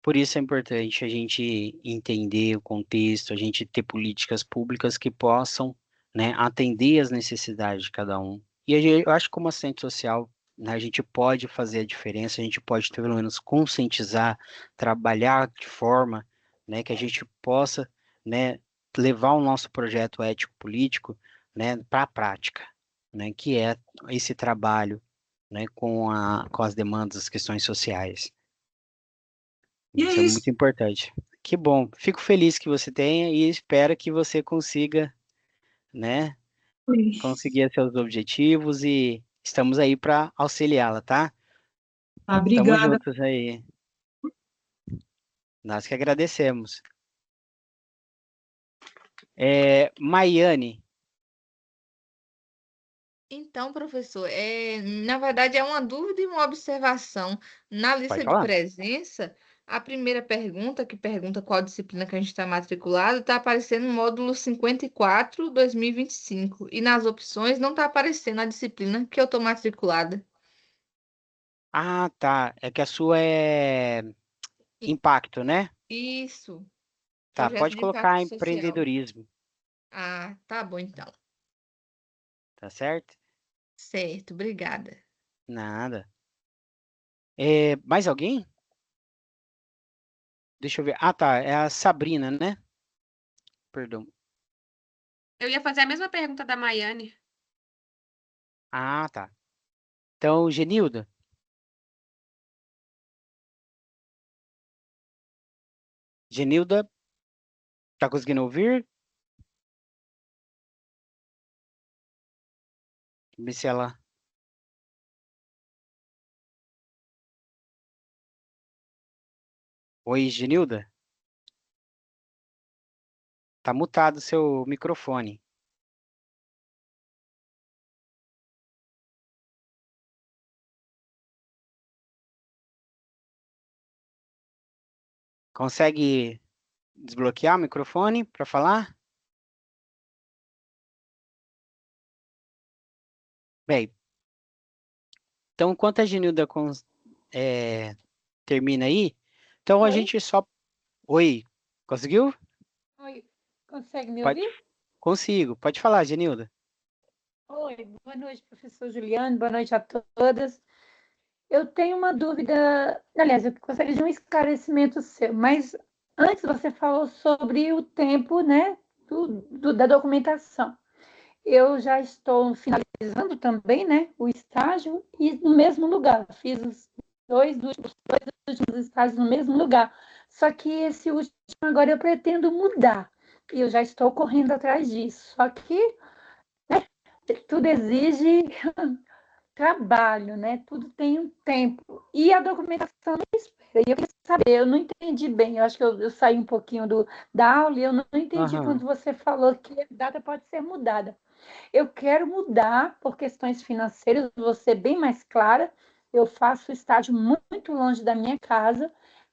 Por isso é importante a gente entender o contexto, a gente ter políticas públicas que possam, né, atender as necessidades de cada um. E eu acho que como assistente social, né, a gente pode fazer a diferença, a gente pode pelo menos conscientizar, trabalhar de forma, né, que a gente possa, né, levar o nosso projeto ético-político, né, para a prática, né, que é esse trabalho, né, com as demandas, as questões sociais. E é Isso é isso. muito importante. Que bom. Fico feliz que você tenha e espero que você consiga, né, conseguir seus objetivos e estamos aí para auxiliá-la, tá? Estamos Obrigada. juntos aí. Nós que agradecemos. Maiane, Então, professor, na verdade é uma dúvida e uma observação. Na pode lista de falar? presença, a primeira pergunta, que pergunta qual disciplina que a gente está matriculado, está aparecendo no módulo 54, 2025. E nas opções não está aparecendo a disciplina que eu estou matriculada. Ah, tá. É que a sua é I- impacto, né? Isso, Tá, projeto pode de colocar impacto social. empreendedorismo, Ah, tá bom então. tá certo? Certo, obrigada. Nada. Mais alguém? Deixa eu ver. Ah, tá. É a Sabrina, né? Perdão. Eu ia fazer a mesma pergunta da Maiane. Ah, tá. Então, Genilda. Genilda, tá conseguindo ouvir? Ver se ela. Oi, Genilda. Tá mutado o seu microfone. Consegue desbloquear o microfone para falar? Bem, então enquanto a Genilda termina aí, então a Oi? gente só. Oi, conseguiu? Oi, consegue me Pode. ouvir? Consigo. Pode falar, Genilda. Oi, boa noite, professor Juliano, boa noite a todas. Eu tenho uma dúvida, aliás, eu gostaria de um esclarecimento seu, mas antes você falou sobre o tempo, né, da documentação. Eu já estou finalizando também, né, o estágio e no mesmo lugar. Fiz os dois últimos estágios no mesmo lugar. Só que esse último agora eu pretendo mudar. E eu já estou correndo atrás disso. Só que, né, tudo exige trabalho, né? Tudo tem um tempo. E a documentação não espera. E eu queria saber, eu não entendi bem. Eu acho que eu saí um pouquinho da aula e eu não entendi Aham. quando você falou que a data pode ser mudada. Eu quero mudar por questões financeiras, vou ser bem mais clara. Eu faço estágio muito longe da minha casa,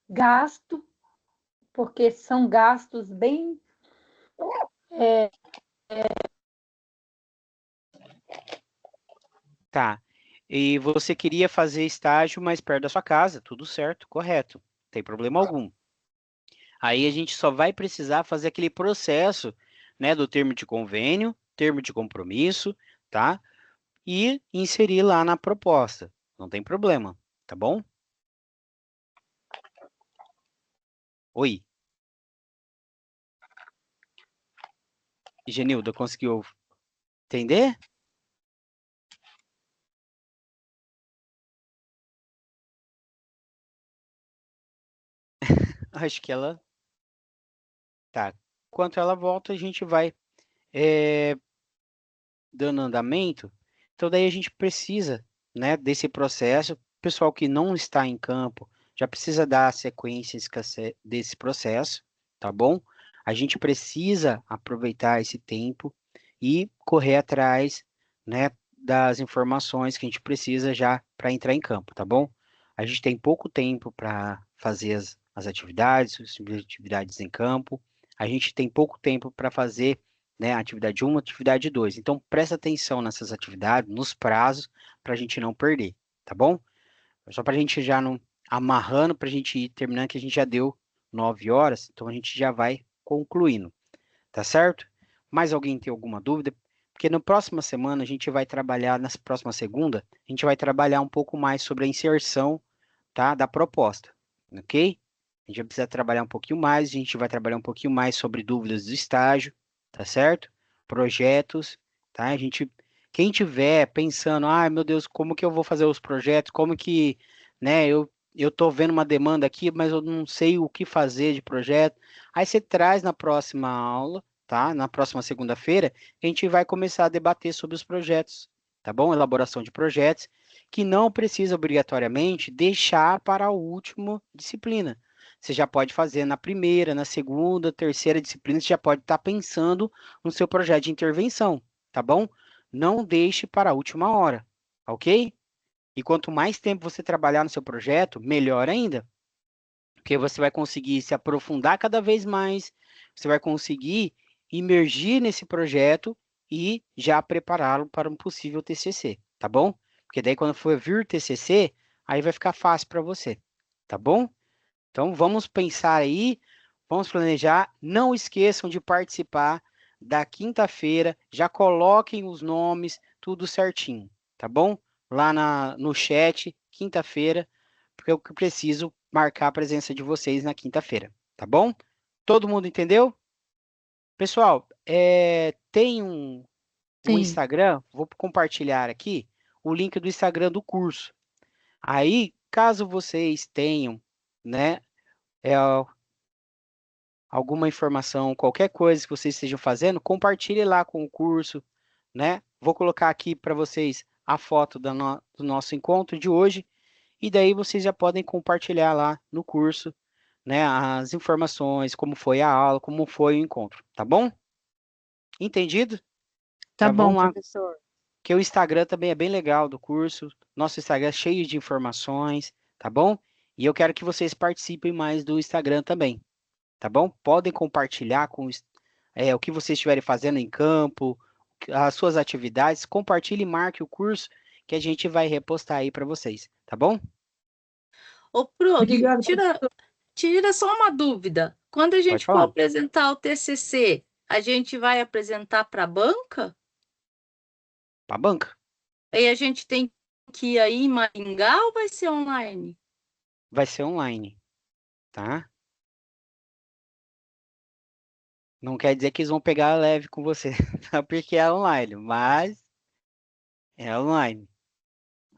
gasto, porque são gastos bem. Tá. E você queria fazer estágio mais perto da sua casa, tudo certo, correto. Não tem problema algum. Aí a gente só vai precisar fazer aquele processo, né, do termo de convênio, termo de compromisso, tá? E inserir lá na proposta. Não tem problema, tá bom? Oi, Genilda, conseguiu entender? Acho que ela tá. Enquanto ela volta, a gente vai dando andamento. Então, daí a gente precisa, né, desse processo. O pessoal que não está em campo já precisa dar a sequência desse processo, tá bom? A gente precisa aproveitar esse tempo e correr atrás, né, das informações que a gente precisa já para entrar em campo, tá bom? A gente tem pouco tempo para fazer as atividades, as atividades em campo. A gente tem pouco tempo para fazer, né, atividade 1, atividade 2. Então, presta atenção nessas atividades, nos prazos, para a gente não perder, tá bom? Só para a gente já não amarrando, para a gente ir terminando, que a gente já deu 9 horas, então a gente já vai concluindo, tá certo? Mais alguém tem alguma dúvida? Porque na próxima semana a gente vai trabalhar, na próxima segunda, a gente vai trabalhar um pouco mais sobre a inserção, tá, da proposta, ok? A gente vai precisar trabalhar um pouquinho mais, a gente vai trabalhar um pouquinho mais sobre dúvidas do estágio, tá certo? Projetos, tá? Quem tiver pensando, ai meu Deus, como que eu vou fazer os projetos, como que, né, eu tô vendo uma demanda aqui, mas eu não sei o que fazer de projeto, aí você traz na próxima aula, tá? Na próxima segunda-feira, a gente vai começar a debater sobre os projetos, tá bom? Elaboração de projetos, que não precisa obrigatoriamente deixar para a última disciplina. Você já pode fazer na primeira, na segunda, terceira disciplina, você já pode estar pensando no seu projeto de intervenção, tá bom? Não deixe para a última hora, ok? E quanto mais tempo você trabalhar no seu projeto, melhor ainda. Porque você vai conseguir se aprofundar cada vez mais, você vai conseguir imergir nesse projeto e já prepará-lo para um possível TCC, tá bom? Porque daí quando for vir TCC, aí vai ficar fácil para você, tá bom? Então vamos pensar aí, vamos planejar. Não esqueçam de participar da quinta-feira, já coloquem os nomes, tudo certinho, tá bom? Lá no chat, quinta-feira, porque eu preciso marcar a presença de vocês na quinta-feira, tá bom? Todo mundo entendeu? Pessoal, tem um Instagram, vou compartilhar aqui o link do Instagram do curso. Aí, caso vocês tenham, né, alguma informação, qualquer coisa que vocês estejam fazendo, compartilhe lá com o curso, né? Vou colocar aqui para vocês a foto do nosso encontro de hoje, e daí vocês já podem compartilhar lá no curso, né, as informações, como foi a aula, como foi o encontro, tá bom? Entendido? Tá bom, vamos lá. professor. Que o Instagram também é bem legal do curso, nosso Instagram é cheio de informações, tá bom? E eu quero que vocês participem mais do Instagram também, tá bom? Podem compartilhar com o que vocês estiverem fazendo em campo, as suas atividades, compartilhe e marque o curso que a gente vai repostar aí para vocês, tá bom? Ô, Pro, Obrigada. tira só uma dúvida. Quando a gente for falar. apresentar o TCC, a gente vai apresentar para a banca? Para a banca? Aí a gente tem que ir aí em Maringá ou vai ser online? Vai ser online, tá? Não quer dizer que eles vão pegar leve com você, tá? Porque é online, mas é online.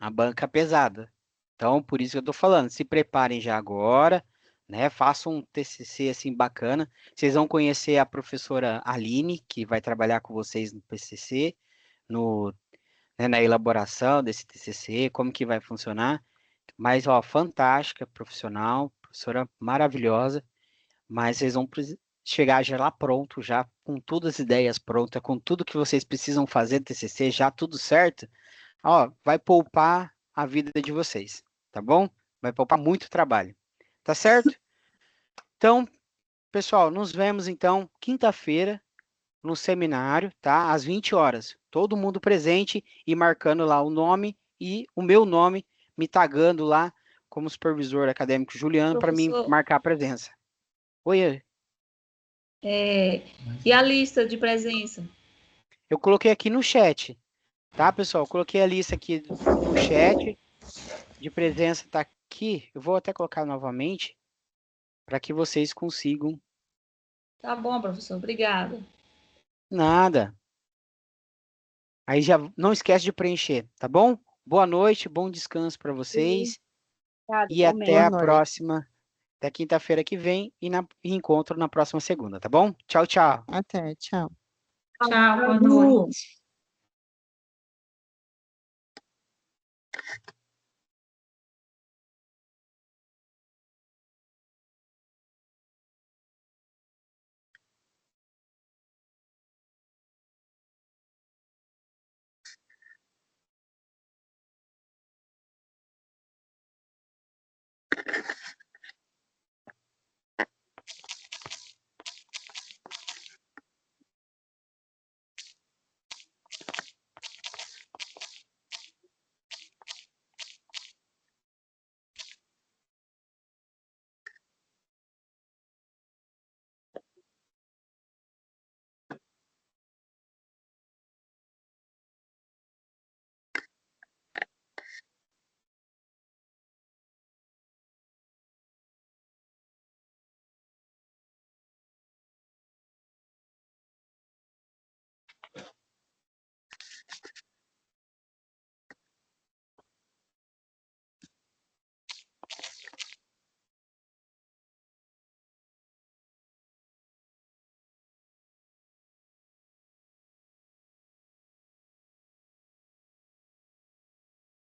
A banca é pesada. Então, por isso que eu tô falando, se preparem já agora, né? Façam um TCC assim bacana. Vocês vão conhecer a professora Aline, que vai trabalhar com vocês no TCC, né, na elaboração desse TCC, como que vai funcionar. Mas, ó, fantástica, profissional, professora maravilhosa, mas vocês vão chegar já lá pronto, já com todas as ideias prontas, com tudo que vocês precisam fazer no TCC, já tudo certo, ó, vai poupar a vida de vocês, tá bom? Vai poupar muito trabalho, tá certo? Então, pessoal, nos vemos então quinta-feira no seminário, tá? Às 20 horas. Todo mundo presente e marcando lá o nome e o meu nome, me tagando lá como supervisor acadêmico Juliano para mim marcar a presença. Oi. E a lista de presença? Eu coloquei aqui no chat, tá, pessoal? Eu coloquei a lista aqui no chat de presença, tá aqui. Eu vou até colocar novamente para que vocês consigam. Tá bom, professor. Obrigada. Nada. Aí já não esquece de preencher, tá bom? Boa noite, bom descanso para vocês. E até a próxima, até quinta-feira que vem e encontro na próxima segunda, tá bom? Tchau, tchau. Até, tchau. Tchau, boa noite.